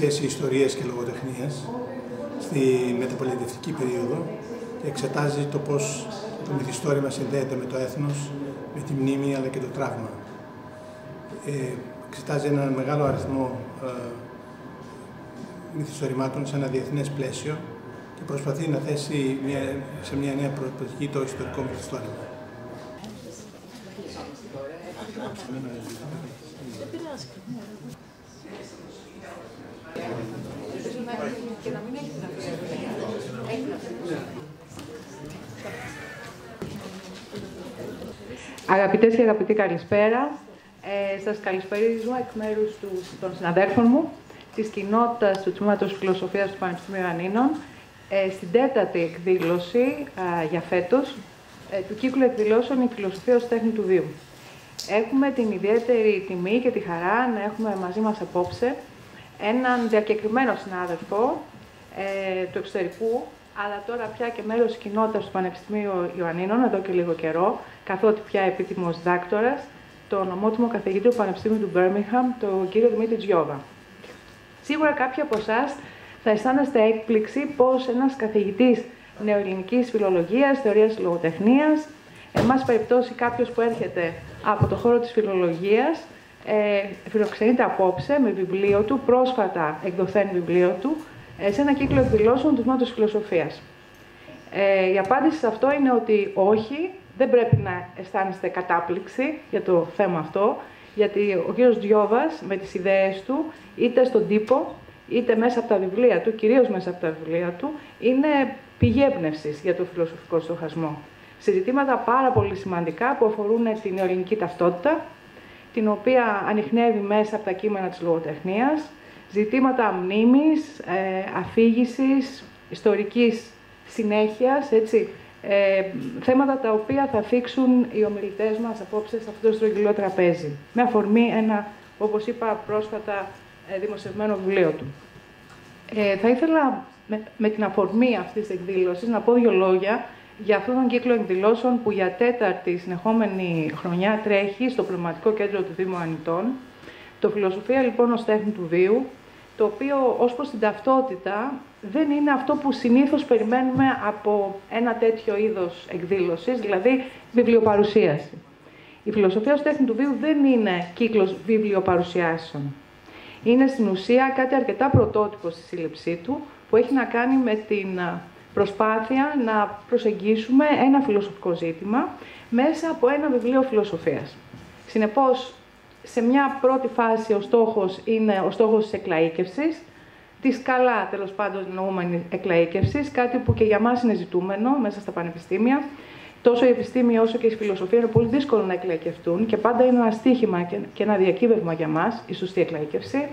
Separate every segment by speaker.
Speaker 1: σχέση ιστορίας και λογοτεχνίας στη μεταπολιτευτική περίοδο και εξετάζει το πώς το μυθιστόρημα συνδέεται με το έθνος, με τη μνήμη αλλά και το τραύμα. Εξετάζει έναν μεγάλο αριθμό μυθιστορημάτων σε ένα διεθνές πλαίσιο και προσπαθεί να θέσει σε μια νέα προοπτική το ιστορικό μυθιστόρημα.
Speaker 2: Αγαπητές και αγαπητοί, καλησπέρα. Σας καλησπερίζω εκ μέρους των συναδέλφων μου, της κοινότητας του Τμήματος Φιλοσοφίας του Πανεπιστημίου Ιωαννίνων, στην τέταρτη εκδήλωση για φέτος του κύκλου εκδηλώσεων «Η Φιλοσοφία ως Τέχνη του Βίου». Έχουμε την ιδιαίτερη τιμή και τη χαρά να έχουμε μαζί μας απόψε έναν διακεκριμένο συνάδελφο του εξωτερικού, αλλά τώρα πια και μέλος της κοινότητας του Πανεπιστημίου Ιωαννίνων, εδώ και λίγο καιρό, καθότι πια επίτιμος δάκτορας, τον ομότιμο καθηγητή του Πανεπιστημίου του Μπέρμιγχαμ, τον κύριο Δημήτρη Τζιόβα. Σίγουρα κάποιοι από εσάς θα αισθάνεστε έκπληξη πως ένας καθηγητής νεοελληνικής φιλολογίας, θεωρίας λογοτεχνίας, εν πάση περιπτώσει κάποιος που έρχεται από το χώρο της φιλολογίας, φιλοξενείται απόψε με βιβλίο του, πρόσφατα εκδοθέν βιβλίο του, σε ένα κύκλο εκδηλώσεων του Τμήματος Φιλοσοφίας. Η απάντηση σε αυτό είναι ότι όχι, δεν πρέπει να αισθάνεστε κατάπληξη για το θέμα αυτό, γιατί ο κύριος Τζιόβας με τις ιδέες του, είτε στον τύπο, είτε μέσα από τα βιβλία του, κυρίως μέσα από τα βιβλία του, είναι πηγή έμπνευσης για το φιλοσοφικό στοχασμό. Σε ζητήματα πάρα πολύ σημαντικά που αφορούν την νεοελληνική ταυτότητα, την οποία ανιχνεύει μέσα από τα κείμενα της λογοτεχνίας, ζητήματα μνήμης, αφήγησης, ιστορικής συνέχειας, έτσι, θέματα τα οποία θα θίξουν οι ομιλητές μας απόψε σε αυτό το στρογγυλό τραπέζι, με αφορμή ένα, όπως είπα, πρόσφατα δημοσιευμένο βιβλίο του. Θα ήθελα με την αφορμή αυτής της εκδήλωσης να πω δύο λόγια για αυτόν τον κύκλο εκδηλώσεων που για τέταρτη συνεχόμενη χρονιά τρέχει στο Πνευματικό Κέντρο του Δήμου Ανητών. Το Φιλοσοφία λοιπόν ως Τέχνη του Βίου, το οποίο ως προς την ταυτότητα δεν είναι αυτό που συνήθως περιμένουμε από ένα τέτοιο είδος εκδήλωσης, δηλαδή βιβλιοπαρουσίαση. Η Φιλοσοφία ως Τέχνη του Βίου δεν είναι κύκλος βιβλιοπαρουσιάσεων. Είναι στην ουσία κάτι αρκετά πρωτότυπο στη σύλληψή του, που έχει να κάνει με την προσπάθεια να προσεγγίσουμε ένα φιλοσοφικό ζήτημα μέσα από ένα βιβλίο φιλοσοφίας. Συνεπώς, σε μια πρώτη φάση ο στόχος είναι ο στόχος της εκλαΐκευσης, της καλά τέλος πάντων νοούμενης εκλαΐκευσης, κάτι που και για μας είναι ζητούμενο μέσα στα πανεπιστήμια. Τόσο η επιστήμη όσο και η φιλοσοφία είναι πολύ δύσκολο να εκλαϊκευτούν και πάντα είναι ένα στίχημα και ένα διακύβευμα για μας, η σωστή εκλαϊκεύση.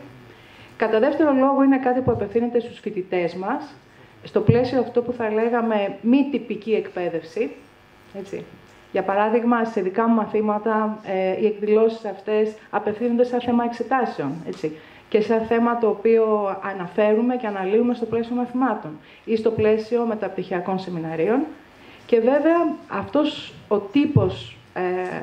Speaker 2: Κατά δεύτερο λόγο, είναι κάτι που απευθύνεται στους φοιτητές μας, στο πλαίσιο αυτό που θα λέγαμε μη τυπική εκπαίδευση. Έτσι. Για παράδειγμα, σε δικά μου μαθήματα, οι εκδηλώσεις αυτές απευθύνονται σε θέμα εξετάσεων, έτσι, και σε θέμα το οποίο αναφέρουμε και αναλύουμε στο πλαίσιο μαθημάτων ή στο πλαίσιο μεταπτυχιακών σεμιναρίων. Και βέβαια, αυτός ο τύπος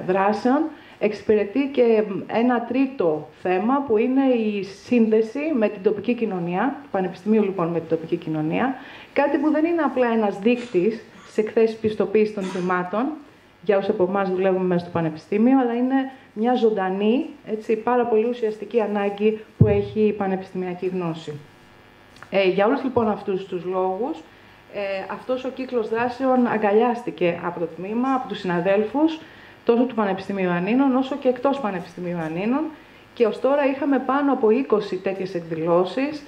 Speaker 2: δράσεων εξυπηρετεί και ένα τρίτο θέμα, που είναι η σύνδεση με την τοπική κοινωνία, του Πανεπιστημίου λοιπόν με την τοπική κοινωνία, κάτι που δεν είναι απλά ένας δείκτης στις εκθέσεις πιστοποίησης των τμήματων, για όσους από εμάς δουλεύουμε μέσα στο Πανεπιστήμιο, αλλά είναι μια ζωντανή, έτσι, πάρα πολύ ουσιαστική ανάγκη που έχει η πανεπιστημιακή γνώση. Για όλους λοιπόν αυτούς τους λόγους, αυτός ο κύκλος δράσεων αγκαλιάστηκε από το τμήμα, από τους συναδέλφους, τόσο του Πανεπιστημίου Ιωαννίνων, όσο και εκτός Πανεπιστημίου Ιωαννίνων, και ως τώρα είχαμε πάνω από 20 τέτοιες εκδηλώσεις,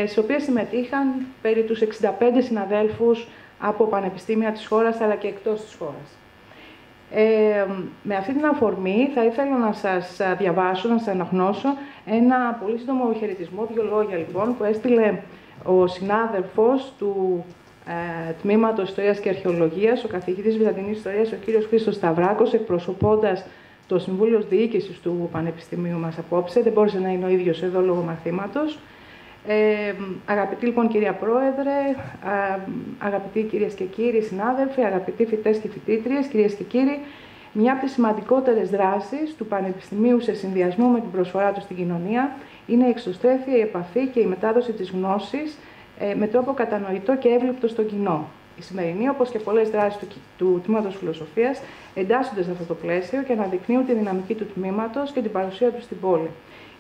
Speaker 2: στις οποίες συμμετείχαν περί τους 65 συναδέλφους από πανεπιστήμια της χώρας, αλλά και εκτός της χώρας. Με αυτή την αφορμή θα ήθελα να σας διαβάσω, να σας αναγνώσω ένα πολύ σύντομο χαιρετισμό, δύο λόγια λοιπόν, που έστειλε ο συνάδελφος του Τμήματος Ιστορίας και Αρχαιολογίας, ο καθηγητής Βυζαντινής Ιστορίας, ο κύριος Χρήστος Σταυράκος, εκπροσωπώντας το Συμβούλιο Διοίκησης του Πανεπιστημίου μας απόψε. Δεν μπόρεσε να είναι ο ίδιος εδώ λόγω μαθήματος. Αγαπητή λοιπόν κυρία Πρόεδρε, αγαπητοί κυρίες και κύριοι συνάδελφοι, αγαπητοί φοιτητές και φοιτήτριες, κυρίες και κύριοι, Μια από τις σημαντικότερες δράσεις του Πανεπιστημίου σε συνδυασμό με την προσφορά του στην κοινωνία είναι η εξωστρέφεια, η επαφή και η μετάδοση της γνώσης με τρόπο κατανοητό και εύληπτο στο κοινό. Η σημερινή, όπως και πολλές δράσεις του Τμήματος Φιλοσοφίας, εντάσσονται σε αυτό το πλαίσιο και αναδεικνύουν τη δυναμική του τμήματος και την παρουσία του στην πόλη.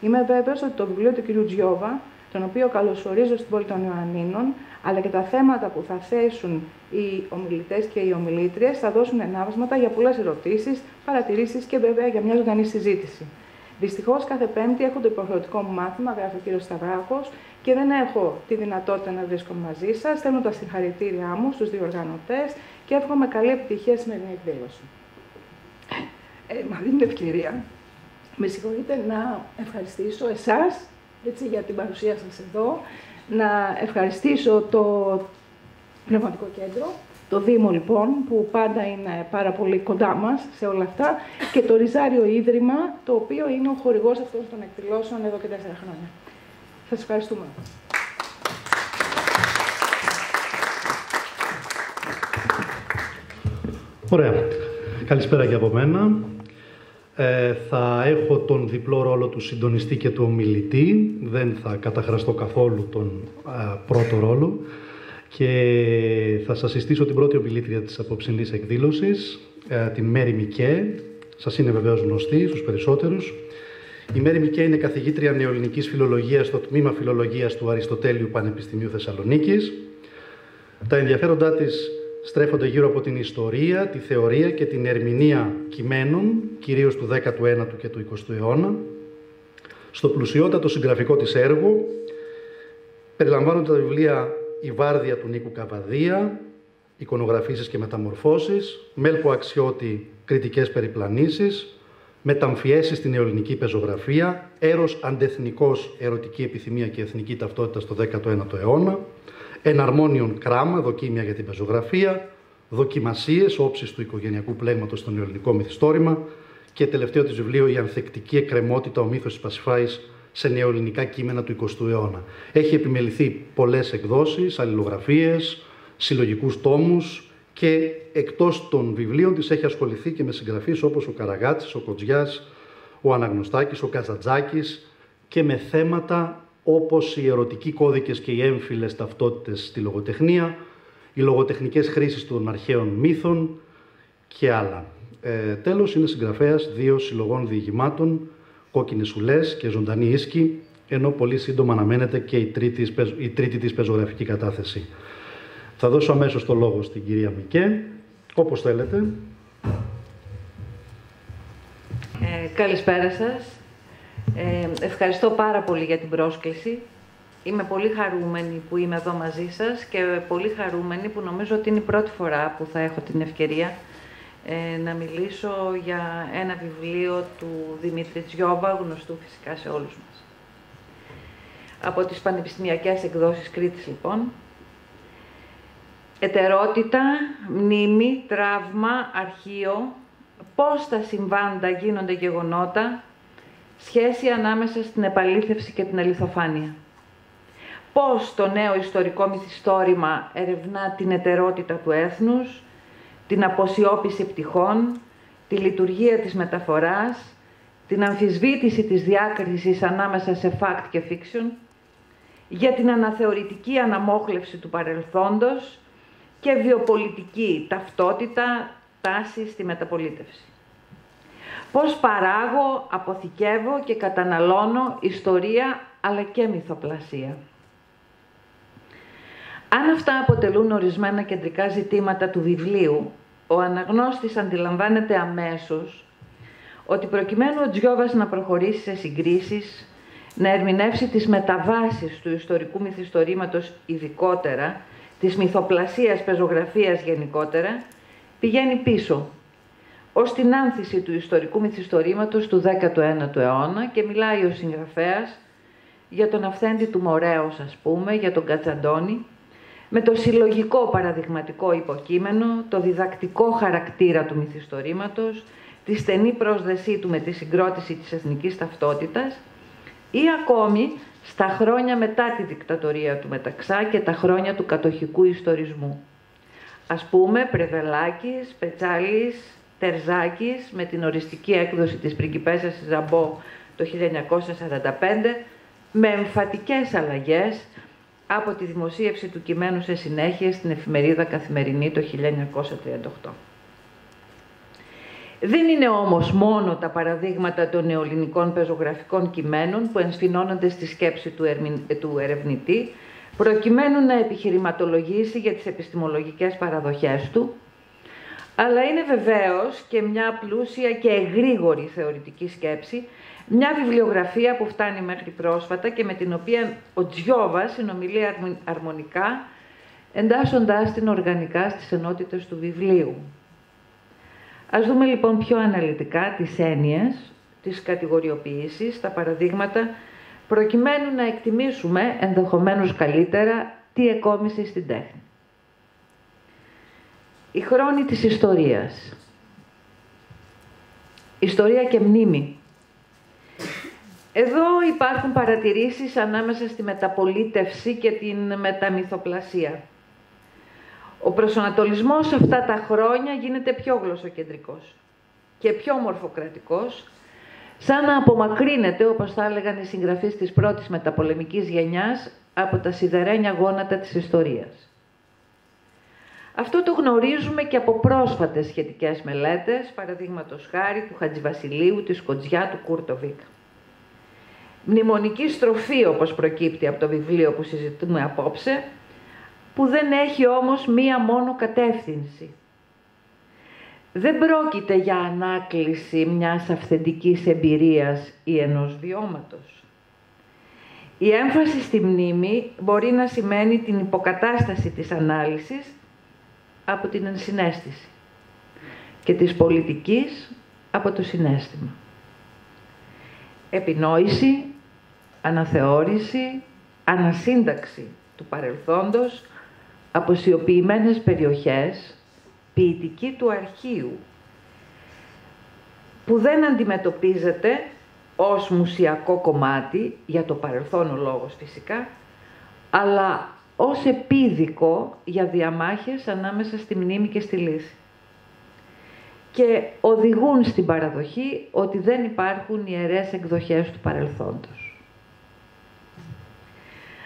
Speaker 2: Είμαι βέβαιος ότι το βιβλίο του κ. Τζιόβα, τον οποίο καλωσορίζω στην πόλη των Ιωαννίνων, αλλά και τα θέματα που θα θέσουν οι ομιλητές και οι ομιλήτριες, θα δώσουν ενάβσματα για πολλές ερωτήσεις, παρατηρήσεις και βέβαια για μια ζωντανή συζήτηση. Δυστυχώς, κάθε Πέμπτη έχω το υποχρεωτικό μου μάθημα, γράφει ο κ. Σταυράκος, και δεν έχω τη δυνατότητα να βρίσκομαι μαζί σας. Στέλνω τα συγχαρητήριά μου στους διοργανωτές και εύχομαι καλή επιτυχία στη σημερινή εκδήλωση. Με αυτή την ευκαιρία, με συγχωρείτε να ευχαριστήσω εσάς για την παρουσία σας εδώ, να ευχαριστήσω το Πνευματικό Κέντρο, το Δήμο λοιπόν, που πάντα είναι πάρα πολύ κοντά μας σε όλα αυτά, και το Ριζάριο Ίδρυμα, το οποίο είναι ο χορηγός αυτών των εκδηλώσεων εδώ και 4 χρόνια. Σας ευχαριστούμε.
Speaker 3: Ωραία. Καλησπέρα και από μένα. Θα έχω τον διπλό ρόλο του συντονιστή και του ομιλητή. Δεν θα καταχραστώ καθόλου τον πρώτο ρόλο. Και θα σας συστήσω την πρώτη ομιλήτρια της απόψινής εκδήλωσης, την Μέρη Μικέ. Σας είναι βεβαίως γνωστή στους περισσότερους. Η Μέρη Μικέ είναι καθηγήτρια νεοελληνικής φιλολογίας στο Τμήμα Φιλολογίας του Αριστοτέλειου Πανεπιστημίου Θεσσαλονίκης. Τα ενδιαφέροντά της στρέφονται γύρω από την ιστορία, τη θεωρία και την ερμηνεία κειμένων, κυρίως του 19ου και του 20ου αιώνα. Στο πλουσιότατο συγγραφικό της έργο περιλαμβάνονται τα βιβλία «Η Βάρδια» του Νίκου Καβαδία, «Εικονογραφήσεις και μεταμορφώσεις», «Μέλκο Αξιώτη, κριτικές περιπλανήσεις», «Μεταμφιέσεις στην νεοελληνική πεζογραφία», «Έρος αντεθνικός, ερωτική επιθυμία και εθνική ταυτότητα στο 19ο αιώνα», «Εναρμόνιον Κράμα, δοκίμια για την πεζογραφία», «Δοκιμασίες, όψεις του οικογενειακού πλέγματος στο νεοελληνικό μυθιστόρημα» και τελευταίο της βιβλίο «Η ανθεκτική εκκρεμότητα, ο μύθος της Πασιφάης σε νεοελληνικά κείμενα του 20ου αιώνα». Έχει επιμεληθεί πολλές εκδόσεις, αλληλογραφίες, συλλογικούς τόμους και εκτός των βιβλίων της έχει ασχοληθεί και με συγγραφείς όπως ο Καραγάτσης, ο Κοτζιάς, ο Αναγνωστάκης, ο Κατζατζάκης και με θέματα όπως οι ερωτικοί κώδικες και οι έμφυλες ταυτότητες στη λογοτεχνία, οι λογοτεχνικές χρήσεις των αρχαίων μύθων και άλλα. Τέλος, είναι συγγραφέας 2 συλλογών διηγημάτων, «Κόκκινες ουλές» και «Ζωντανή ίσκη», ενώ πολύ σύντομα αναμένεται και η τρίτη της πεζογραφική κατάθεση. Θα δώσω αμέσως το λόγο στην κυρία Μικέ, όπως θέλετε.
Speaker 4: Καλησπέρα σας. Ευχαριστώ πάρα πολύ για την πρόσκληση. Είμαι πολύ χαρούμενη που είμαι εδώ μαζί σας και πολύ χαρούμενη που νομίζω ότι είναι η πρώτη φορά που θα έχω την ευκαιρία να μιλήσω για ένα βιβλίο του Δημήτρη Τζιόβα, γνωστού φυσικά σε όλους μας. Από τις πανεπιστημιακές εκδόσεις Κρήτης, λοιπόν. Ετερότητα, μνήμη, τραύμα, αρχείο, πώς τα συμβάντα γίνονται γεγονότα, σχέση ανάμεσα στην επαλήθευση και την αληθοφάνεια. Πώς το νέο ιστορικό μυθιστόρημα ερευνά την ετερότητα του έθνους, την αποσιώπηση πτυχών, τη λειτουργία της μεταφοράς, την αμφισβήτηση της διάκρισης ανάμεσα σε fact και fiction, για την αναθεωρητική αναμόχλευση του παρελθόντος και βιοπολιτική ταυτότητα, τάση στη μεταπολίτευση. Πώς παράγω, αποθηκεύω και καταναλώνω ιστορία αλλά και μυθοπλασία. Αν αυτά αποτελούν ορισμένα κεντρικά ζητήματα του βιβλίου, ο αναγνώστης αντιλαμβάνεται αμέσως ότι προκειμένου ο Τζιόβας να προχωρήσει σε συγκρίσεις, να ερμηνεύσει τις μεταβάσεις του ιστορικού μυθιστορήματος ειδικότερα, της μυθοπλασίας πεζογραφίας γενικότερα, πηγαίνει πίσω, ως την άνθηση του ιστορικού μυθιστορήματος του 19ου αιώνα και μιλάει ο συγγραφέας για τον αυθέντη του Μορέως, ας πούμε, για τον Κατσαντώνη, με το συλλογικό παραδειγματικό υποκείμενο, το διδακτικό χαρακτήρα του μυθιστορήματος, τη στενή πρόσδεσή του με τη συγκρότηση της εθνικής ταυτότητας ή ακόμη στα χρόνια μετά τη δικτατορία του Μεταξά και τα χρόνια του κατοχικού ιστορισμού. Ας πούμε, Πρεβελάκης, Πετσάλης, Τερζάκης με την οριστική έκδοση της Πριγκιπέссας Ιζαμπό το 1945, με εμφατικές αλλαγές από τη δημοσίευση του κειμένου σε συνέχεια στην εφημερίδα Καθημερινή το 1938. Δεν είναι όμως μόνο τα παραδείγματα των νεοελληνικών πεζογραφικών κειμένων που ενσφινώνονται στη σκέψη του ερευνητή, προκειμένου να επιχειρηματολογήσει για τις επιστημολογικές παραδοχές του, αλλά είναι βεβαίως και μια πλούσια και εγρήγορη θεωρητική σκέψη, μια βιβλιογραφία που φτάνει μέχρι πρόσφατα και με την οποία ο Τζιόβα συνομιλεί αρμονικά, εντάσσοντάς την οργανικά στις ενότητες του βιβλίου. Ας δούμε λοιπόν πιο αναλυτικά τις έννοιες, τις κατηγοριοποιήσεις, τα παραδείγματα, προκειμένου να εκτιμήσουμε ενδεχομένως καλύτερα τι εκόμισε στην τέχνη. Η χρόνη της ιστορίας. Ιστορία και μνήμη. Εδώ υπάρχουν παρατηρήσεις ανάμεσα στη μεταπολίτευση και την μεταμυθοπλασία. Ο προσανατολισμός σε αυτά τα χρόνια γίνεται πιο γλωσσοκεντρικός και πιο μορφοκρατικός, σαν να απομακρύνεται, όπως θα έλεγαν οι συγγραφείς της πρώτης μεταπολεμικής γενιάς, από τα σιδερένια γόνατα της ιστορίας. Αυτό το γνωρίζουμε και από πρόσφατες σχετικές μελέτες, παραδείγματος χάρη του Χατζηβασιλείου, της Κοντζιά, του Κούρτοβικ. Μνημονική στροφή, όπως προκύπτει από το βιβλίο που συζητούμε απόψε, που δεν έχει όμως μία μόνο κατεύθυνση. Δεν πρόκειται για ανάκληση μιας αυθεντικής εμπειρίας ή ενός βιώματος. Η έμφαση στη μνήμη μπορεί να σημαίνει την υποκατάσταση της ανάλυσης από την ενσυναίσθηση και της πολιτικής από το συναίσθημα. Επινόηση, αναθεώρηση, ανασύνταξη του παρελθόντος, αποσιοποιημένες περιοχές, ποιητική του αρχείου, που δεν αντιμετωπίζεται ως μουσιακό κομμάτι, για το παρελθόν ο λόγος φυσικά, αλλά ως επίδικο για διαμάχες ανάμεσα στη μνήμη και στη λύση. Και οδηγούν στην παραδοχή ότι δεν υπάρχουν ιερές εκδοχές του παρελθόντος.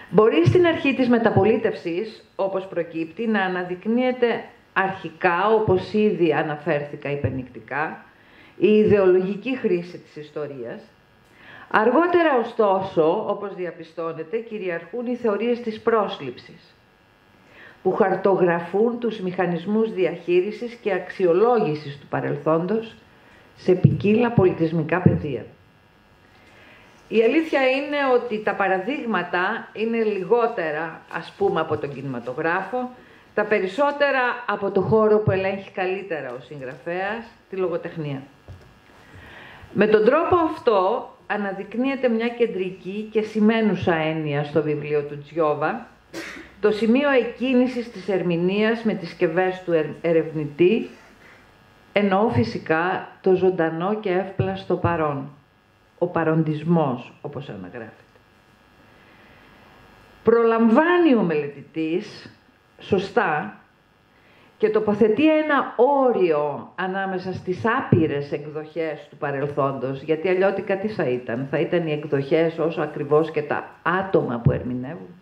Speaker 4: Μπορεί στην αρχή της μεταπολίτευσης, όπως προκύπτει, να αναδεικνύεται αρχικά, όπως ήδη αναφέρθηκα υπενικτικά, η ιδεολογική χρήση της ιστορίας. Αργότερα, ωστόσο, όπως διαπιστώνεται, κυριαρχούν οι θεωρίες της πρόσληψης, που χαρτογραφούν τους μηχανισμούς διαχείρισης και αξιολόγησης του παρελθόντος σε ποικίλα πολιτισμικά πεδία. Η αλήθεια είναι ότι τα παραδείγματα είναι λιγότερα, ας πούμε, από τον κινηματογράφο, τα περισσότερα από το χώρο που ελέγχει καλύτερα ο συγγραφέας, τη λογοτεχνία. Με τον τρόπο αυτό αναδεικνύεται μια κεντρική και σημαίνουσα έννοια στο βιβλίο του Τζιόβα, το σημείο εκκίνησης της ερμηνείας με τις σκευές του ερευνητή, εννοώ φυσικά το ζωντανό και εύπλαστο παρόν, ο παροντισμός, όπως αναγράφεται. Προλαμβάνει ο μελετητής, σωστά, και τοποθετεί ένα όριο ανάμεσα στις άπειρες εκδοχές του παρελθόντος, γιατί αλλιώτικα τι θα ήταν? Θα ήταν οι εκδοχές όσο ακριβώς και τα άτομα που ερμηνεύουν.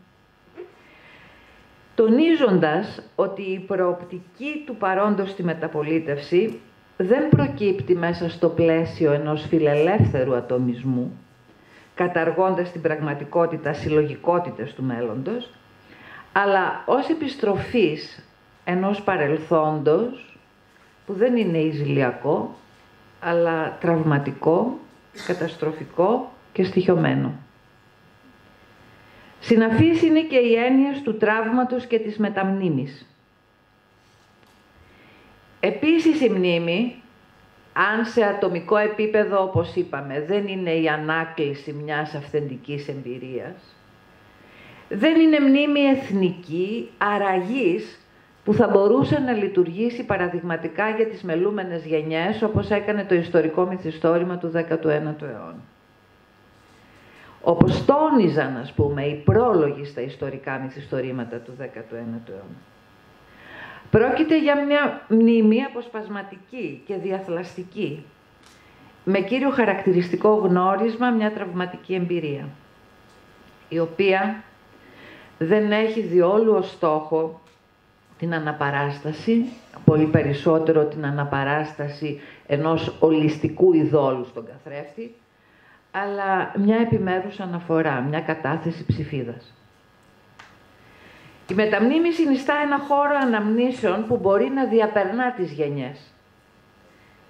Speaker 4: Τονίζοντας ότι η προοπτική του παρόντος στη μεταπολίτευση δεν προκύπτει μέσα στο πλαίσιο ενός φιλελεύθερου ατομισμού, καταργώντας την πραγματικότητα συλλογικότητες του μέλλοντος, αλλά ως επιστροφής ενός παρελθόντος που δεν είναι ειζηλιακό, αλλά τραυματικό, καταστροφικό και στοιχειωμένο. Συναφής είναι και οι έννοιες του τραύματος και της μεταμνήμης. Επίσης η μνήμη, αν σε ατομικό επίπεδο, όπως είπαμε, δεν είναι η ανάκληση μιας αυθεντικής εμπειρίας, δεν είναι μνήμη εθνική, αραγής, που θα μπορούσε να λειτουργήσει παραδειγματικά για τις μελούμενες γενιές, όπως έκανε το ιστορικό μυθιστόρημα του 19ου αιώνα. Όπως τόνιζαν, ας πούμε, οι πρόλογοι στα ιστορικά μυθιστορήματα του 19ου αιώνα. Πρόκειται για μια μνήμη αποσπασματική και διαθλαστική, με κύριο χαρακτηριστικό γνώρισμα μια τραυματική εμπειρία, η οποία δεν έχει διόλου ως στόχο την αναπαράσταση, πολύ περισσότερο την αναπαράσταση ενός ολιστικού ειδόλου στον καθρέφτη, αλλά μια επιμέρους αναφορά, μια κατάθεση ψηφίδας. Η μεταμνήμη συνιστά ένα χώρο αναμνήσεων που μπορεί να διαπερνά τις γενιές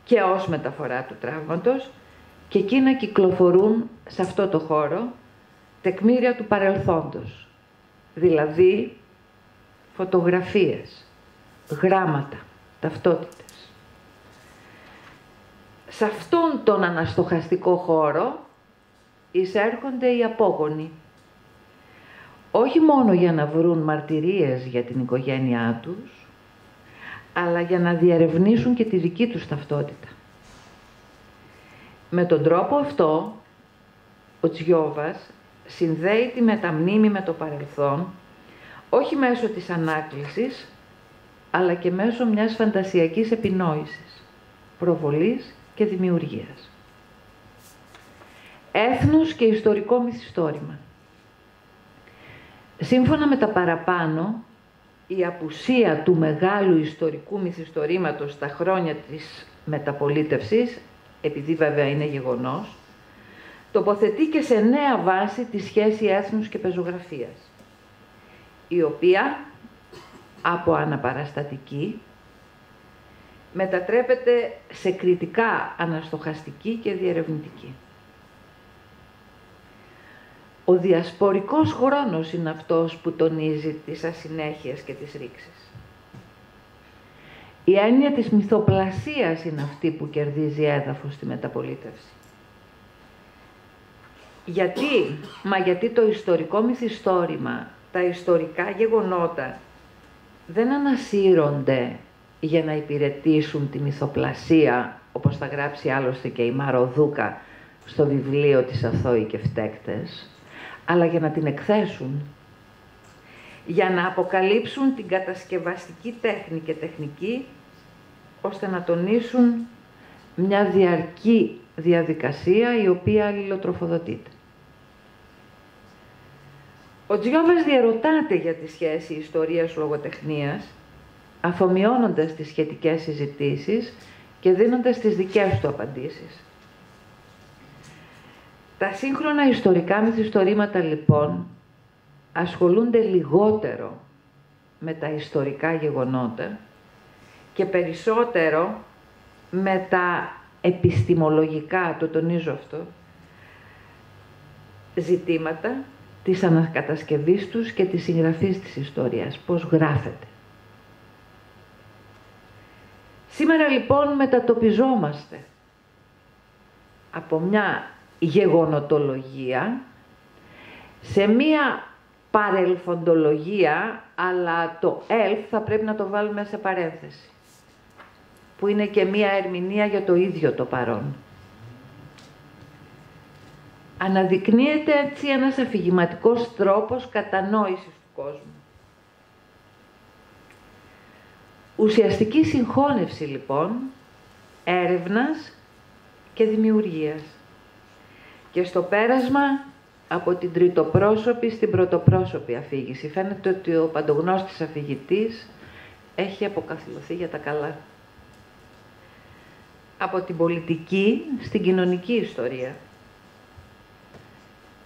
Speaker 4: και ως μεταφορά του τραύματος, και εκεί να κυκλοφορούν σε αυτό το χώρο τεκμήρια του παρελθόντος, δηλαδή φωτογραφίες, γράμματα, ταυτότητες. Σε αυτόν τον αναστοχαστικό χώρο εισέρχονται οι απόγονοι, όχι μόνο για να βρουν μαρτυρίες για την οικογένειά τους, αλλά για να διερευνήσουν και τη δική τους ταυτότητα. Με τον τρόπο αυτό, ο Τζιόβας συνδέει τη μεταμνήμη με το παρελθόν, όχι μέσω της ανάκλησης, αλλά και μέσω μιας φαντασιακής επινόησης, προβολής και δημιουργίας. Έθνος και ιστορικό μυθιστόρημα. Σύμφωνα με τα παραπάνω, η απουσία του μεγάλου ιστορικού μυθιστορήματος στα χρόνια της μεταπολίτευσης, επειδή βέβαια είναι γεγονός, τοποθετεί και σε νέα βάση τη σχέση έθνους και πεζογραφίας, η οποία από αναπαραστατική μετατρέπεται σε κριτικά αναστοχαστική και διερευνητική. Ο διασπορικός χρόνος είναι αυτός που τονίζει τις ασυνέχειες και τις ρήξεις. Η έννοια της μυθοπλασίας είναι αυτή που κερδίζει έδαφος στη μεταπολίτευση. Γιατί? Γιατί το ιστορικό μυθιστόρημα, τα ιστορικά γεγονότα δεν ανασύρονται για να υπηρετήσουν τη μυθοπλασία, όπως θα γράψει άλλωστε και η Μαροδούκα στο βιβλίο της Αθώοι και Φταίκτες, αλλά για να την εκθέσουν, για να αποκαλύψουν την κατασκευαστική τέχνη και τεχνική, ώστε να τονίσουν μια διαρκή διαδικασία η οποία αλληλοτροφοδοτείται. Ο Τζιόβας διαρωτάται για τη σχέση ιστορίας-λογοτεχνίας, αφομοιώνοντας τις σχετικές συζητήσεις και δίνοντας τις δικές του απαντήσεις. Τα σύγχρονα ιστορικά μυθιστορήματα, λοιπόν, ασχολούνται λιγότερο με τα ιστορικά γεγονότα και περισσότερο με τα επιστημολογικά, το τονίζω αυτό, ζητήματα της ανακατασκευής τους και της συγγραφής της ιστορίας, πώς γράφεται. Σήμερα, λοιπόν, μετατοπιζόμαστε από μια γεγονοτολογία σε μία παρελθοντολογία, αλλά το «ελφ» θα πρέπει να το βάλουμε σε παρένθεση, που είναι και μία ερμηνεία για το ίδιο το παρόν. Αναδεικνύεται έτσι ένας αφηγηματικός τρόπος κατανόησης του κόσμου. Ουσιαστική συγχώνευση, λοιπόν, έρευνας και δημιουργίας. Και στο πέρασμα από την τριτοπρόσωπη στην πρωτοπρόσωπη αφήγηση. Φαίνεται ότι ο παντογνώστης αφηγητής έχει αποκαθιλωθεί για τα καλά. Από την πολιτική στην κοινωνική ιστορία.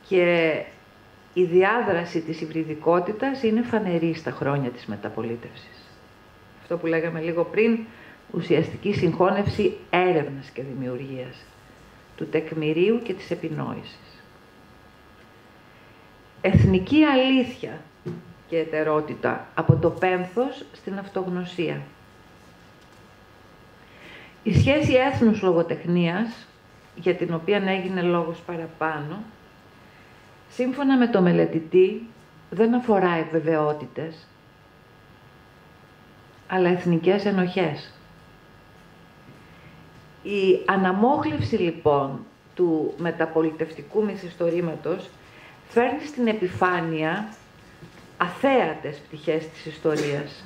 Speaker 4: Και η διάδραση της υβριδικότητας είναι φανερή στα χρόνια της μεταπολίτευσης. Αυτό που λέγαμε λίγο πριν, ουσιαστική συγχώνευση έρευνας και δημιουργίας, του τεκμηρίου και της επινόησης. Εθνική αλήθεια και ετερότητα από το πένθος στην αυτογνωσία. Η σχέση έθνους λογοτεχνίας, για την οποία έγινε λόγος παραπάνω, σύμφωνα με το μελετητή, δεν αφορά βεβαιότητες, αλλά εθνικές ενοχές. Η αναμόχλευση, λοιπόν, του μεταπολιτευτικού μυθιστορήματος φέρνει στην επιφάνεια αθέατες πτυχές της ιστορίας,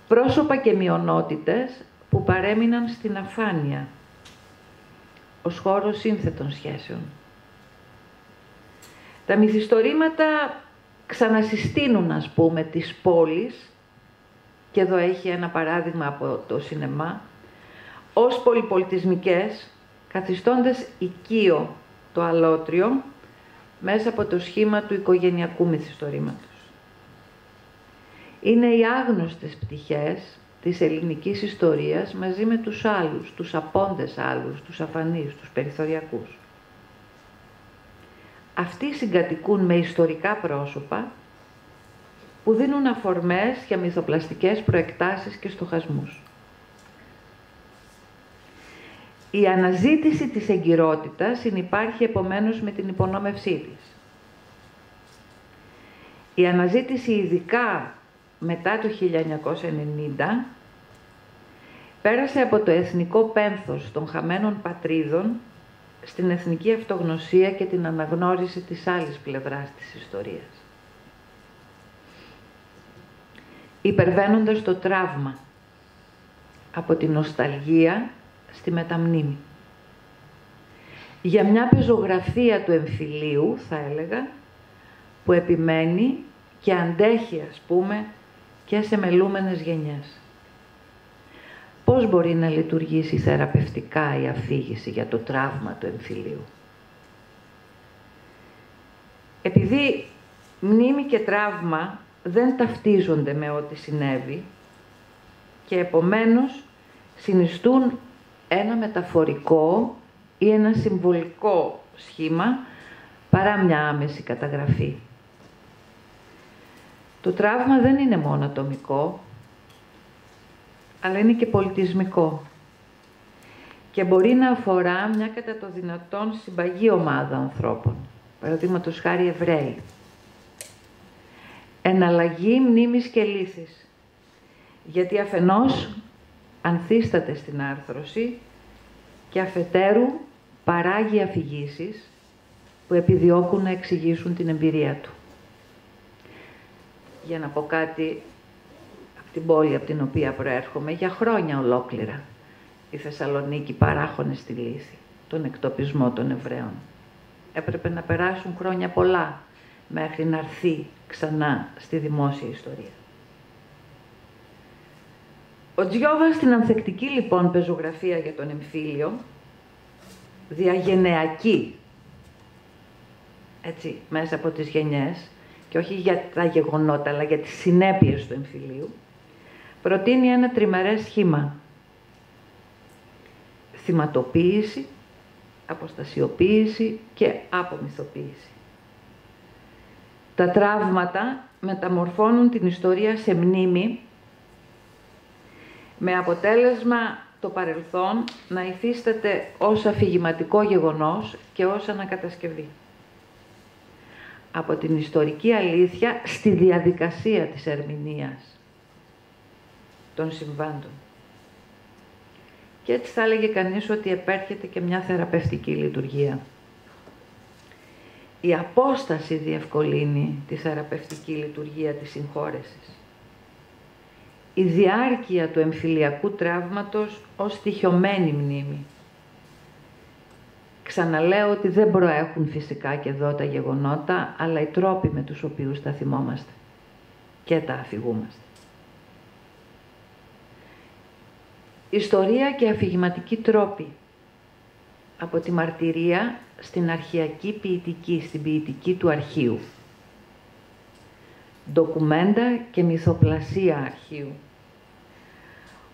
Speaker 4: πρόσωπα και μειονότητες που παρέμειναν στην αφάνεια, ως χώρος σύνθετων σχέσεων. Τα μυθιστορήματα ξανασυστήνουν, ας πούμε, τις πόλεις, και εδώ έχει ένα παράδειγμα από το σινεμά, ως πολυπολιτισμικές, καθιστώντας οικείο το αλότριο μέσα από το σχήμα του οικογενειακού μυθιστορήματος. Είναι οι άγνωστες πτυχές της ελληνικής ιστορίας μαζί με τους άλλους, τους απόντες άλλους, τους αφανείς, τους περιθωριακούς. Αυτοί συγκατοικούν με ιστορικά πρόσωπα που δίνουν αφορμές για μυθοπλαστικές προεκτάσεις και στοχασμούς. Η αναζήτηση της εγκυρότητας συνυπάρχει επομένως με την υπονόμευσή της. Η αναζήτηση ειδικά μετά το 1990 πέρασε από το εθνικό πένθος των χαμένων πατρίδων στην εθνική αυτογνωσία και την αναγνώριση της άλλης πλευράς της ιστορίας. Υπερβαίνοντας το τραύμα από την νοσταλγία στη μεταμνήμη. Για μια πεζογραφία του εμφυλίου, θα έλεγα, που επιμένει και αντέχει, ας πούμε, και σε μελούμενες γενιές. Πώς μπορεί να λειτουργήσει θεραπευτικά η αφήγηση για το τραύμα του εμφυλίου? Επειδή μνήμη και τραύμα δεν ταυτίζονται με ό,τι συνέβη και επομένως συνιστούν ένα μεταφορικό ή ένα συμβολικό σχήμα παρά μια άμεση καταγραφή. Το τραύμα δεν είναι μόνο ατομικό, αλλά είναι και πολιτισμικό και μπορεί να αφορά μια κατά το δυνατόν συμπαγή ομάδα ανθρώπων, παραδείγματος χάρη Εβραίοι. Εναλλαγή μνήμης και λύθης, γιατί αφενός ανθίσταται στην άρθρωση και αφετέρου παράγει αφηγήσεις που επιδιώκουν να εξηγήσουν την εμπειρία του. Για να πω κάτι από την πόλη από την οποία προέρχομαι, για χρόνια ολόκληρα η Θεσσαλονίκη παράχωνε στη λύθη τον εκτοπισμό των Εβραίων. Έπρεπε να περάσουν χρόνια πολλά μέχρι να έρθει ξανά στη δημόσια ιστορία. Ο Τζιόβας στην ανθεκτική λοιπόν πεζογραφία για τον εμφύλιο, διαγενειακή, έτσι, μέσα από τις γενιές, και όχι για τα γεγονότα, αλλά για τις συνέπειες του εμφυλίου, προτείνει ένα τριμερές σχήμα. Θυματοποίηση, αποστασιοποίηση και απομυθοποίηση. Τα τραύματα μεταμορφώνουν την ιστορία σε μνήμη, με αποτέλεσμα το παρελθόν να υφίσταται ως αφηγηματικό γεγονός και ως ανακατασκευή. Από την ιστορική αλήθεια στη διαδικασία της ερμηνείας των συμβάντων. Και έτσι θα έλεγε κανείς ότι επέρχεται και μια θεραπευτική λειτουργία. Η απόσταση διευκολύνει τη θεραπευτική λειτουργία της συγχώρεσης. Η διάρκεια του εμφυλιακού τραύματος ως στοιχειωμένη μνήμη. Ξαναλέω ότι δεν προέχουν φυσικά και εδώ τα γεγονότα, αλλά οι τρόποι με τους οποίους τα θυμόμαστε και τα αφηγούμαστε. Ιστορία και αφηγηματικοί τρόποι. Από τη μαρτυρία στην αρχαιακή ποιητική, στην ποιητική του αρχείου. Ντοκουμέντα και μυθοπλασία αρχείου.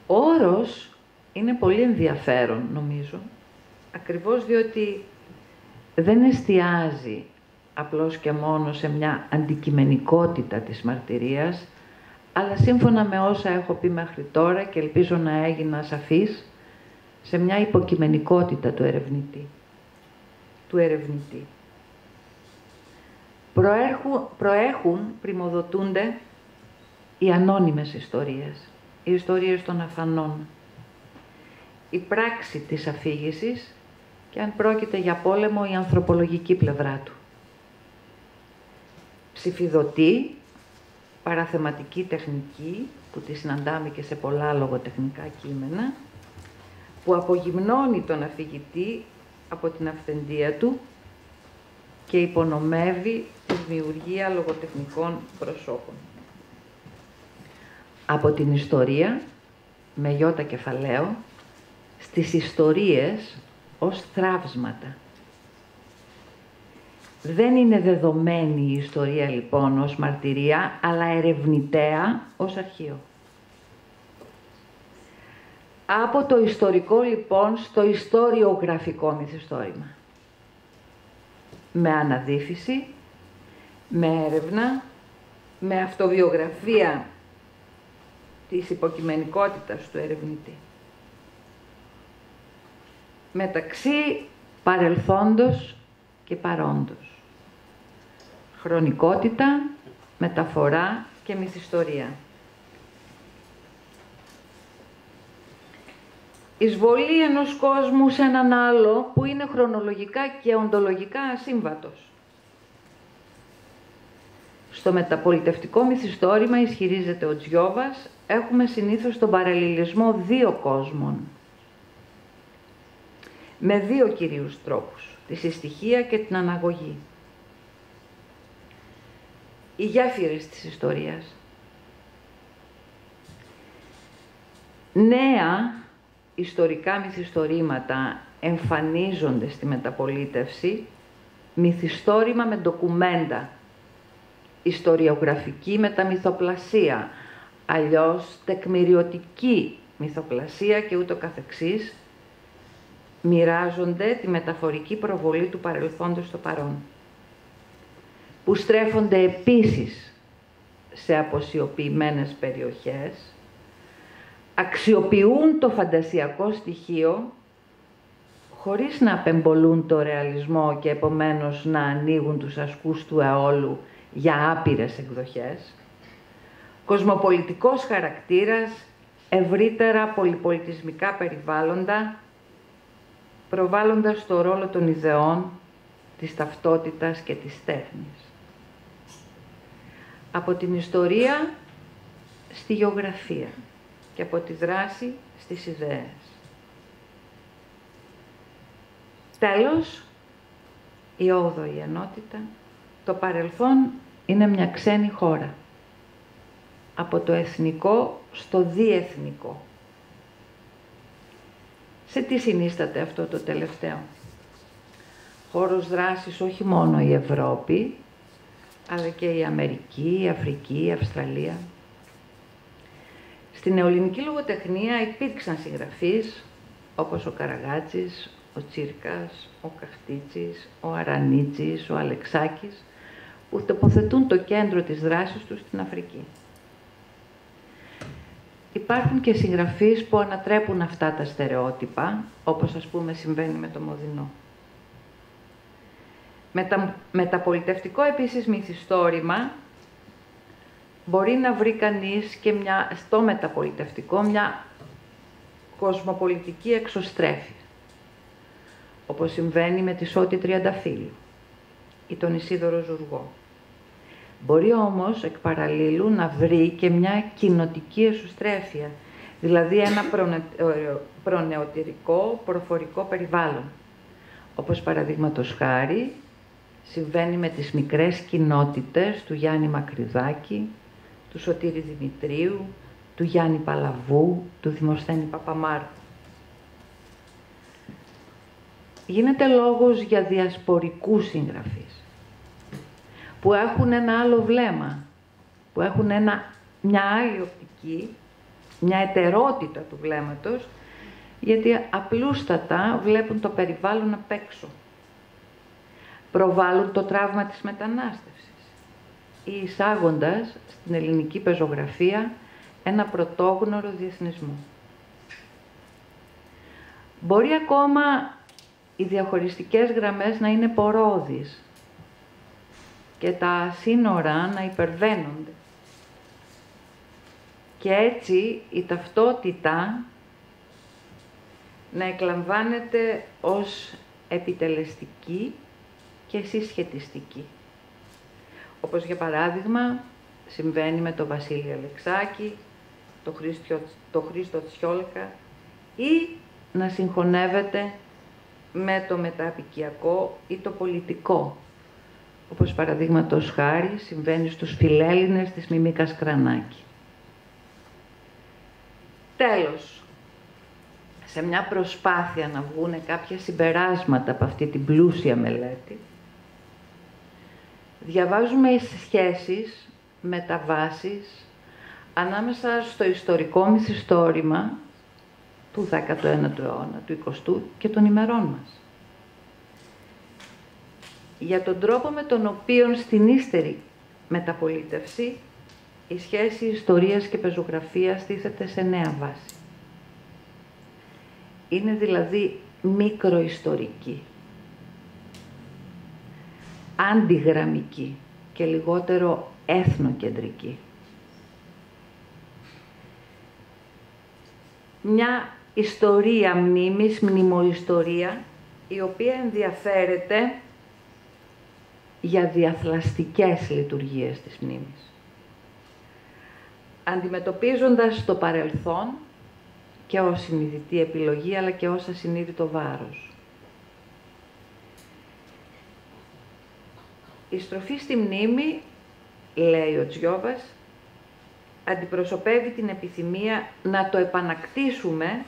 Speaker 4: Ο όρος είναι πολύ ενδιαφέρον, νομίζω, ακριβώς διότι δεν εστιάζει απλώς και μόνο σε μια αντικειμενικότητα της μαρτυρίας, αλλά σύμφωνα με όσα έχω πει μέχρι τώρα και ελπίζω να έγινα σαφής, σε μια υποκειμενικότητα του ερευνητή. Προέχουν, πριμοδοτούνται οι ανώνυμες ιστορίες, οι ιστορίες των αφανών, η πράξη της αφήγησης και αν πρόκειται για πόλεμο η ανθρωπολογική πλευρά του. Ψηφιδωτεί παραθεματική τεχνική, που τη συναντάμε και σε πολλά λογοτεχνικά κείμενα, που απογυμνώνει τον αφηγητή από την αυθεντία του και υπονομεύει τη δημιουργία λογοτεχνικών προσώπων. Από την ιστορία, με γιώτα κεφαλαίο, στις ιστορίες ως θραύσματα. Δεν είναι δεδομένη η ιστορία λοιπόν ως μαρτυρία, αλλά ερευνητέα ως αρχείο. Από το ιστορικό λοιπόν στο ιστοριογραφικό μυθιστόρημα. Με αναδύφιση, με έρευνα, με αυτοβιογραφία της υποκειμενικότητας του ερευνητή. Μεταξύ παρελθόντος και παρόντος. Χρονικότητα, μεταφορά και μυθιστορία. Εισβολή ενός κόσμου σε έναν άλλο που είναι χρονολογικά και οντολογικά ασύμβατος. Στο μεταπολιτευτικό μυθιστόρημα, ισχυρίζεται ο Τζιόβας, έχουμε συνήθως τον παραλληλισμό δύο κόσμων. Με δύο κυρίους τρόπους, τη συστοιχία και την αναγωγή. Οι γέφυρες της ιστορίας. Νέα ιστορικά μυθιστορήματα εμφανίζονται στη μεταπολίτευση, μυθιστόρημα με ντοκουμέντα, ιστοριογραφική μεταμυθοπλασία, αλλιώς τεκμηριωτική μυθοπλασία και ούτω καθεξής, μοιράζονται τη μεταφορική προβολή του παρελθόντος στο παρόν, που στρέφονται επίσης σε αποσιοποιημένες περιοχές, αξιοποιούν το φαντασιακό στοιχείο χωρίς να απεμπολούν το ρεαλισμό και επομένως να ανοίγουν τους ασκούς του αιώλου για άπειρες εκδοχές, κοσμοπολιτικός χαρακτήρας, ευρύτερα πολυπολιτισμικά περιβάλλοντα, προβάλλοντας το ρόλο των ιδεών, της ταυτότητας και της τέχνης. Από την ιστορία στη γεωγραφία και από τη δράση στις ιδέες. Τέλος, η 8η ενότητα, το παρελθόν είναι μια ξένη χώρα. Από το εθνικό στο διεθνικό. Σε τι συνίσταται αυτό το τελευταίο? Χώρος δράσης όχι μόνο η Ευρώπη, αλλά και η Αμερική, η Αφρική, η Αυστραλία. Στην νεοελληνική λογοτεχνία υπήρξαν συγγραφείς όπως ο Καραγάτσης, ο Τσίρκας, ο Καχτίτσης, ο Αρανίτσης, ο Αλεξάκης, που τοποθετούν το κέντρο της δράσης τους στην Αφρική. Υπάρχουν και συγγραφείς που ανατρέπουν αυτά τα στερεότυπα, όπως ας πούμε συμβαίνει με το Μοδυνό. Μεταπολιτευτικό επίσης μυθιστόρημα μπορεί να βρει κανείς και στο μεταπολιτευτικό μια κοσμοπολιτική εξωστρέφεια, όπως συμβαίνει με τη Σώτη Τριανταφύλλου ή τον Ισίδωρο Ζουργό. Μπορεί όμως εκ παραλλήλου να βρει και μια κοινοτική εσωστρέφεια, δηλαδή ένα προνεωτερικό, προφορικό περιβάλλον, όπως παραδείγματος χάρη συμβαίνει με τις μικρές κοινότητες του Γιάννη Μακρυδάκη, του Σωτήρη Δημητρίου, του Γιάννη Παλαβού, του Δημοσθένη Παπαμάρκου. Γίνεται λόγος για διασπορικούς συγγραφείς, που έχουν ένα άλλο βλέμμα, που έχουν μια άλλη οπτική, μια ετερότητα του βλέμματος, γιατί απλούστατα βλέπουν το περιβάλλον απ' έξω. Προβάλλουν το τραύμα της μετανάστευσης ή εισάγοντας στην ελληνική πεζογραφία ένα πρωτόγνωρο διεθνισμό. Μπορεί ακόμα οι διαχωριστικές γραμμές να είναι πορώδεις και τα σύνορα να υπερβαίνονται. Και έτσι η ταυτότητα να εκλαμβάνεται ως επιτελεστική και συσχετιστική. Όπως για παράδειγμα συμβαίνει με τον Βασίλη Αλεξάκη, το Χρήστο Τσιόλκα, ή να συγχωνεύεται με το μεταπικιακό ή το πολιτικό, όπως παραδείγματος χάρη συμβαίνει στους φιλέλληνες της Μιμίκας Κρανάκη. Τέλος, σε μια προσπάθεια να βγουνε κάποια συμπεράσματα από αυτή την πλούσια μελέτη, διαβάζουμε σχέσεις, μεταβάσεις ανάμεσα στο ιστορικό μυθιστόρημα του 19ου αιώνα, του 20ου και των ημερών μας. Για τον τρόπο με τον οποίο στην ύστερη μεταπολίτευση η σχέση ιστορίας και πεζογραφίας τίθεται σε νέα βάση. Είναι δηλαδή μικροϊστορική, αντιγραμμική και λιγότερο έθνοκεντρική. Μια ιστορία μνήμης, μνημοϊστορία, η οποία ενδιαφέρεται για διαθλαστικές λειτουργίες της μνήμης, αντιμετωπίζοντας το παρελθόν και ως συνειδητή επιλογή, αλλά και ως ασυνείδητο βάρος. Η στροφή στη μνήμη, λέει ο Τζιόβας, αντιπροσωπεύει την επιθυμία να το επανακτήσουμε,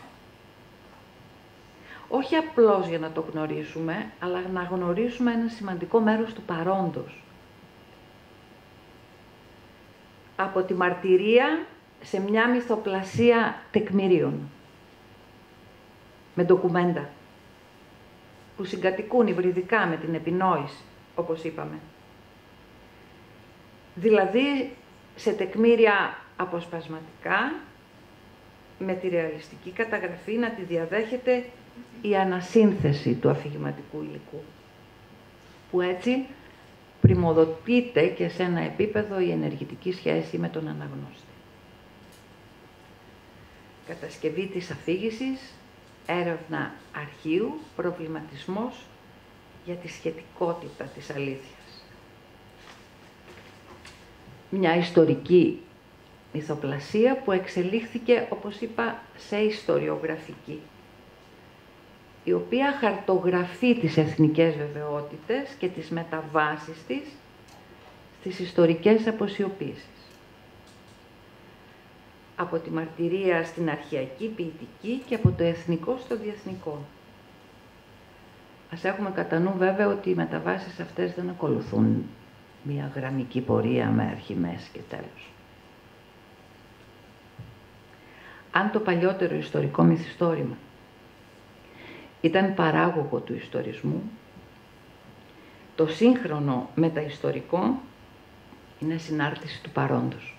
Speaker 4: όχι απλώς για να το γνωρίσουμε, αλλά να γνωρίσουμε ένα σημαντικό μέρος του παρόντος. Από τη μαρτυρία σε μια μυθοπλασία τεκμηρίων, με ντοκουμέντα, που συγκατοικούν υβριδικά με την επινόηση, όπως είπαμε. Δηλαδή, σε τεκμήρια αποσπασματικά, με τη ρεαλιστική καταγραφή να τη διαδέχεται η ανασύνθεση του αφηγηματικού υλικού, που έτσι πριμοδοτείται και σε ένα επίπεδο η ενεργητική σχέση με τον αναγνώστη. Κατασκευή της αφήγησης, έρευνα αρχείου, προβληματισμός για τη σχετικότητα της αλήθειας. Μια ιστορική μυθοπλασία που εξελίχθηκε, όπως είπα, σε ιστοριογραφική, η οποία χαρτογραφεί τις εθνικές βεβαιότητες και τις μεταβάσεις της στις ιστορικές αποσιωπήσεις. Από τη μαρτυρία στην αρχαιακή ποιητική και από το εθνικό στο διεθνικό. Ας έχουμε κατά νου βέβαια ότι οι μεταβάσεις αυτές δεν ακολουθούν μια γραμμική πορεία με αρχή, μέση και τέλος. Αν το παλιότερο ιστορικό μυθιστόρημα ήταν παράγωγο του ιστορισμού, το σύγχρονο μεταιστορικό είναι συνάρτηση του παρόντος.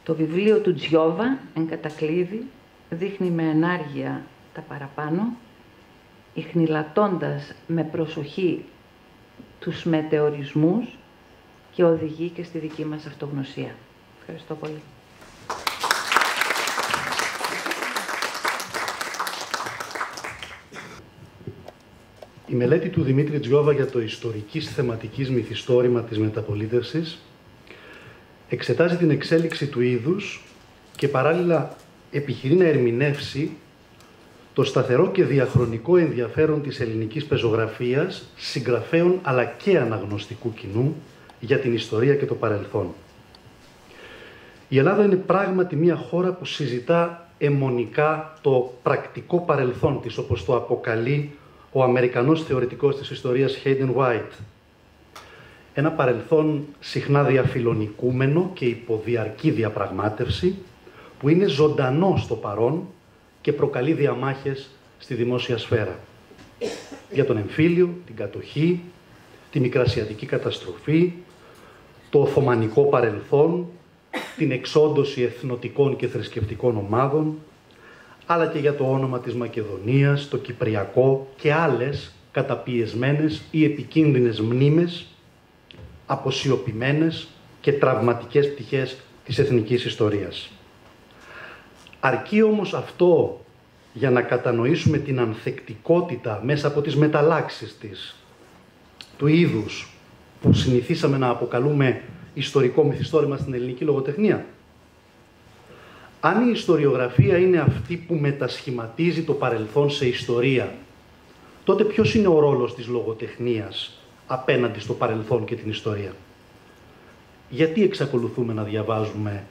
Speaker 4: Το βιβλίο του Τζιόβα, εν κατακλείδη, δείχνει με ενάργεια τα παραπάνω, ιχνηλατώντας με προσοχή τους μετεωρισμούς και οδηγεί και στη δική μας αυτογνωσία. Ευχαριστώ πολύ.
Speaker 3: Η μελέτη του Δημήτρη Τζιόβα για το ιστορικής θεματικής μυθιστόρημα της μεταπολίτευσης εξετάζει την εξέλιξη του είδους και παράλληλα επιχειρεί να ερμηνεύσει το σταθερό και διαχρονικό ενδιαφέρον της ελληνικής πεζογραφίας, συγγραφέων αλλά και αναγνωστικού κοινού για την ιστορία και το παρελθόν. Η Ελλάδα είναι πράγματι μια χώρα που συζητά αιμονικά το πρακτικό παρελθόν της, όπως το αποκαλεί ο Αμερικανός θεωρητικός της ιστορίας Hayden White. Ένα παρελθόν συχνά διαφιλονικούμενο και υποδιαρκή διαπραγμάτευση, που είναι ζωντανό στο παρόν και προκαλεί διαμάχες στη δημόσια σφαίρα. Για τον εμφύλιο, την κατοχή, τη μικρασιατική καταστροφή, το οθωμανικό παρελθόν, την εξόντωση εθνοτικών και θρησκευτικών ομάδων, αλλά και για το όνομα της Μακεδονίας, το Κυπριακό και άλλες καταπιεσμένες ή επικίνδυνες μνήμες, αποσιωπημένες και τραυματικές πτυχές της εθνικής ιστορίας. Αρκεί όμως αυτό για να κατανοήσουμε την ανθεκτικότητα μέσα από τις μεταλλάξεις της, του είδους που συνηθίσαμε να αποκαλούμε ιστορικό μυθιστόρημα στην ελληνική λογοτεχνία? Αν η ιστοριογραφία είναι αυτή που μετασχηματίζει το παρελθόν σε ιστορία, τότε ποιος είναι ο ρόλος της λογοτεχνίας απέναντι στο παρελθόν και την ιστορία? Γιατί εξακολουθούμε να διαβάζουμε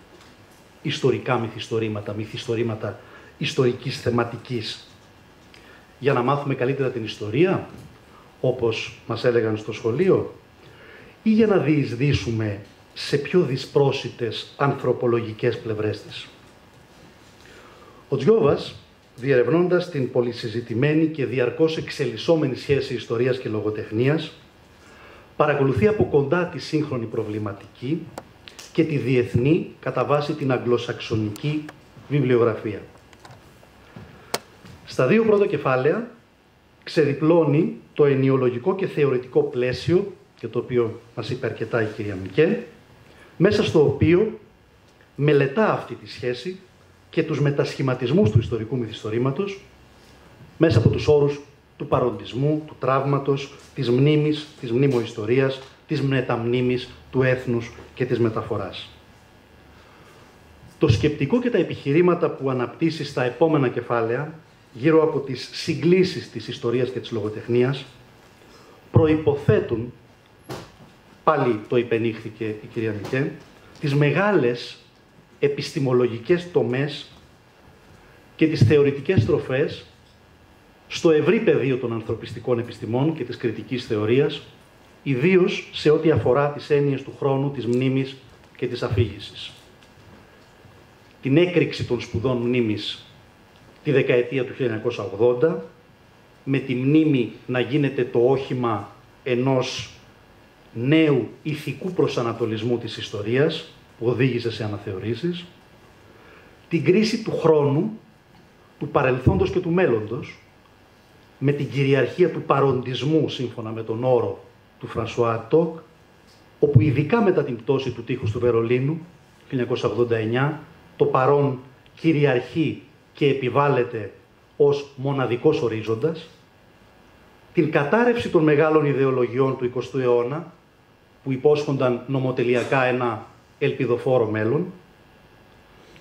Speaker 3: ιστορικά μυθιστορήματα ιστορικής θεματικής? Για να μάθουμε καλύτερα την ιστορία, όπως μας έλεγαν στο σχολείο, ή για να διεισδύσουμε σε πιο δυσπρόσιτες ανθρωπολογικές πλευρές της? Ο Τζιόβας, διερευνώντας την πολυσυζητημένη και διαρκώς εξελισσόμενη σχέση ιστορίας και λογοτεχνίας, παρακολουθεί από κοντά τη σύγχρονη προβληματική και τη διεθνή κατά βάση την αγγλοσαξονική βιβλιογραφία. Στα δύο πρώτα κεφάλαια ξεδιπλώνει το ενιολογικό και θεωρητικό πλαίσιο, και το οποίο μας είπε αρκετά η κυρία Μικέ, μέσα στο οποίο μελετά αυτή τη σχέση και τους μετασχηματισμούς του ιστορικού μυθιστορήματος μέσα από τους όρους του παροντισμού, του τραύματος, της μνήμης, της μνήμοϊστορίας, της μεταμνήμης, του έθνους και της μεταφοράς. Το σκεπτικό και τα επιχειρήματα που αναπτύσσει στα επόμενα κεφάλαια γύρω από τις συγκλήσεις της ιστορίας και της λογοτεχνίας προϋποθέτουν, πάλι το υπενήχθηκε η κυρία Μικέ, τις μεγάλες επιστημολογικές τομές και τις θεωρητικές στροφές στο ευρύ πεδίο των ανθρωπιστικών επιστημών και της κριτικής θεωρίας, ιδίως σε ό,τι αφορά τις έννοιες του χρόνου, της μνήμης και της αφήγησης. Την έκρηξη των σπουδών μνήμης τη δεκαετία του 1980, με τη μνήμη να γίνεται το όχημα ενός νέου ηθικού προσανατολισμού της ιστορίας, που οδήγησε σε αναθεωρήσεις, την κρίση του χρόνου, του παρελθόντος και του μέλλοντος, με την κυριαρχία του παροντισμού, σύμφωνα με τον όρο του Φρανσουά Τόκ, όπου ειδικά μετά την πτώση του τείχους του Βερολίνου, 1989, το παρόν κυριαρχεί και επιβάλλεται ως μοναδικός ορίζοντας, την κατάρρευση των μεγάλων ιδεολογιών του 20ου αιώνα, που υπόσχονταν νομοτελειακά ένα ελπιδοφόρο μέλλον,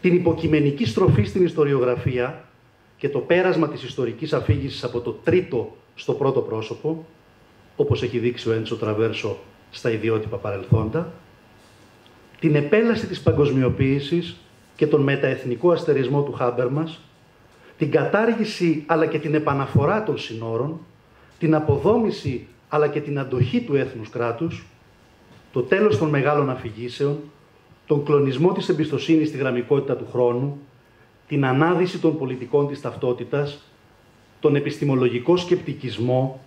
Speaker 3: την υποκειμενική στροφή στην ιστοριογραφία και το πέρασμα της ιστορικής αφήγησης από το τρίτο στο πρώτο πρόσωπο, όπως έχει δείξει ο Έντσο Τραβέρσο στα ιδιότυπα παρελθόντα, την επέλαση της παγκοσμιοποίησης και τον μεταεθνικό αστερισμό του Χάμπερμας, την κατάργηση αλλά και την επαναφορά των συνόρων, την αποδόμηση αλλά και την αντοχή του έθνους κράτους, το τέλος των μεγάλων αφηγήσεων, τον κλονισμό της εμπιστοσύνης στη γραμμικότητα του χρόνου, την ανάδυση των πολιτικών της ταυτότητας, τον επιστημολογικό σκεπτικισμό,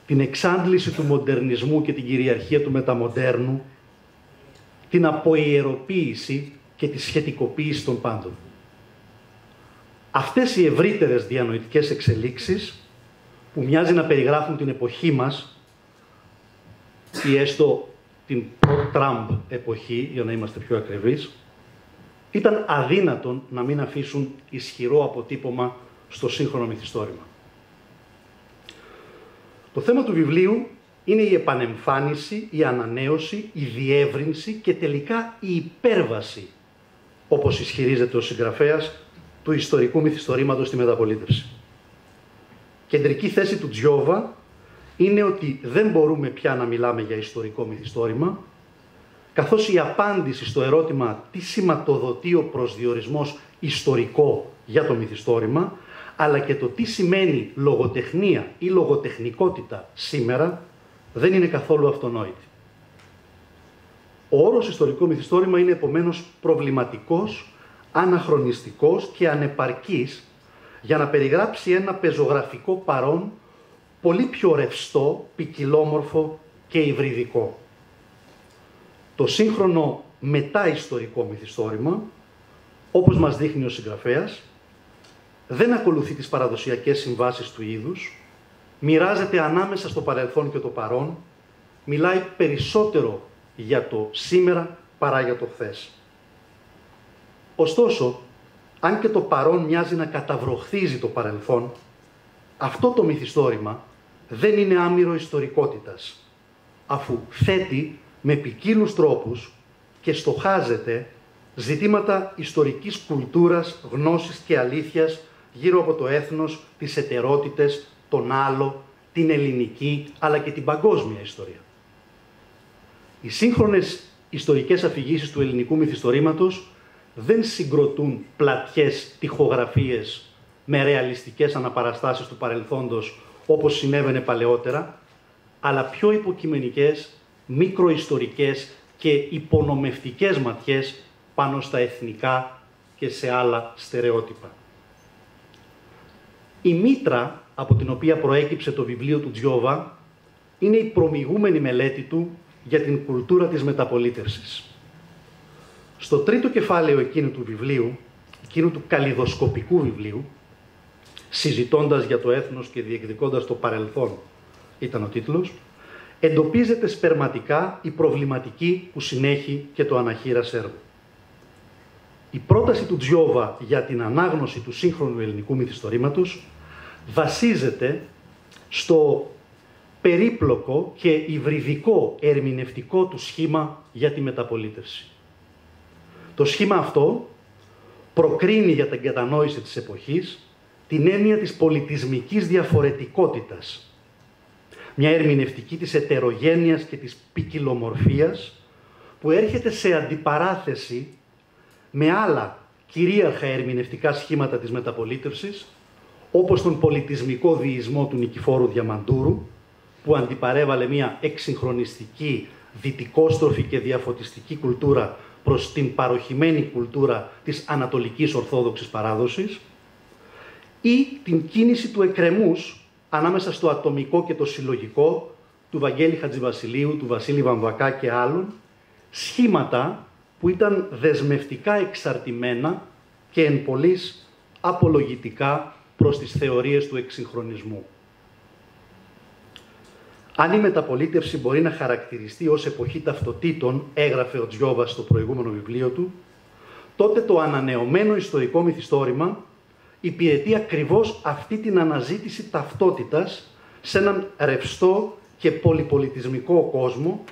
Speaker 3: την εξάντληση του μοντερνισμού και την κυριαρχία του μεταμοντέρνου, την αποιεροποίηση και τη σχετικοποίηση των πάντων. Αυτές οι ευρύτερες διανοητικές εξελίξεις, που μοιάζει να περιγράφουν την εποχή μας, ή έστω την προ-Τραμπ εποχή, για να είμαστε πιο ακριβείς, ήταν αδύνατον να μην αφήσουν ισχυρό αποτύπωμα στο σύγχρονο μυθιστόρημα. Το θέμα του βιβλίου είναι η επανεμφάνιση, η ανανέωση, η διεύρυνση και τελικά η υπέρβαση, όπως ισχυρίζεται ο συγγραφέας, του ιστορικού μυθιστορήματος στη μεταπολίτευση. Κεντρική θέση του Τζιόβα είναι ότι δεν μπορούμε πια να μιλάμε για ιστορικό μυθιστόρημα, καθώς η απάντηση στο ερώτημα τι σηματοδοτεί ο προσδιορισμός ιστορικό για το μυθιστόρημα, αλλά και το τι σημαίνει λογοτεχνία ή λογοτεχνικότητα σήμερα, δεν είναι καθόλου αυτονόητη. Ο όρος ιστορικό μυθιστόρημα είναι επομένως προβληματικός, αναχρονιστικός και ανεπαρκής για να περιγράψει ένα πεζογραφικό παρόν πολύ πιο ρευστό, ποικιλόμορφο και υβριδικό. Το σύγχρονο μετα-ιστορικό μυθιστόρημα, όπως μας δείχνει ο συγγραφέας, δεν ακολουθεί τις παραδοσιακές συμβάσεις του είδους, μοιράζεται ανάμεσα στο παρελθόν και το παρόν, μιλάει περισσότερο για το σήμερα παρά για το χθες. Ωστόσο, αν και το παρόν μοιάζει να καταβροχθίζει το παρελθόν, αυτό το μυθιστόρημα δεν είναι άμυρο ιστορικότητας, αφού θέτει με ποικίλους τρόπους και στοχάζεται ζητήματα ιστορικής κουλτούρας, γνώσης και αλήθειας γύρω από το έθνος, τις εταιρότητες, τον άλλο, την ελληνική αλλά και την παγκόσμια ιστορία. Οι σύγχρονες ιστορικές αφηγήσεις του ελληνικού μυθιστορήματος δεν συγκροτούν πλατιές τοιχογραφίες με ρεαλιστικές αναπαραστάσεις του παρελθόντος όπως συνέβαινε παλαιότερα, αλλά πιο υποκειμενικές, μικροϊστορικές και υπονομευτικές ματιές πάνω στα εθνικά και σε άλλα στερεότυπα. Η μήτρα από την οποία προέκυψε το βιβλίο του Τζιόβα είναι η προμηγούμενη μελέτη του για την κουλτούρα της μεταπολίτευσης. Στο τρίτο κεφάλαιο εκείνου του βιβλίου, εκείνου του καλλιδοσκοπικού βιβλίου, συζητώντας για το έθνος και διεκδικώντας το παρελθόν, ήταν ο τίτλος, εντοπίζεται σπερματικά η προβληματική που συνέχει και το αναχείρας έργο. Η πρόταση του Τζιόβα για την ανάγνωση του σύγχρονου ελληνικού μυθιστορήματος βασίζεται στο περίπλοκο και υβριδικό ερμηνευτικό του σχήμα για τη μεταπολίτευση. Το σχήμα αυτό προκρίνει για την κατανόηση της εποχής την έννοια της πολιτισμικής διαφορετικότητας, μια ερμηνευτική της ετερογένειας και της ποικιλομορφίας που έρχεται σε αντιπαράθεση με άλλα κυρίαρχα ερμηνευτικά σχήματα της μεταπολίτευσης, όπως τον πολιτισμικό διεισμό του Νικηφόρου Διαμαντούρου, που αντιπαρέβαλε μια εξυγχρονιστική, δυτικόστροφη και διαφωτιστική κουλτούρα προς την παροχημένη κουλτούρα της Ανατολικής Ορθόδοξης παράδοσης, ή την κίνηση του εκκρεμούς ανάμεσα στο ατομικό και το συλλογικό του Βαγγέλη Χατζηβασιλείου, του Βασίλη Βαμβακά και άλλων, σχήματα που ήταν δεσμευτικά εξαρτημένα και εν πολλοίς απολογητικά προς τις θεωρίες του εξυγχρονισμού. Αν η μεταπολίτευση μπορεί να χαρακτηριστεί ως εποχή ταυτοτήτων, έγραφε ο Τζιόβα στο προηγούμενο βιβλίο του, τότε το ανανεωμένο ιστορικό μυθιστόρημα υπηρετεί ακριβώς αυτή την αναζήτηση ταυτότητας σε έναν ρευστό και πολυπολιτισμικό κόσμο,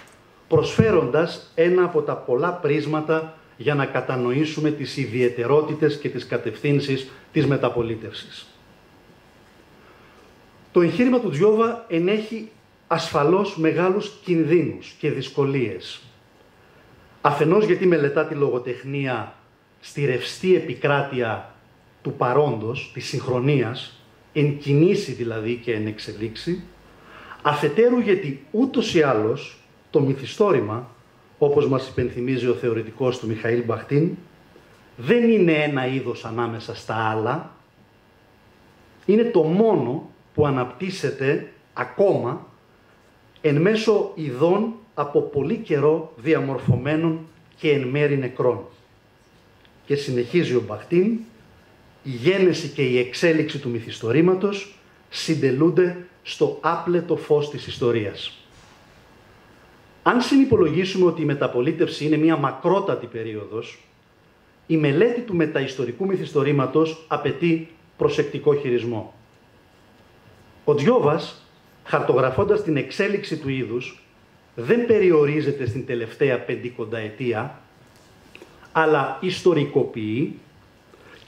Speaker 3: προσφέροντας ένα από τα πολλά πρίσματα για να κατανοήσουμε τις ιδιαιτερότητες και τις κατευθύνσεις της μεταπολίτευσης. Το εγχείρημα του Τζιόβα ενέχει ασφαλώς μεγάλους κινδύνους και δυσκολίες. Αφενός γιατί μελετά τη λογοτεχνία στη ρευστή επικράτεια του παρόντος, της συγχρονίας, εν κινήσει δηλαδή και εν εξελίξει, αφετέρου γιατί ούτως ή άλλως το μυθιστόρημα, όπως μας υπενθυμίζει ο θεωρητικός του Μιχαήλ Μπαχτίν, δεν είναι ένα είδος ανάμεσα στα άλλα, είναι το μόνο που αναπτύσσεται ακόμα εν μέσω ειδών από πολύ καιρό διαμορφωμένων και εν μέρει νεκρών. Και συνεχίζει ο Μπαχτίν, η γένεση και η εξέλιξη του μυθιστορήματος συντελούνται στο άπλετο φως της ιστορίας. Αν συνυπολογίσουμε ότι η μεταπολίτευση είναι μια μακρότατη περίοδος, η μελέτη του μεταιστορικού μυθιστορήματος απαιτεί προσεκτικό χειρισμό. Ο Τζιόβας, χαρτογραφώντας την εξέλιξη του είδους, δεν περιορίζεται στην τελευταία πεντηκονταετία, αλλά ιστορικοποιεί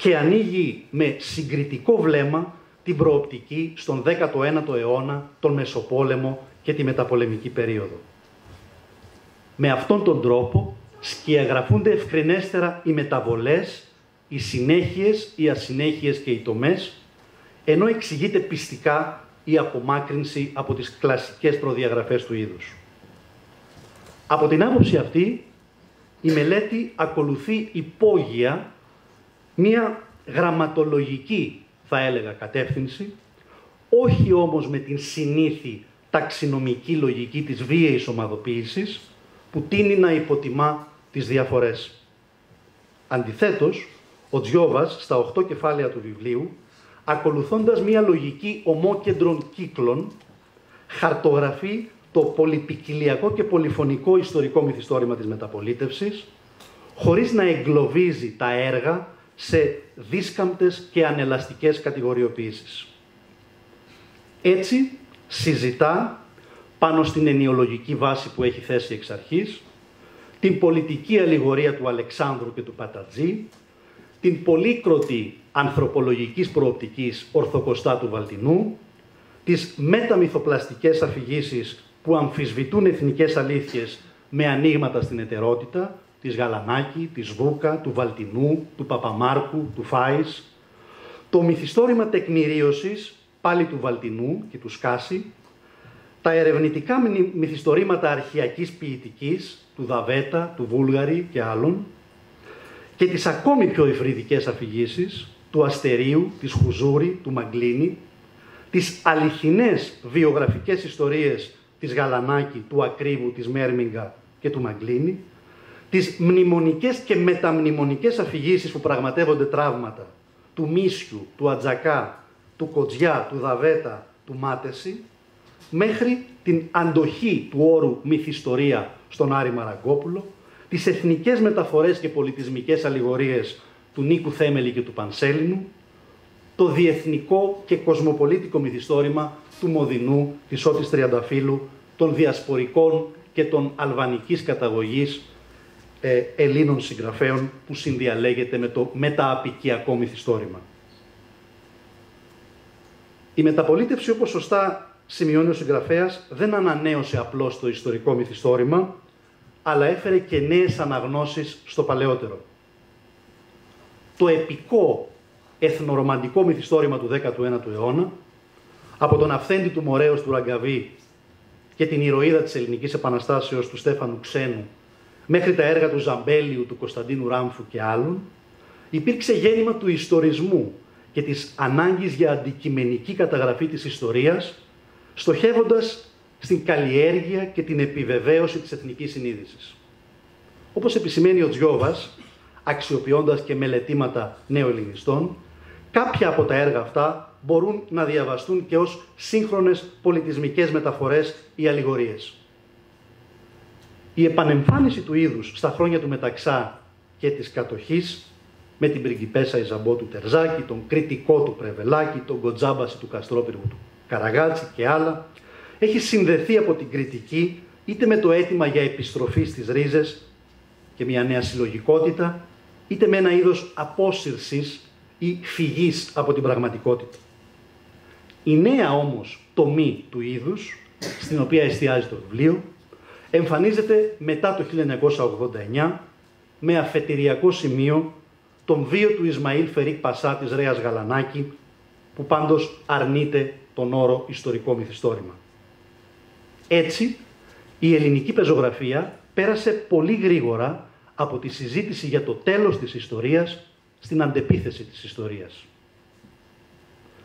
Speaker 3: και ανοίγει με συγκριτικό βλέμμα την προοπτική στον 19ο αιώνα, τον Μεσοπόλεμο και τη μεταπολεμική περίοδο. Με αυτόν τον τρόπο σκιαγραφούνται ευκρινέστερα οι μεταβολές, οι συνέχειες, οι ασυνέχειες και οι τομές, ενώ εξηγείται πιστικά η απομάκρυνση από τις κλασικές προδιαγραφές του είδους. Από την άποψη αυτή, η μελέτη ακολουθεί υπόγεια μία γραμματολογική, θα έλεγα, κατεύθυνση, όχι όμως με την συνήθη ταξινομική λογική της βίαιης ομαδοποίησης, που τείνει να υποτιμά τις διαφορές. Αντιθέτως, ο Τζιόβας, στα 8 κεφάλαια του βιβλίου, ακολουθώντας μία λογική ομόκεντρων κύκλων, χαρτογραφεί το πολυπικιλιακό και πολυφωνικό ιστορικό μυθιστόρημα της μεταπολίτευσης, χωρίς να εγκλωβίζει τα έργα σε δίσκαμπτες και ανελαστικές κατηγοριοποιήσεις. Έτσι, συζητά πάνω στην ενιολογική βάση που έχει θέσει εξ αρχής, την πολιτική αλληγορία του Αλεξάνδρου και του Πατατζή, την πολύκροτη ανθρωπολογικής προοπτικής Ορθοκοστά του Βαλτινού, τις μεταμυθοπλαστικές αφηγήσεις που αμφισβητούν εθνικές αλήθειες με ανοίγματα στην εταιρότητα, της Γαλανάκη, της Βούκα, του Βαλτινού, του Παπαμάρκου, του Φάης, το μυθιστόρημα τεκμηρίωσης, πάλι του Βαλτινού και του Σκάση, τα ερευνητικά μυθιστορήματα αρχαιακής ποιητικής, του Δαβέτα, του Βούλγαρη και άλλων, και τις ακόμη πιο υβριδικές αφηγήσεις, του Αστερίου, της Χουζούρη, του Μαγκλίνη, τις αληθινές βιογραφικές ιστορίες της Γαλανάκη, του Ακρίβου, της Μέρμιγκα και του Μαγκλίνη, τις μνημονικές και μεταμνημονικές αφηγήσεις που πραγματεύονται τραύματα του Μίσιου, του Ατζακά, του Κοτζιά, του Δαβέτα, του Μάτεση, μέχρι την αντοχή του όρου μυθιστορία στον Άρη Μαραγκόπουλο, τις εθνικές μεταφορές και πολιτισμικές αλληγορίες του Νίκου Θέμελη και του Πανσέλινου, το διεθνικό και κοσμοπολίτικο μυθιστόρημα του Μοδινού, της Ότης Τριανταφύλου, των διασπορικών και των αλβανικής καταγωγής Ελλήνων συγγραφέων που συνδιαλέγεται με το μετααπικιακό μυθιστόρημα. Η μεταπολίτευση, όπως σωστά σημειώνει ο συγγραφέας, δεν ανανέωσε απλώς το ιστορικό μυθιστόρημα, αλλά έφερε και νέες αναγνώσεις στο παλαιότερο. Το επικό εθνορομαντικό μυθιστόρημα του 19ου αιώνα, από τον Αυθέντη του Μορέως του Ραγκαβή και την ηρωίδα της Ελληνικής Επαναστάσεως του Στέφανου Ξένου, μέχρι τα έργα του Ζαμπέλιου, του Κωνσταντίνου Ράμφου και άλλων, υπήρξε γέννημα του ιστορισμού και της ανάγκης για αντικειμενική καταγραφή της ιστορίας, στοχεύοντας στην καλλιέργεια και την επιβεβαίωση της εθνικής συνείδησης. Όπως επισημαίνει ο Τζιόβας, αξιοποιώντας και μελετήματα νεοελληνιστών, κάποια από τα έργα αυτά μπορούν να διαβαστούν και ως σύγχρονες πολιτισμικές μεταφορές ή αλληγορίες. Η επανεμφάνιση του είδους στα χρόνια του Μεταξά και της κατοχής, με την πριγκιπέσα Ιζαμπό του Τερζάκη, τον κριτικό του Πρεβελάκη, τον Κοτζάμπαση του Καστρόπυργου του Καραγάτσι και άλλα, έχει συνδεθεί από την κριτική είτε με το αίτημα για επιστροφή στις ρίζες και μια νέα συλλογικότητα, είτε με ένα είδος απόσυρσης ή φυγής από την πραγματικότητα. Η νέα όμως τομή του είδους, στην οποία εστιάζει το βιβλίο, εμφανίζεται μετά το 1989 με αφετηριακό σημείο τον βίο του Ισμαήλ Φερίκ Πασά της Ρέας Γαλανάκη, που πάντως αρνείται τον όρο ιστορικό μυθιστόρημα. Έτσι, η ελληνική πεζογραφία πέρασε πολύ γρήγορα από τη συζήτηση για το τέλος της ιστορίας στην αντεπίθεση της ιστορίας.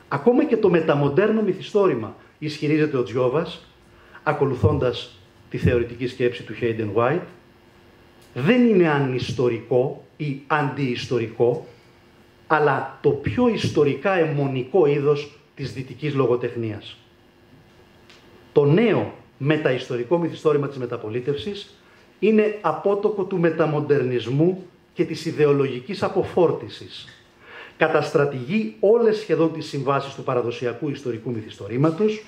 Speaker 3: Ακόμα και το μεταμοντέρνο μυθιστόρημα, ισχυρίζεται ο Τζιόβας, ακολουθώντας τη θεωρητική σκέψη του Hayden White, δεν είναι ανιστορικό ή αντιιστορικό, αλλά το πιο ιστορικά αιμονικό είδος της δυτικής λογοτεχνίας. Το νέο μεταιστορικό μυθιστόρημα της μεταπολίτευσης είναι απότοκο του μεταμοντερνισμού και της ιδεολογικής αποφόρτισης. Καταστρατηγεί όλες σχεδόν τις συμβάσεις του παραδοσιακού ιστορικού μυθιστορήματος,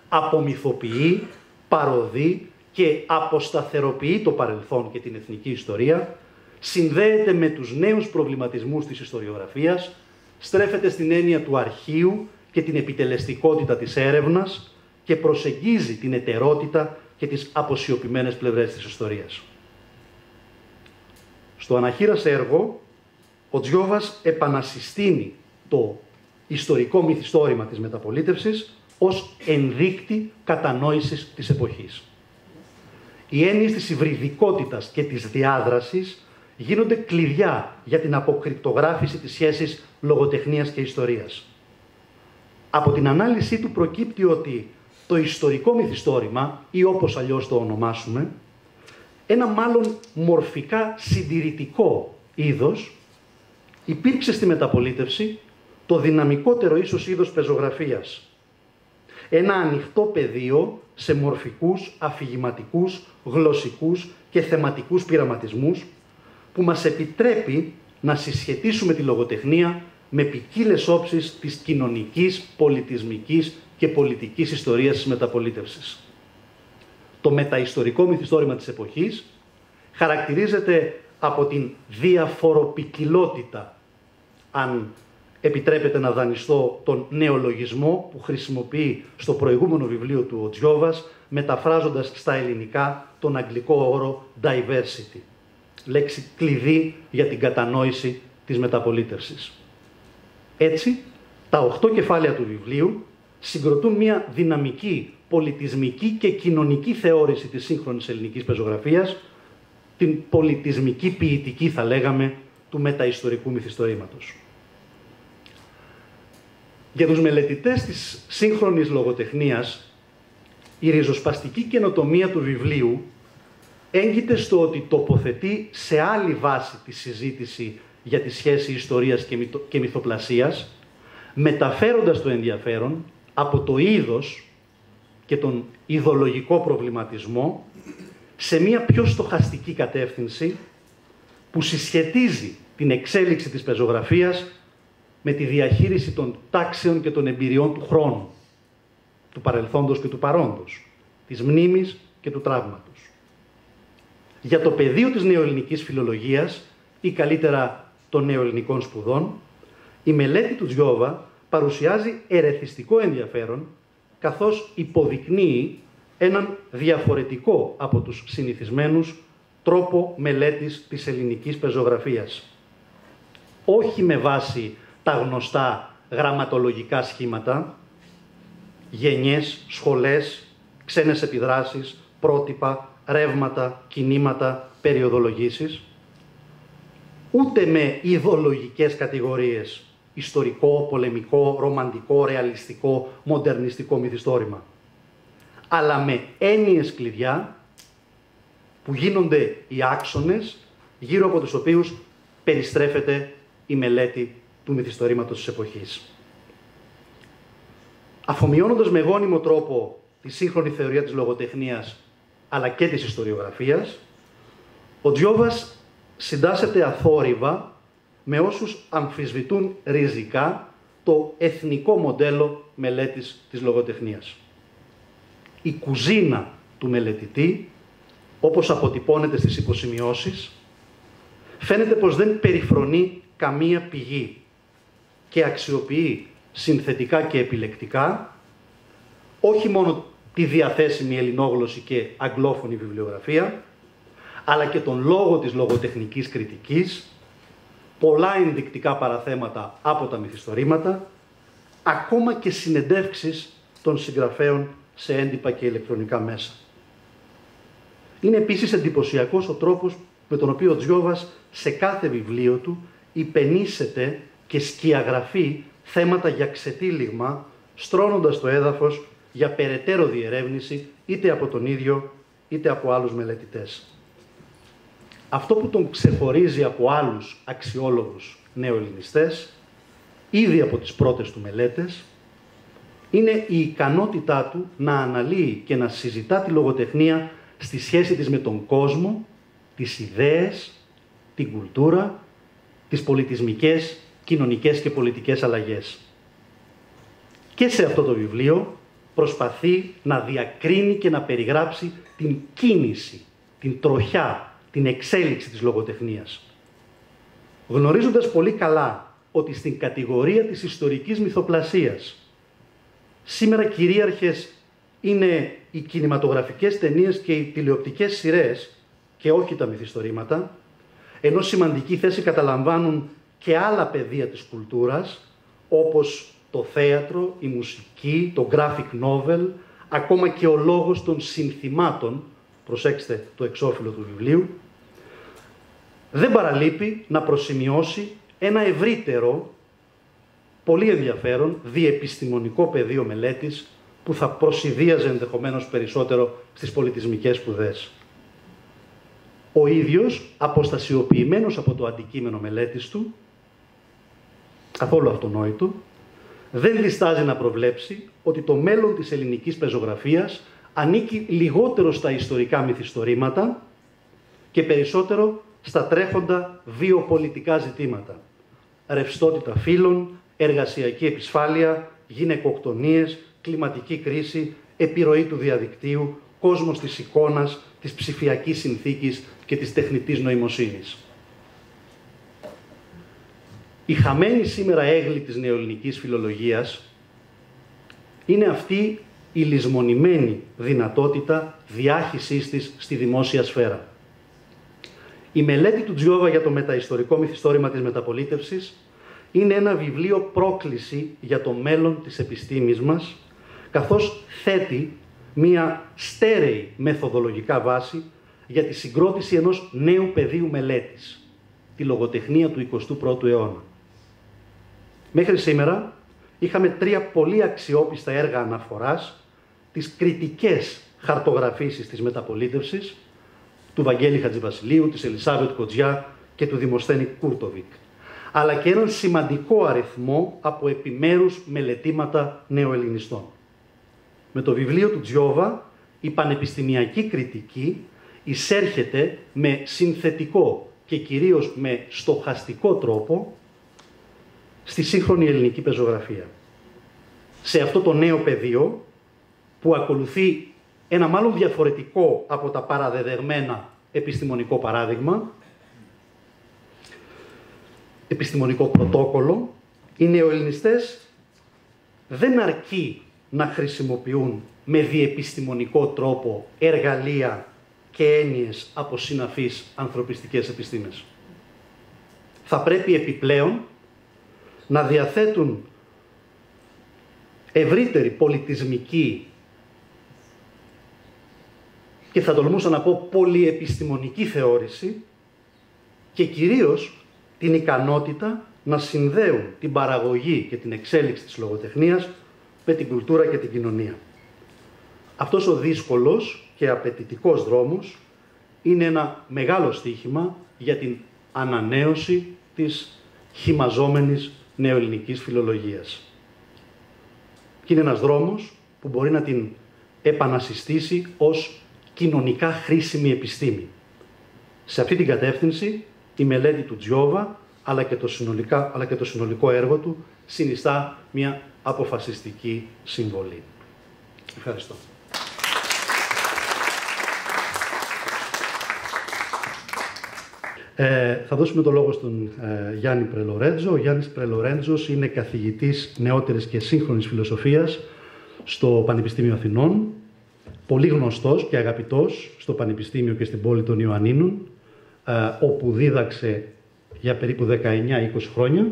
Speaker 3: απομυθοποιεί, παροδεί και αποσταθεροποιεί το παρελθόν και την εθνική ιστορία, συνδέεται με τους νέους προβληματισμούς της ιστοριογραφίας, στρέφεται στην έννοια του αρχείου και την επιτελεστικότητα της έρευνας και προσεγγίζει την εταιρότητα και τις αποσιωπημένες πλευρές της ιστορίας. Στο αναχείρας έργο, ο Τζιόβας επανασυστήνει το ιστορικό μυθιστόρημα της μεταπολίτευσης ως ενδείκτη κατανόησης της εποχής. Οι έννοιες της υβριδικότητας και της διάδρασης γίνονται κλειδιά για την αποκρυπτογράφηση της σχέσης λογοτεχνίας και ιστορίας. Από την ανάλυση του προκύπτει ότι το ιστορικό μυθιστόρημα, ή όπως αλλιώς το ονομάσουμε, ένα μάλλον μορφικά συντηρητικό είδος, υπήρξε στη μεταπολίτευση το δυναμικότερο ίσως είδος πεζογραφίας. Ένα ανοιχτό πεδίο σε μορφικούς, αφηγηματικούς, γλωσσικούς και θεματικούς πειραματισμούς που μας επιτρέπει να συσχετίσουμε τη λογοτεχνία με ποικίλες όψεις της κοινωνικής, πολιτισμικής και πολιτικής ιστορίας της μεταπολίτευσης. Το μεταιστορικό μυθιστόρημα της εποχής Χαρακτηρίζεται από την διαφοροποικιλότητα, αν επιτρέπεται να δανειστώ τον νεολογισμό που χρησιμοποιεί στο προηγούμενο βιβλίο του ο Τζιόβας, μεταφράζοντας στα ελληνικά τον αγγλικό όρο diversity, λέξη κλειδί για την κατανόηση της μεταπολίτευσης. Έτσι, τα 8 κεφάλαια του βιβλίου συγκροτούν μια δυναμική, πολιτισμική και κοινωνική θεώρηση της σύγχρονης ελληνικής πεζογραφίας, την πολιτισμική ποιητική, θα λέγαμε, του μεταιστορικού μυθιστορήματος. Για τους μελετητές της σύγχρονης λογοτεχνίας, η ριζοσπαστική καινοτομία του βιβλίου έγκυται στο ότι τοποθετεί σε άλλη βάση τη συζήτηση για τη σχέση ιστορίας και μυθοπλασίας, μεταφέροντας το ενδιαφέρον από το είδος και τον ιδεολογικό προβληματισμό σε μια πιο στοχαστική κατεύθυνση που συσχετίζει την εξέλιξη της πεζογραφίας με τη διαχείριση των τάξεων και των εμπειριών του χρόνου, του παρελθόντος και του παρόντος, της μνήμης και του τραύματος. Για το πεδίο της νεοελληνικής φιλολογίας ή καλύτερα των νεοελληνικών σπουδών, η μελέτη του Τζιόβα παρουσιάζει ερεθιστικό ενδιαφέρον, καθώς υποδεικνύει έναν διαφορετικό από τους συνηθισμένους τρόπο μελέτης της ελληνικής πεζογραφίας. Όχι με βάση τα γνωστά γραμματολογικά σχήματα, γενιές, σχολές, ξένες επιδράσεις, πρότυπα, ρεύματα, κινήματα, περιοδολογήσεις, ούτε με ιδεολογικές κατηγορίες, ιστορικό, πολεμικό, ρομαντικό, ρεαλιστικό, μοντερνιστικό μυθιστόρημα, αλλά με έννοιες κλειδιά που γίνονται οι άξονες γύρω από τους οποίους περιστρέφεται η μελέτη του μυθιστορήματος της εποχής. Αφομοιώνοντας με γόνιμο τρόπο τη σύγχρονη θεωρία της λογοτεχνίας αλλά και της ιστοριογραφίας, ο Τζιόβας συντάσσεται αθόρυβα με όσους αμφισβητούν ριζικά το εθνικό μοντέλο μελέτης της λογοτεχνίας. Η κουζίνα του μελετητή, όπως αποτυπώνεται στις υποσημειώσεις, φαίνεται πως δεν περιφρονεί καμία πηγή και αξιοποιεί συνθετικά και επιλεκτικά όχι μόνο τη διαθέσιμη ελληνόγλωση και αγγλόφωνη βιβλιογραφία, αλλά και τον λόγο της λογοτεχνικής κριτικής, πολλά ενδεικτικά παραθέματα από τα μυθιστορήματα, ακόμα και συνεντεύξεις των συγγραφέων σε έντυπα και ηλεκτρονικά μέσα. Είναι επίσης εντυπωσιακός ο τρόπος με τον οποίο ο Τζιόβας σε κάθε βιβλίο του υπενήσεται και σκιαγραφεί θέματα για ξετύλιγμα, στρώνοντας το έδαφος για περαιτέρω διερεύνηση είτε από τον ίδιο είτε από άλλους μελετητές. Αυτό που τον ξεχωρίζει από άλλους αξιόλογους νεοελληνιστές, ήδη από τις πρώτες του μελέτες, είναι η ικανότητά του να αναλύει και να συζητά τη λογοτεχνία στη σχέση της με τον κόσμο, τις ιδέες, την κουλτούρα, τις πολιτισμικές, κοινωνικές και πολιτικές αλλαγές. Και σε αυτό το βιβλίο προσπαθεί να διακρίνει και να περιγράψει την κίνηση, την τροχιά, την εξέλιξη της λογοτεχνίας. Γνωρίζοντας πολύ καλά ότι στην κατηγορία της ιστορικής μυθοπλασίας σήμερα κυρίαρχες είναι οι κινηματογραφικές ταινίες και οι τηλεοπτικές σειρές και όχι τα μυθιστορήματα, ενώ σημαντική θέση καταλαμβάνουν και άλλα πεδία της κουλτούρας, όπως το θέατρο, η μουσική, το graphic novel, ακόμα και ο λόγος των συνθημάτων, προσέξτε το εξώφυλλο του βιβλίου, δεν παραλείπει να προσημειώσει ένα ευρύτερο, πολύ ενδιαφέρον, διεπιστημονικό πεδίο μελέτης που θα προσηδίαζε ενδεχομένως περισσότερο στις πολιτισμικές σπουδές. Ο ίδιος, αποστασιοποιημένος από το αντικείμενο μελέτης του, καθόλου αυτονόητο, δεν διστάζει να προβλέψει ότι το μέλλον της ελληνικής πεζογραφίας ανήκει λιγότερο στα ιστορικά μυθιστορήματα και περισσότερο στα τρέχοντα βιοπολιτικά ζητήματα. Ρευστότητα φύλων, εργασιακή επισφάλεια, γυναικοκτονίες, κλιματική κρίση, επιρροή του διαδικτύου, κόσμος της εικόνας, της ψηφιακής συνθήκης και της τεχνητής νοημοσύνης. Η χαμένη σήμερα έγκλη της νεοελληνικής φιλολογίας είναι αυτή η λησμονημένη δυνατότητα διάχυσής της στη δημόσια σφαίρα. Η μελέτη του Τζιόβα για το μεταιστορικό μυθιστόρημα της μεταπολίτευσης είναι ένα βιβλίο πρόκληση για το μέλλον της επιστήμης μας, καθώς θέτει μία στέρεη μεθοδολογικά βάση για τη συγκρότηση ενός νέου πεδίου μελέτης, τη λογοτεχνία του 21ου αιώνα. Μέχρι σήμερα είχαμε 3 πολύ αξιόπιστα έργα αναφοράς, τις κριτικές χαρτογραφήσεις της μεταπολίτευσης, του Βαγγέλη Χατζηβασιλείου, της Ελισάβετ Κοτζιά και του Δημοσθένη Κούρτοβικ, αλλά και έναν σημαντικό αριθμό από επιμέρους μελετήματα νεοελληνιστών. Με το βιβλίο του Τζιόβα, η πανεπιστημιακή κριτική εισέρχεται με συνθετικό και κυρίως με στοχαστικό τρόπο στη σύγχρονη ελληνική πεζογραφία. Σε αυτό το νέο πεδίο, που ακολουθεί ένα μάλλον διαφορετικό από τα παραδεδεγμένα επιστημονικό παράδειγμα, επιστημονικό πρωτόκολλο, οι νεοελληνιστές δεν αρκεί να χρησιμοποιούν με διεπιστημονικό τρόπο εργαλεία και έννοιες από συναφείς ανθρωπιστικές επιστήμες. Θα πρέπει επιπλέον να διαθέτουν ευρύτερη πολιτισμική και θα τολμούσα να πω πολυεπιστημονική θεώρηση και κυρίως την ικανότητα να συνδέουν την παραγωγή και την εξέλιξη της λογοτεχνίας με την κουλτούρα και την κοινωνία. Αυτός ο δύσκολος και απαιτητικός δρόμος είναι ένα μεγάλο στοίχημα για την ανανέωση της χυμαζόμενης νεοελληνικής φιλολογίας. Και είναι ένας δρόμος που μπορεί να την επανασυστήσει ως κοινωνικά χρήσιμη επιστήμη. Σε αυτή την κατεύθυνση, η μελέτη του Τζιόβα, αλλά και το συνολικό έργο του, συνιστά μια αποφασιστική συμβολή. Ευχαριστώ. Θα δώσουμε το λόγο στον Γιάννη Πρελορέντζο. Ο Γιάννης Πρελορέντζος είναι καθηγητής νεότερης και σύγχρονης φιλοσοφίας στο Πανεπιστήμιο Αθηνών, πολύ γνωστός και αγαπητός στο Πανεπιστήμιο και στην πόλη των Ιωαννίνων, όπου δίδαξε για περίπου 19-20 χρόνια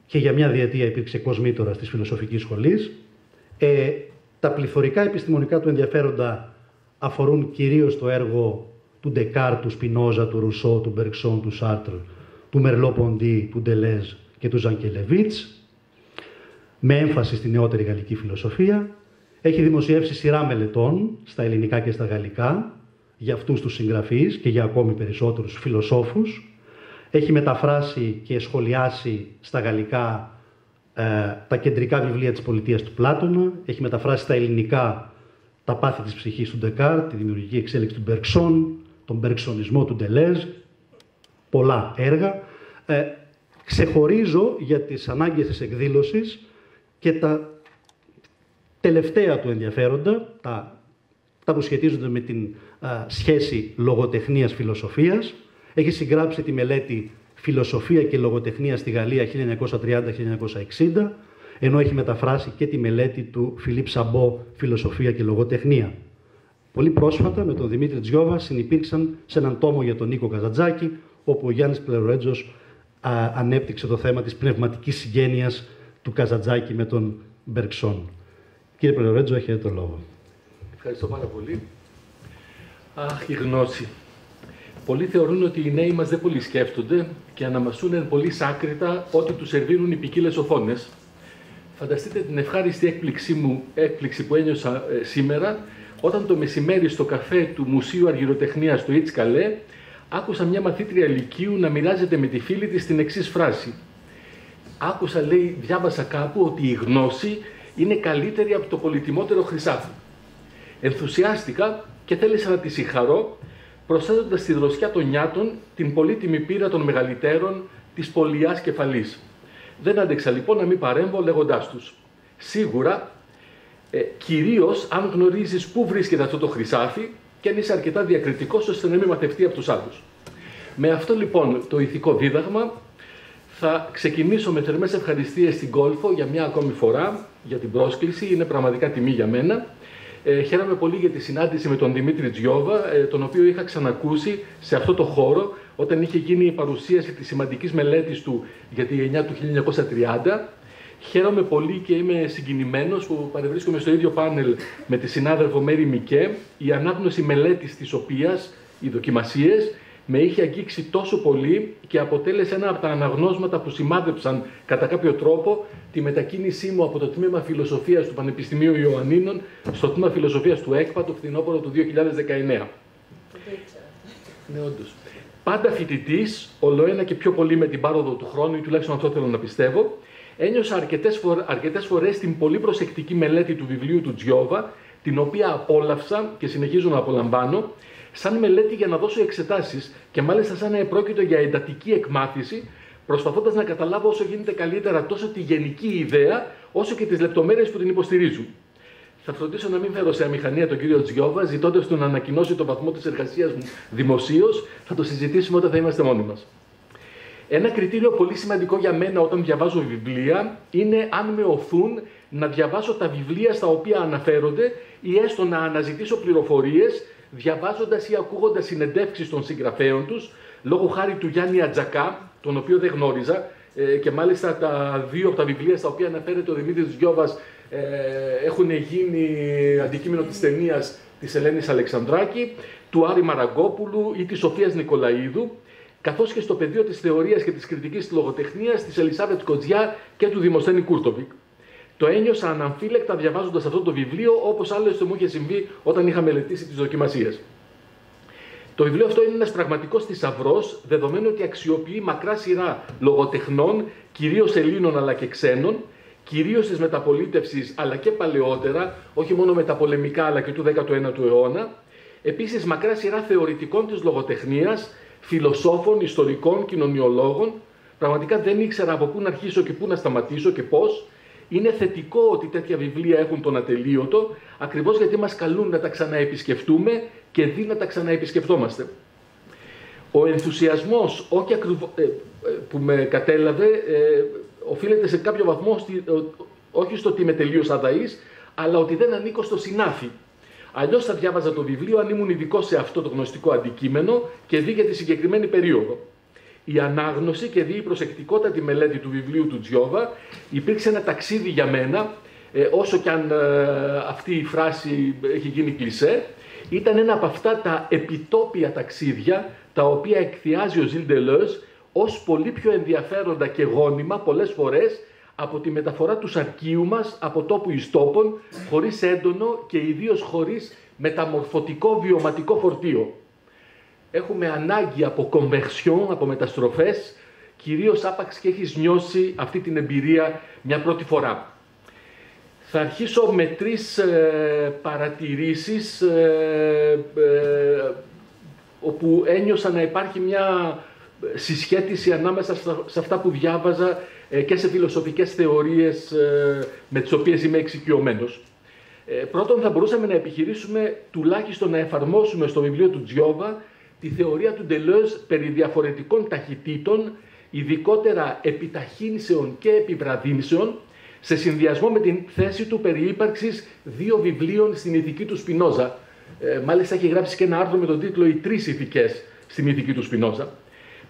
Speaker 3: και για μια διετία υπήρξε κοσμήτορας της Φιλοσοφικής Σχολής. Τα πληθωρικά επιστημονικά του ενδιαφέροντα αφορούν κυρίως το έργο του Ντεκάρ, του Σπινόζα, του Ρουσό, του Μπεργκσόν, του Σάρτρ, του Μερλό Ποντί, του Ντελέζ και του Ζανκελεβίτς, με έμφαση στη νεότερη γαλλική φιλοσοφία. Έχει δημοσιεύσει σειρά μελετών στα ελληνικά και στα γαλλικά για αυτούς τους συγγραφείς και για ακόμη περισσότερους φιλοσόφους. Έχει μεταφράσει και σχολιάσει στα γαλλικά τα κεντρικά βιβλία της πολιτείας του Πλάτωνα. Έχει μεταφράσει στα ελληνικά τα πάθη της ψυχής του Ντεκάρ, τη δημιουργική εξέλιξη του Μπεργκσόν, τον μπεργκσονισμό του Ντελέζ, πολλά έργα. Ξεχωρίζω για τις ανάγκες της εκδήλωσης και τα τελευταία του ενδιαφέροντα, τα που σχετίζονται με την σχέση λογοτεχνίας-φιλοσοφίας. Έχει συγγράψει τη μελέτη «Φιλοσοφία και λογοτεχνία στη Γαλλία 1930-1960», ενώ έχει μεταφράσει και τη μελέτη του Φιλίπ Σαμπό «Φιλοσοφία και λογοτεχνία». Πολύ πρόσφατα, με τον Δημήτρη Τζιόβα, συνυπήρξαν σε έναν τόμο για τον Νίκο Καζαντζάκη, όπου ο Γιάννης Πρελορέντζος ανέπτυξε το θέμα της πνευματικής συγγένειας του Καζαντζάκη με τον Μπεργκσόν. Κύριε Πρελορέντζο, έχετε το λόγο.
Speaker 5: Ευχαριστώ πάρα πολύ. Αχ, η γνώση. Πολλοί θεωρούν ότι οι νέοι μας δεν πολύ σκέφτονται και αναμασούν πολύ σάκριτα ό,τι τους σερβίρουν οι ποικίλες οθόνες. Φανταστείτε την ευχάριστη έκπληξη που ένιωσα σήμερα, όταν το μεσημέρι στο καφέ του Μουσείου Αργυροτεχνίας του Ιτς Καλέ άκουσα μια μαθήτρια λυκείου να μοιράζεται με τη φίλη της την εξής φράση. Άκουσα, λέει, διάβασα κάπου ότι η γνώση είναι καλύτερη από το πολυτιμότερο χρυσάφι. Ενθουσιάστηκα και θέλησα να τη συγχαρώ, προσθέτοντας στη δροσιά των νιάτων την πολύτιμη πείρα των μεγαλυτέρων της πολιάς κεφαλής. Δεν άντεξα λοιπόν να μην παρέμβω λέγοντάς τους. Σίγουρα Κυρίως αν γνωρίζεις πού βρίσκεται αυτό το χρυσάφι και αν είσαι αρκετά διακριτικός ώστε να μην μαθευτεί από τους άλλους. Με αυτό λοιπόν το ηθικό δίδαγμα θα ξεκινήσω με θερμές ευχαριστίες στην Κόλφο για μια ακόμη φορά για την πρόσκληση. Είναι πραγματικά τιμή για μένα. Χαίρομαι πολύ για τη συνάντηση με τον Δημήτρη Τζιόβα, τον οποίο είχα ξανακούσει σε αυτό το χώρο όταν είχε γίνει η παρουσίαση της σημαντικής μελέτης του για τη γενιά του 1930. Χαίρομαι πολύ και είμαι συγκινημένος που παρευρίσκομαι στο ίδιο πάνελ με τη συνάδελφο Μέρη Μικέ, η ανάγνωση μελέτης της οποίας, οι δοκιμασίες, με είχε αγγίξει τόσο πολύ και αποτέλεσε ένα από τα αναγνώσματα που σημάδεψαν κατά κάποιο τρόπο τη μετακίνησή μου από το τμήμα Φιλοσοφίας του Πανεπιστημίου Ιωαννίνων στο τμήμα Φιλοσοφίας του ΕΚΠΑ το φθινόπωρο του 2019. Ναι, όντως. Πάντα φοιτητής, ολοένα και πιο πολύ με την πάροδο του χρόνου, ή τουλάχιστον αυτό θέλω να πιστεύω, ένιωσα αρκετές φορές την πολύ προσεκτική μελέτη του βιβλίου του Τζιόβα, την οποία απόλαυσα και συνεχίζω να απολαμβάνω, σαν μελέτη για να δώσω εξετάσεις και μάλιστα σαν να επρόκειτο για εντατική εκμάθηση, προσπαθώντας να καταλάβω όσο γίνεται καλύτερα τόσο τη γενική ιδέα, όσο και τις λεπτομέρειες που την υποστηρίζουν. Θα φροντίσω να μην φέρω σε αμηχανία τον κύριο Τζιόβα, ζητώντας του να ανακοινώσει τον βαθμό της εργασίας μου δημοσίως. Θα το συζητήσουμε όταν θα είμαστε μόνοι μας. Ένα κριτήριο πολύ σημαντικό για μένα όταν διαβάζω βιβλία είναι αν με οθούν να διαβάσω τα βιβλία στα οποία αναφέρονται ή έστω να αναζητήσω πληροφορίες διαβάζοντας ή ακούγοντας συνεντεύξεις των συγγραφέων τους, λόγω χάρη του Γιάννη Ατζακά, τον οποίο δεν γνώριζα, και μάλιστα τα δύο από τα βιβλία στα οποία αναφέρεται ο Δημήτρης Τζιόβας έχουν γίνει αντικείμενο της ταινίας της Ελένης Αλεξανδράκη, του Άρη Μαραγκόπουλου ή της Σοφίας Νικολαίδου, καθώς και στο πεδίο της θεωρίας και της κριτικής της λογοτεχνίας της Ελισάβετ Κοτζιά και του Δημοσθένη Κούρτοβικ. Το ένιωσα αναμφίλεκτα διαβάζοντας αυτό το βιβλίο, όπως άλλωστε μου είχε συμβεί όταν είχα μελετήσει τις δοκιμασίες. Το βιβλίο αυτό είναι ένας πραγματικός θησαυρός, δεδομένου ότι αξιοποιεί μακρά σειρά λογοτεχνών, κυρίως Ελλήνων αλλά και ξένων, κυρίως της μεταπολίτευσης αλλά και παλαιότερα, όχι μόνο μεταπολεμικά αλλά και του 19ου αιώνα, επίσης μακρά σειρά θεωρητικών της λογοτεχνίας, φιλοσόφων, ιστορικών, κοινωνιολόγων. Πραγματικά δεν ήξερα από πού να αρχίσω και πού να σταματήσω και πώς. Είναι θετικό ότι τέτοια βιβλία έχουν τον ατελείωτο, ακριβώς γιατί μας καλούν να τα ξαναεπισκεφτούμε και δει να τα ξαναεπισκεφτόμαστε. Ο ενθουσιασμός που με κατέλαβε οφείλεται σε κάποιο βαθμό όχι στο ότι είμαι τελείως αδαής, αλλά ότι δεν ανήκω στο συνάφι. Αλλιώς θα διάβαζα το βιβλίο αν ήμουν ειδικός σε αυτό το γνωστικό αντικείμενο και δει για τη συγκεκριμένη περίοδο. Η ανάγνωση και δει η προσεκτικότατη μελέτη του βιβλίου του Τζιόβα υπήρξε ένα ταξίδι για μένα, όσο κι αν αυτή η φράση έχει γίνει κλισέ, ήταν ένα από αυτά τα επιτόπια ταξίδια τα οποία εκθιάζει ο Ζιλ Ντελόζ ως πολύ πιο ενδιαφέροντα και γόνιμα πολλές φορές από τη μεταφορά του σαρκίου μας από τόπου εις τόπον, χωρίς έντονο και ιδίως χωρίς μεταμορφωτικό βιωματικό φορτίο. Έχουμε ανάγκη από κομβερσιόν, από μεταστροφές, κυρίως άπαξ και έχεις νιώσει αυτή την εμπειρία μια πρώτη φορά. Θα αρχίσω με τρεις παρατηρήσεις όπου ένιωσα να υπάρχει μια συσχέτιση ανάμεσα σε αυτά που διάβαζα και σε φιλοσοφικές θεωρίες με τις οποίες είμαι εξοικειωμένος. Πρώτον, θα μπορούσαμε να επιχειρήσουμε τουλάχιστον να εφαρμόσουμε στο βιβλίο του Τζιόβα τη θεωρία του Ντελόζ περί διαφορετικών ταχυτήτων, ειδικότερα επιταχύνσεων και επιβραδύνσεων, σε συνδυασμό με την θέση του περί ύπαρξης δύο βιβλίων στην ηθική του Σπινόζα. Μάλιστα έχει γράψει και ένα άρθρο με τον τίτλο «Οι τρεις ηθικές στην ηθική του Σπινόζα».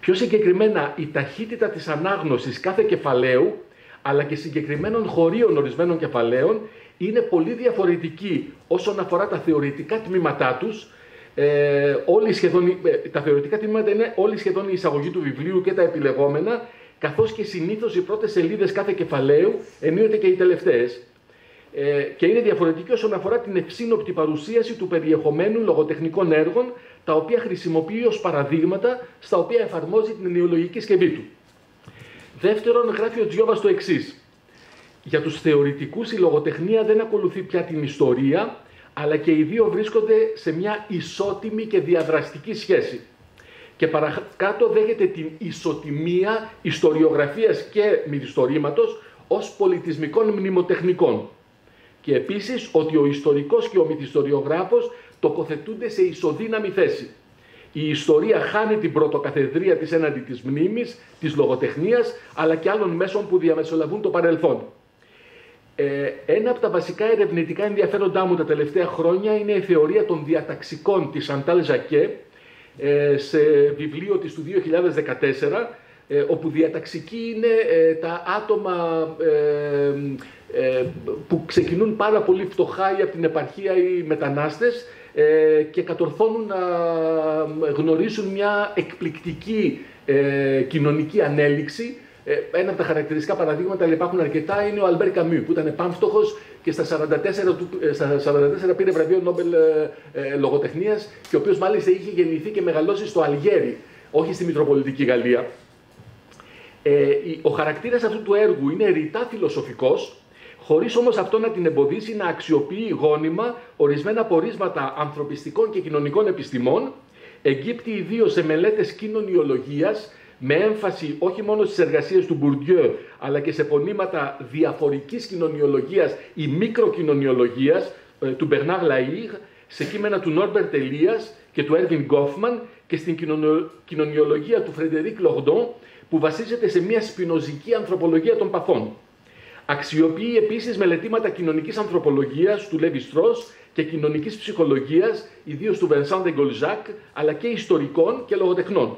Speaker 5: Πιο συγκεκριμένα, η ταχύτητα της ανάγνωσης κάθε κεφαλαίου, αλλά και συγκεκριμένων χωρίων ορισμένων κεφαλαίων, είναι πολύ διαφορετική όσον αφορά τα θεωρητικά τμήματά τους. Τα θεωρητικά τμήματα είναι όλη σχεδόν η εισαγωγή του βιβλίου και τα επιλεγόμενα, καθώς και συνήθως οι πρώτες σελίδες κάθε κεφαλαίου, ενίοτε και οι τελευταίες. Και είναι διαφορετική όσον αφορά την ευσύνοπτη παρουσίαση του περιεχομένου λογοτεχνικών έργων, τα οποία χρησιμοποιεί ως παραδείγματα, στα οποία εφαρμόζει την ενοιολογική σκευή του. Δεύτερον, γράφει ο Τζιόβα το εξής. Για τους θεωρητικούς η λογοτεχνία δεν ακολουθεί πια την ιστορία, αλλά και οι δύο βρίσκονται σε μια ισότιμη και διαδραστική σχέση. Και παρακάτω δέχεται την ισοτιμία ιστοριογραφίας και μυθιστορήματος ως πολιτισμικών μνημοτεχνικών. Και επίσης ότι ο ιστορικός και ο μυθιστοριογράφος τοποθετούνται σε ισοδύναμη θέση. Η ιστορία χάνει την πρωτοκαθεδρία της έναντι της μνήμης, της λογοτεχνίας, αλλά και άλλων μέσων που διαμεσολαβούν το παρελθόν. Ένα από τα βασικά ερευνητικά ενδιαφέροντά μου τα τελευταία χρόνια είναι η θεωρία των διαταξικών της Σαντάλ Ζακέ, σε βιβλίο της του 2014, όπου διαταξικοί είναι τα άτομα που ξεκινούν πάρα πολύ φτωχά ή από την επαρχία ή μετανάστες και κατορθώνουν να γνωρίσουν μια εκπληκτική κοινωνική ανέλυξη. Ένα από τα χαρακτηριστικά παραδείγματα, αλλά υπάρχουν αρκετά, είναι ο Αλμπέρ Καμιού, που ήταν πανφτωχός και στα 44 πήρε βραβείο Νόμπελ λογοτεχνίας και ο οποίος μάλιστα είχε γεννηθεί και μεγαλώσει στο Αλγέρι, όχι στη Μητροπολιτική Γαλλία. Ο χαρακτήρας αυτού του έργου είναι ρητά φιλοσοφικός, χωρίς όμως αυτό να την εμποδίσει να αξιοποιεί γόνιμα ορισμένα πορίσματα ανθρωπιστικών και κοινωνικών επιστημών, εγκύπτει ιδίως σε μελέτες κοινωνιολογίας, με έμφαση όχι μόνο στις εργασίες του Bourdieu, αλλά και σε πονήματα διαφορικής κοινωνιολογίας ή μικροκοινωνιολογίας του Bernard Lahire, σε κείμενα του Norbert Elias και του Erving Goffman και στην κοινωνιολογία του Frédéric Lordon, που βασίζεται σε μια σπινοζική ανθρωπολογία των παθών. Αξιοποιεί επίσης μελετήματα κοινωνικής ανθρωπολογίας του Levi Strauss και κοινωνικής ψυχολογίας, ιδίως του Vincent de Golzac, αλλά και ιστορικών και λογοτεχνών.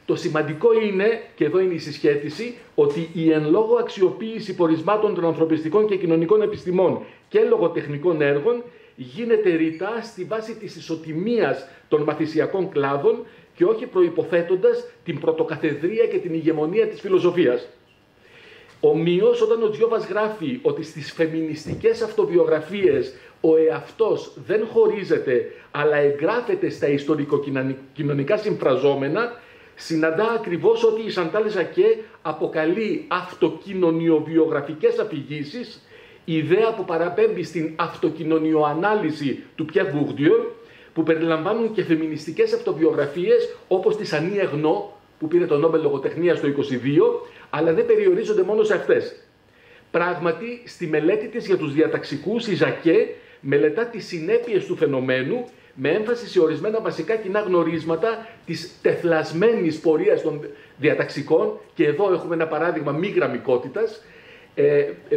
Speaker 5: Το σημαντικό είναι, και εδώ είναι η συσχέτιση, ότι η εν λόγω αξιοποίηση πορισμάτων των ανθρωπιστικών και κοινωνικών επιστημών και λογοτεχνικών έργων γίνεται ρητά στη βάση της ισοτιμίας των μαθησιακών κλάδων και όχι προϋποθέτοντας την πρωτοκαθεδρία και την ηγεμονία της φιλοσοφίας. Ομοίως, όταν ο Τζιόβας γράφει ότι στις φεμινιστικές αυτοβιογραφίες ο εαυτός δεν χωρίζεται, αλλά εγγράφεται στα ιστορικοκοινωνικά συμφραζόμενα, συναντά ακριβώς ότι η Σαντάλ Ζακέ αποκαλεί αυτοκοινωνιοβιογραφικές αφηγήσεις, ιδέα που παραπέμπει στην αυτοκοινωνιοανάλυση του Pierre Bourdieu, που περιλαμβάνουν και φεμινιστικές αυτοβιογραφίες όπως τη Ανnie Ernaux, που πήρε το Νόμπελ Λογοτεχνίας το 1922, αλλά δεν περιορίζονται μόνο σε αυτές. Πράγματι, στη μελέτη της για τους διαταξικούς, η Ζακέ μελετά τις συνέπειες του φαινομένου με έμφαση σε ορισμένα βασικά κοινά γνωρίσματα της τεθλασμένης πορείας των διαταξικών, και εδώ έχουμε ένα παράδειγμα μη γραμμικότητας,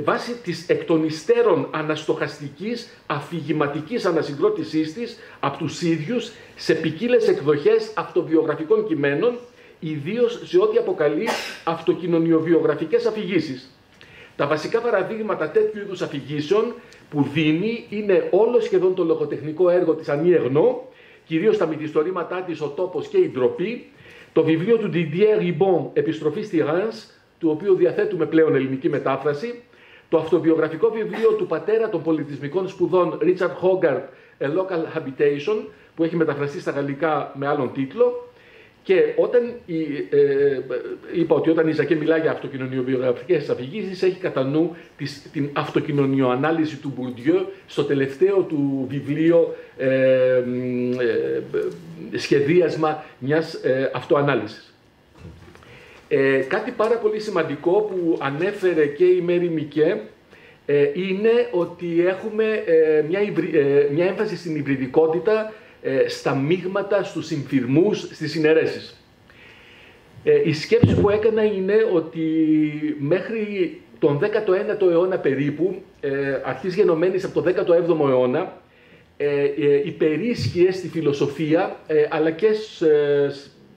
Speaker 5: βάσει της εκ των υστέρων αναστοχαστικής αφηγηματικής ανασυγκρότησής της από τους ίδιους σε ποικίλες εκδοχές αυτοβιογραφικών κειμένων, ιδίως σε ό,τι αποκαλεί αυτοκοινωνιοβιογραφικές αφηγήσεις. Τα βασικά παραδείγματα τέτοιου είδους αφηγήσεων που δίνει είναι όλο σχεδόν το λογοτεχνικό έργο της Ανnie Ernaux, κυρίως τα μυθιστορήματά της «Ο τόπος και η ντροπή», το βιβλίο του Didier Ribon «Επιστροφή στη Reims», του οποίου διαθέτουμε πλέον ελληνική μετάφραση, το αυτοβιογραφικό βιβλίο του πατέρα των πολιτισμικών σπουδών Richard Hogarth, A Local Habitation, που έχει μεταφραστεί στα γαλλικά με άλλον τίτλο. Και είπα ότι όταν η Ζακέ μιλάει για αυτοκοινωνιοβιογραφικές αφηγήσεις, έχει κατά νου την αυτοκοινωνιοανάλυση του Bourdieu στο τελευταίο του βιβλίο σχεδίασμα μιας αυτοανάλυσης. Κάτι πάρα πολύ σημαντικό που ανέφερε και η Μέρι Μικέ είναι ότι έχουμε μια έμφαση στην υβριδικότητα, στα μείγματα, στους συμφυρμούς, στις συναιρέσεις. Η σκέψη που έκανα είναι ότι μέχρι τον 19ο αιώνα περίπου, αρχής γενομένης από το 17ο αιώνα, υπερίσχυε στη φιλοσοφία, αλλά και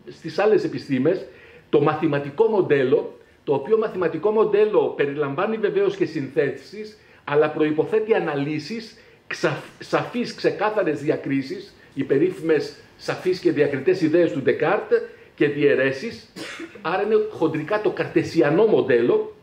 Speaker 5: στις άλλες επιστήμες, το μαθηματικό μοντέλο, το οποίο μαθηματικό μοντέλο περιλαμβάνει βεβαίως και συνθέτησεις, αλλά προϋποθέτει αναλύσεις, σαφείς ξεκάθαρες διακρίσεις, οι περίφημες σαφείς και διακριτές ιδέες του Ντεκάρτ και διαιρέσεις, άρα είναι χοντρικά το καρτεσιανό μοντέλο,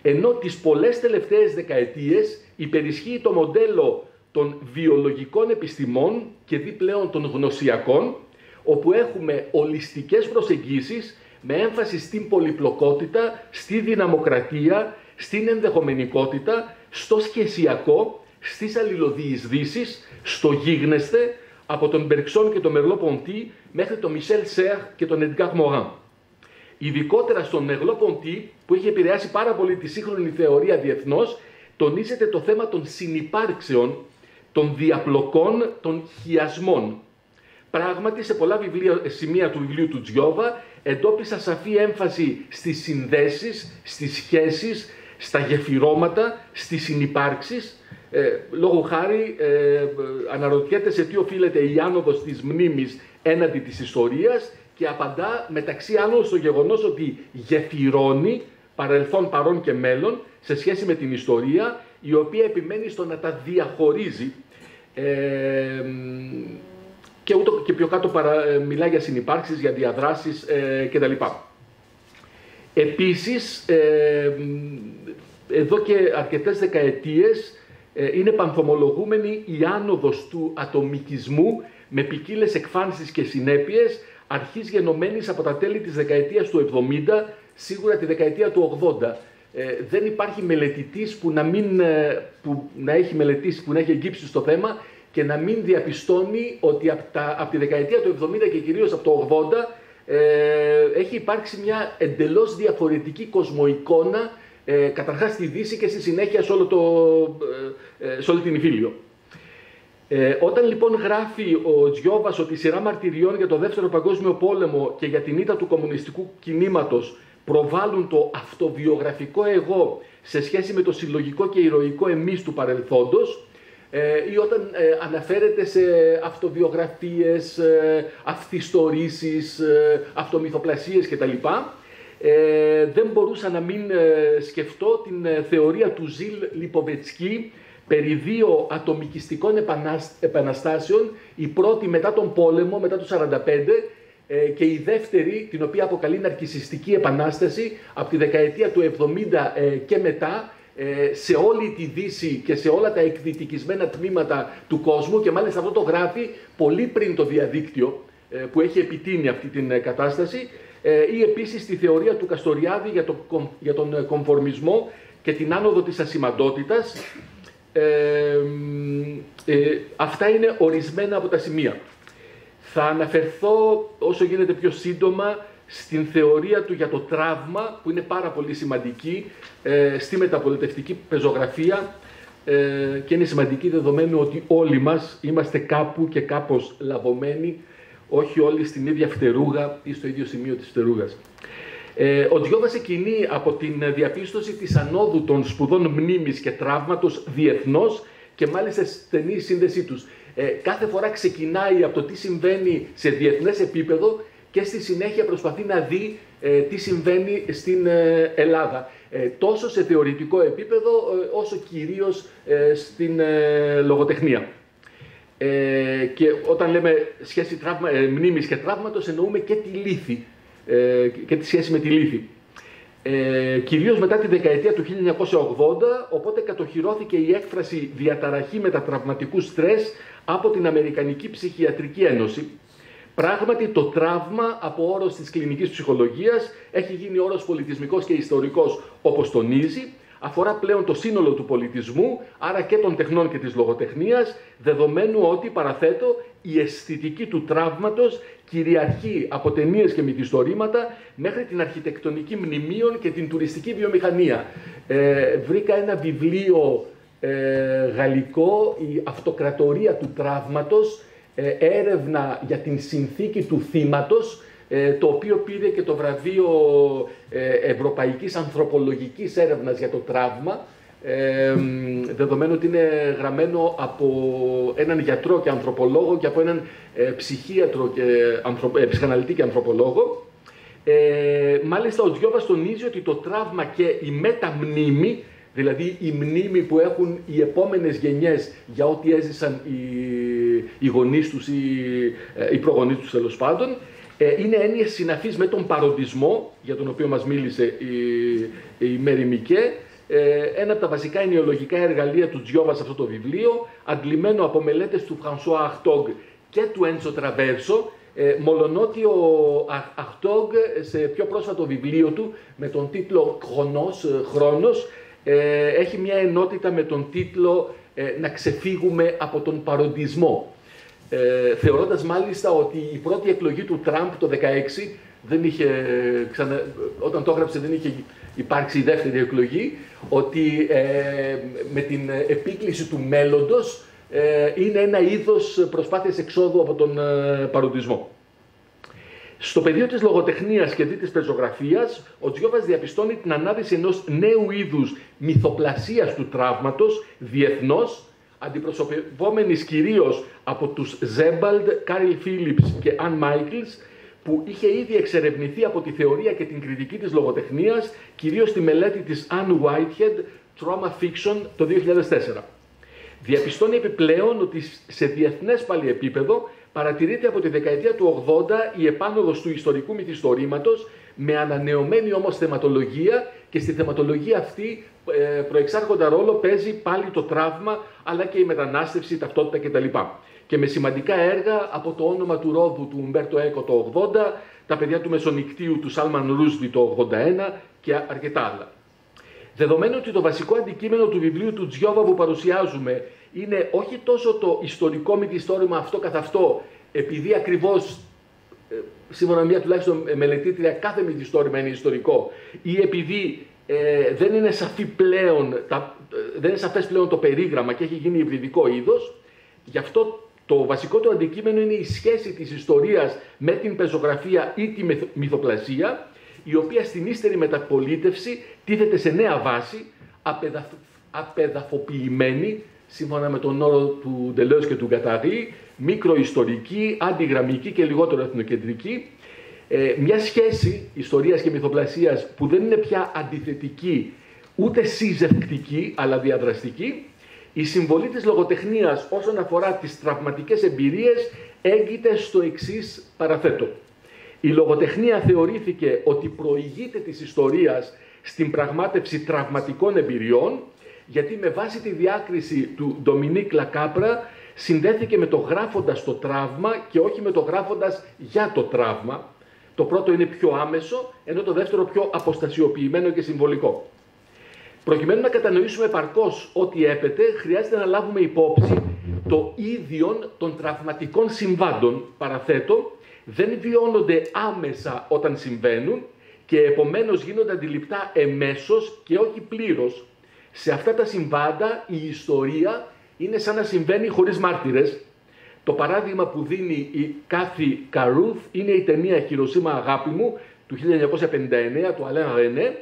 Speaker 5: ενώ τις πολλές τελευταίες δεκαετίες υπερισχύει το μοντέλο των βιολογικών επιστημών και δι πλέον των γνωσιακών, όπου έχουμε ολιστικές προσεγγίσεις με έμφαση στην πολυπλοκότητα, στη δυναμοκρατία, στην ενδεχομενικότητα, στο σχεσιακό, στις αλληλοδιεισδύσεις, στο γίγνεσθε, από τον Μπερξόν και τον Merleau-Ponty μέχρι τον Μισελ Σέρ και τον Εντγκάρ Μοράν. Ειδικότερα στον Merleau-Ponty, που έχει επηρεάσει πάρα πολύ τη σύγχρονη θεωρία διεθνώς, τονίζεται το θέμα των συνυπάρξεων, των διαπλοκών, των χιασμών. Πράγματι, σε πολλά σημεία του βιβλίου του Τζιόβα εντόπισα σαφή έμφαση στις συνδέσεις, στις σχέσεις, στα γεφυρώματα, στις συνυπάρξεις. Λόγω χάρη αναρωτιέται σε τι οφείλεται η άνοδος της μνήμης έναντι της ιστορίας και απαντά μεταξύ άλλων στο γεγονός ότι γεφυρώνει παρελθόν, παρόν και μέλλον σε σχέση με την ιστορία, η οποία επιμένει στο να τα διαχωρίζει και πιο κάτω μιλά για συνυπάρξεις, για διαδράσεις κτλ. Επίσης, εδώ και αρκετές δεκαετίες είναι πανθομολογούμενη η άνοδος του ατομικισμού με ποικίλες εκφάνσεις και συνέπειες, αρχής γενομένης από τα τέλη της δεκαετίας του 70, σίγουρα τη δεκαετία του 80. Δεν υπάρχει μελετητής που να έχει μελετήσει, που να έχει εγγύψει στο θέμα και να μην διαπιστώνει ότι από τη δεκαετία του 70 και κυρίως από το 80 έχει υπάρξει μια εντελώς διαφορετική κοσμοεικόνα, καταρχάς στη Δύση και στη συνέχεια σε όλη την Ιφίλιο. Όταν λοιπόν γράφει ο Τζιόβας ότι η σειρά μαρτυριών για το Δεύτερο Παγκόσμιο Πόλεμο και για την ήττα του κομμουνιστικού κινήματος προβάλλουν το αυτοβιογραφικό εγώ σε σχέση με το συλλογικό και ηρωικό εμείς του παρελθόντος, ή όταν αναφέρεται σε αυτοβιογραφίες, αυθιστορήσεις, αυτομυθοπλασίες κτλ. Δεν μπορούσα να μην σκεφτώ την θεωρία του Ζιλ Λιποβετσκή περί δύο ατομικιστικών επαναστάσεων, η πρώτη μετά τον πόλεμο, μετά το 1945, και η δεύτερη, την οποία αποκαλεί ναρκισσιστική επανάσταση, από τη δεκαετία του 70 και μετά, σε όλη τη Δύση και σε όλα τα εκδυτικισμένα τμήματα του κόσμου, και μάλιστα αυτό το γράφει πολύ πριν το διαδίκτυο που έχει επιτείνει αυτή την κατάσταση, ή επίσης τη θεωρία του Καστοριάδη για τον κομφορμισμό και την άνοδο της ασημαντότητας. Αυτά είναι ορισμένα από τα σημεία. Θα αναφερθώ όσο γίνεται πιο σύντομα στην θεωρία του για το τραύμα, που είναι πάρα πολύ σημαντική στη μεταπολιτευτική πεζογραφία και είναι σημαντική δεδομένου ότι όλοι μας είμαστε κάπου και κάπως λαβωμένοι, όχι όλοι στην ίδια φτερούγα ή στο ίδιο σημείο της φτερούγας. Ο Τζιόβα ξεκινεί από την διαπίστωση της ανόδου των σπουδών μνήμης και τραύματος διεθνώς και μάλιστα στενή σύνδεσή τους. Κάθε φορά ξεκινάει από το τι συμβαίνει σε διεθνές επίπεδο και στη συνέχεια προσπαθεί να δει τι συμβαίνει στην Ελλάδα. Τόσο σε θεωρητικό επίπεδο όσο κυρίως στην λογοτεχνία. Και όταν λέμε σχέση μνήμης και τραύματος εννοούμε και τη λύθη και τη σχέση με τη λύθη. Κυρίως μετά τη δεκαετία του 1980, οπότε κατοχυρώθηκε η έκφραση διαταραχή μετατραυματικού στρες από την Αμερικανική Ψυχιατρική Ένωση. Πράγματι, το τραύμα από όρος της κλινικής ψυχολογίας έχει γίνει όρος πολιτισμικός και ιστορικός, όπως τονίζει, αφορά πλέον το σύνολο του πολιτισμού, άρα και των τεχνών και της λογοτεχνίας, δεδομένου ότι, παραθέτω, η αισθητική του τραύματος κυριαρχεί από ταινίες και μυθιστορήματα μέχρι την αρχιτεκτονική μνημείων και την τουριστική βιομηχανία. Βρήκα ένα βιβλίο γαλλικό, η Αυτοκρατορία του Τραύματος, έρευνα για την συνθήκη του θύματος, το οποίο πήρε και το βραβείο Ευρωπαϊκής Ανθρωπολογικής Έρευνας για το τραύμα, δεδομένου ότι είναι γραμμένο από έναν γιατρό και ανθρωπολόγο και από έναν ψυχίατρο και ψυχαναλυτή και ανθρωπολόγο. Μάλιστα ο Τζιόβας τονίζει ότι το τραύμα και η μεταμνήμη, δηλαδή η μνήμη που έχουν οι επόμενες γενιές για ό,τι έζησαν οι γονείς τους ή οι προγονείς τους τέλος πάντων, είναι έννοιες συναφείς με τον παροντισμό, για τον οποίο μας μίλησε η Μέρη Μικέ, ένα από τα βασικά ενοιολογικά εργαλεία του Τζιόβα σε αυτό το βιβλίο, αντλημένο από μελέτες του Φρανσουά Αχτόγκ και του Έντσο Τραβέρσο, μολονότι ο Αχτόγκ σε πιο πρόσφατο βιβλίο του με τον τίτλο «Χρόνος» έχει μια ενότητα με τον τίτλο «Να ξεφύγουμε από τον παροντισμό», θεωρώντας μάλιστα ότι η πρώτη εκλογή του Τραμπ το 2016 δεν είχε, όταν το έγραψε δεν είχε υπάρξει η δεύτερη εκλογή, ότι με την επίκληση του μέλλοντος είναι ένα είδος προσπάθειας εξόδου από τον παροντισμό. Στο πεδίο της λογοτεχνίας και δι της πεζογραφίας, ο Τζιόβας διαπιστώνει την ανάδυση ενός νέου είδους μυθοπλασίας του τραύματος διεθνώς, αντιπροσωπευόμενης κυρίως από τους Ζέμπαλντ, Κάριλ Φίλιπς και Αν Μάικλς, που είχε ήδη εξερευνηθεί από τη θεωρία και την κριτική της λογοτεχνίας, κυρίως στη μελέτη της Anne Whitehead, Trauma Fiction, το 2004. Διαπιστώνει επιπλέον ότι σε διεθνές πάλι επίπεδο παρατηρείται από τη δεκαετία του 80 η επάνωδος του ιστορικού μυθιστορήματος, με ανανεωμένη όμως θεματολογία, και στη θεματολογία αυτή προεξάρχοντα ρόλο παίζει πάλι το τραύμα, αλλά και η μετανάστευση, η ταυτότητα κτλ. Και με σημαντικά έργα από το όνομα του Ρόδου του Ουμπέρτο Έκο το 80, τα παιδιά του Μεσονικτίου του Σάλμαν Ρούσβι το 81 και αρκετά άλλα. Δεδομένου ότι το βασικό αντικείμενο του βιβλίου του Τζιόβα που παρουσιάζουμε είναι όχι τόσο το ιστορικό μυθιστόρημα αυτό καθ' αυτό, επειδή ακριβώς, σύμφωνα με μια τουλάχιστον μελετήτρια, κάθε μυθιστόρημα είναι ιστορικό, ή επειδή δεν είναι σαφές πλέον το περίγραμμα και έχει γίνει υβριδικό είδος, γι' αυτό το βασικό του αντικείμενο είναι η σχέση της ιστορίας με την πεζογραφία ή τη μυθοπλασία, η οποία στην ύστερη μεταπολίτευση τίθεται σε νέα βάση, απεδαφοποιημένη, σύμφωνα με τον όρο του Ντελέος και του Γκαταρί, μικροϊστορική, αντιγραμμική και λιγότερο εθνοκεντρική, μια σχέση ιστορίας και μυθοπλασίας που δεν είναι πια αντιθετική, ούτε συζευκτική, αλλά διαδραστική. Η συμβολή της λογοτεχνίας όσον αφορά τις τραυματικές εμπειρίες έγκυται στο εξής παραθέτω. Η λογοτεχνία θεωρήθηκε ότι προηγείται της ιστορίας στην πραγμάτευση τραυματικών εμπειριών, γιατί με βάση τη διάκριση του Ντομινίκ Λακάπρα συνδέθηκε με το γράφοντας το τραύμα και όχι με το γράφοντας για το τραύμα. Το πρώτο είναι πιο άμεσο, ενώ το δεύτερο πιο αποστασιοποιημένο και συμβολικό. Προκειμένου να κατανοήσουμε επαρκώς ό,τι έπεται, χρειάζεται να λάβουμε υπόψη το ίδιον των τραυματικών συμβάντων, παραθέτω, δεν βιώνονται άμεσα όταν συμβαίνουν και επομένως γίνονται αντιληπτά εμέσως και όχι πλήρως. Σε αυτά τα συμβάντα η ιστορία είναι σαν να συμβαίνει χωρίς μάρτυρες. Το παράδειγμα που δίνει η Κάθι Καρούθ είναι η ταινία «Χιροσίμα αγάπη μου» του 1959 του Αλέν Ρενέ,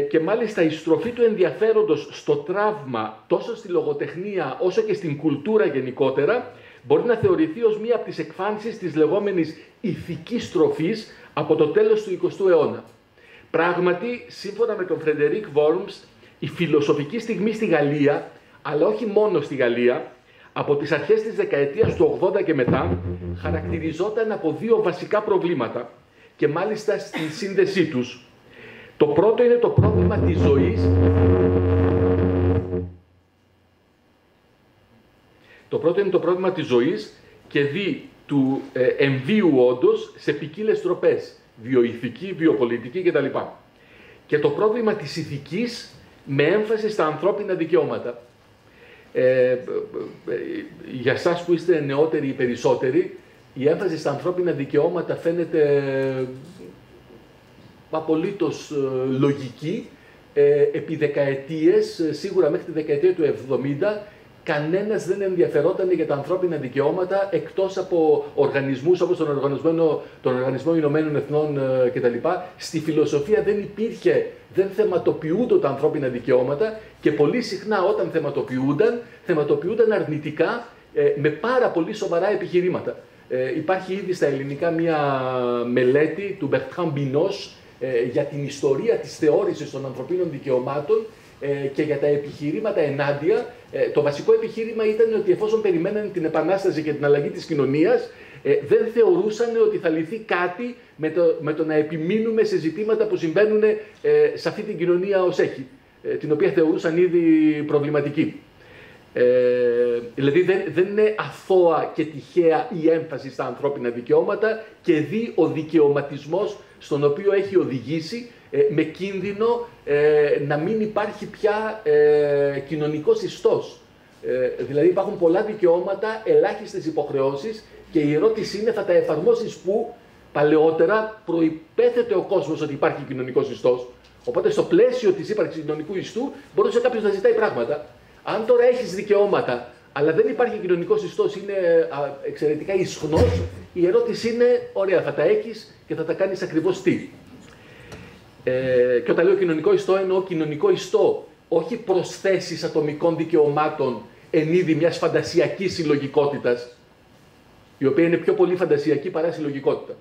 Speaker 5: και μάλιστα η στροφή του ενδιαφέροντος στο τραύμα τόσο στη λογοτεχνία όσο και στην κουλτούρα γενικότερα μπορεί να θεωρηθεί ως μία από τις εκφάνσεις της λεγόμενης ηθικής στροφής από το τέλος του 20ου αιώνα. Πράγματι, σύμφωνα με τον Φρεντερίκ Βόρμς, η φιλοσοφική στιγμή στη Γαλλία, αλλά όχι μόνο στη Γαλλία, από τις αρχές της δεκαετίας του 80 και μετά, χαρακτηριζόταν από δύο βασικά προβλήματα και μάλιστα στην σύνδεσή τους. Το πρώτο είναι το πρόβλημα της ζωής. Το πρώτο είναι το πρόβλημα της ζωής και δι του εμβίου όντως σε ποικίλες τροπές, βιοηθική, βιοπολιτική κτλ. Και το πρόβλημα της ηθικής με έμφαση στα ανθρώπινα δικαιώματα. Για εσάς που είστε νεότεροι ή περισσότεροι, η έμφαση στα ανθρώπινα δικαιώματα φαίνεται απολύτως λογική. Επί δεκαετίες, σίγουρα μέχρι τη δεκαετία του 70, κανένας δεν ενδιαφερόταν για τα ανθρώπινα δικαιώματα εκτός από οργανισμούς όπως τον Οργανισμό Ηνωμένων Εθνών κτλ. Στη φιλοσοφία δεν υπήρχε, δεν θεματοποιούνται τα ανθρώπινα δικαιώματα και πολύ συχνά όταν θεματοποιούνταν αρνητικά με πάρα πολύ σοβαρά επιχειρήματα. Υπάρχει ήδη στα ελληνικά μια μελέτη του Bertrand Binos για την ιστορία της θεώρησης των ανθρωπίνων δικαιωμάτων και για τα επιχειρήματα ενάντια. Το βασικό επιχείρημα ήταν ότι εφόσον περιμέναν την επανάσταση και την αλλαγή της κοινωνίας, δεν θεωρούσαν ότι θα λυθεί κάτι με το να επιμείνουμε σε ζητήματα που συμβαίνουν σε αυτή την κοινωνία ως έχει, την οποία θεωρούσαν ήδη προβληματική. Δηλαδή δεν είναι αθώα και τυχαία η έμφαση στα ανθρώπινα δικαιώματα και δι ο δικαιωματισμός στον οποίο έχει οδηγήσει με κίνδυνο να μην υπάρχει πια κοινωνικός ιστός. Δηλαδή υπάρχουν πολλά δικαιώματα, ελάχιστες υποχρεώσεις και η ερώτηση είναι θα τα εφαρμόσεις πού Παλαιότερα προϋπέθεται ο κόσμος ότι υπάρχει κοινωνικός ιστός. Οπότε στο πλαίσιο της ύπαρξης κοινωνικού ιστού μπορούσε κάποιος να ζητάει πράγματα. Αν τώρα έχεις δικαιώματα, αλλά δεν υπάρχει κοινωνικός ιστός, είναι εξαιρετικά ισχνός, η ερώτηση είναι, ωραία, θα τα έχεις και θα τα κάνεις ακριβώς τι. Και όταν λέω κοινωνικό ιστό, εννοώ κοινωνικό ιστό, όχι προσθέσεις ατομικών δικαιωμάτων εν είδη μιας φαντασιακής συλλογικότητας, η οποία είναι πιο πολύ φαντασιακή παρά συλλογικότητα.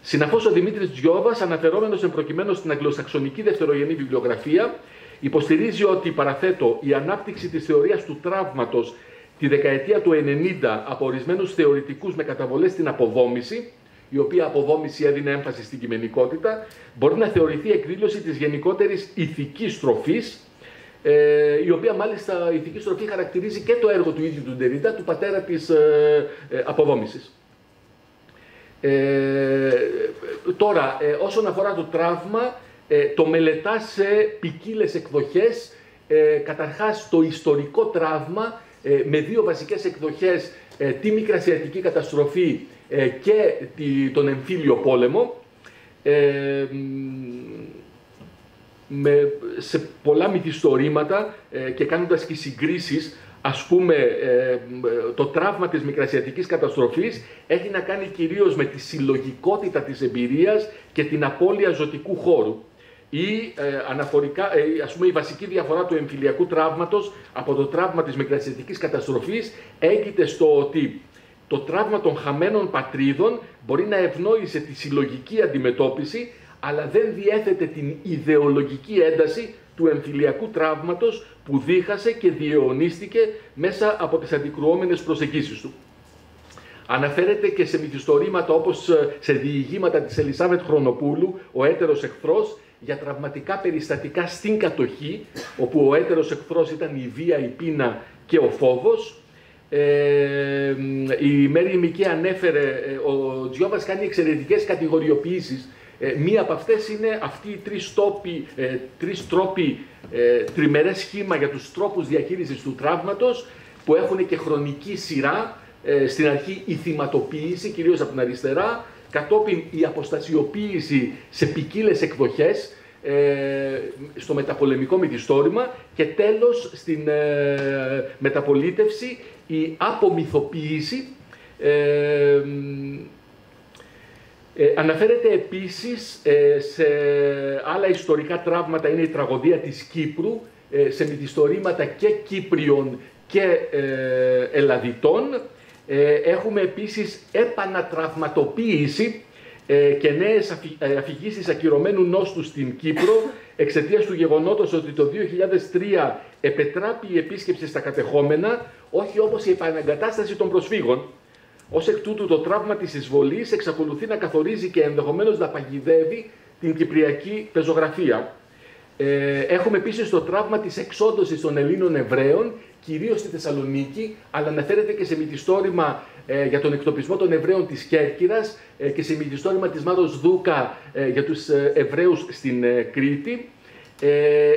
Speaker 5: Συναφώς ο Δημήτρης Τζιόβας, αναφερόμενος εμπροκειμένου στην αγγλοσαξονική δευτερογενή βιβλιογραφία, υποστηρίζει ότι, παραθέτω, η ανάπτυξη της θεωρίας του τραύματος τη δεκαετία του 90 από ορισμένους θεωρητικούς με καταβολές στην αποδόμηση, η οποία αποδόμηση έδινε έμφαση στην κειμενικότητα, μπορεί να θεωρηθεί εκδήλωση της γενικότερης ηθικής στροφής, η οποία μάλιστα η ηθική στροφή χαρακτηρίζει και το έργο του ίδιου του Ντερίτα, του πατέρα της αποδόμησης. Τώρα, όσον αφορά το τραύμα, το μελετά σε ποικίλες εκδοχές. Καταρχάς, το ιστορικό τραύμα με δύο βασικές εκδοχές, τη Μικρασιατική καταστροφή και τον εμφύλιο πόλεμο, σε πολλά μυθιστορήματα και κάνοντας και συγκρίσεις. Ας πούμε, το τραύμα της Μικρασιατικής καταστροφής έχει να κάνει κυρίως με τη συλλογικότητα της εμπειρίας και την απώλεια ζωτικού χώρου. Ή αναφορικά, ας πούμε, η βασική διαφορά του εμφυλιακού τραύματος από το τραύμα της Μικρασιατικής καταστροφής έγκυται στο ότι το τραύμα των χαμένων πατρίδων μπορεί να ευνόησε τη συλλογική αντιμετώπιση, αλλά δεν διέθετε την ιδεολογική ένταση του εμφυλιακού τραύματος που δίχασε και διαιωνίστηκε μέσα από τις αντικρουόμενες προσεγγίσεις του. Αναφέρεται και σε μυθιστορήματα όπως σε διηγήματα της Ελισάβετ Χρονοπούλου, «Ο έτερος εχθρός», για τραυματικά περιστατικά στην κατοχή, όπου ο έτερος εχθρός ήταν η βία, η πείνα και ο φόβος. Η Μέρη Μικέ ανέφερε, ο Τζιόβας κάνει εξαιρετικές κατηγοριοποιήσεις. Μία από αυτές είναι αυτοί οι τρεις τρόποι, τριμερές σχήμα για τους τρόπους διαχείρισης του τραύματος, που έχουν και χρονική σειρά. Στην αρχή η θυματοποίηση, κυρίως από την αριστερά, κατόπιν η αποστασιοποίηση σε ποικίλες εκδοχές, στο μεταπολεμικό μυθιστόρημα, και τέλος στην μεταπολίτευση η απομυθοποίηση. Αναφέρεται επίσης σε άλλα ιστορικά τραύματα, είναι η τραγωδία της Κύπρου, σε μυθιστορήματα και Κύπριων και Ελλαδιτών. Έχουμε επίσης επανατραυματοποίηση και νέες αφηγήσεις ακυρωμένου νόστου στην Κύπρο, εξαιτίας του γεγονότος ότι το 2003 επετράπη η επίσκεψη στα κατεχόμενα, όχι όμως η επαναγκατάσταση των προσφύγων. Ως εκ τούτου, το τραύμα της εισβολής εξακολουθεί να καθορίζει και ενδεχομένως να παγιδεύει την κυπριακή πεζογραφία. Έχουμε επίσης το τραύμα της εξόντωσης των Ελλήνων Εβραίων, κυρίως στη Θεσσαλονίκη, αλλά αναφέρεται και σε μυθιστόρημα για τον εκτοπισμό των Εβραίων της Κέρκυρας και σε μυθιστόρημα της Μάρος Δούκα για τους Εβραίους στην Κρήτη.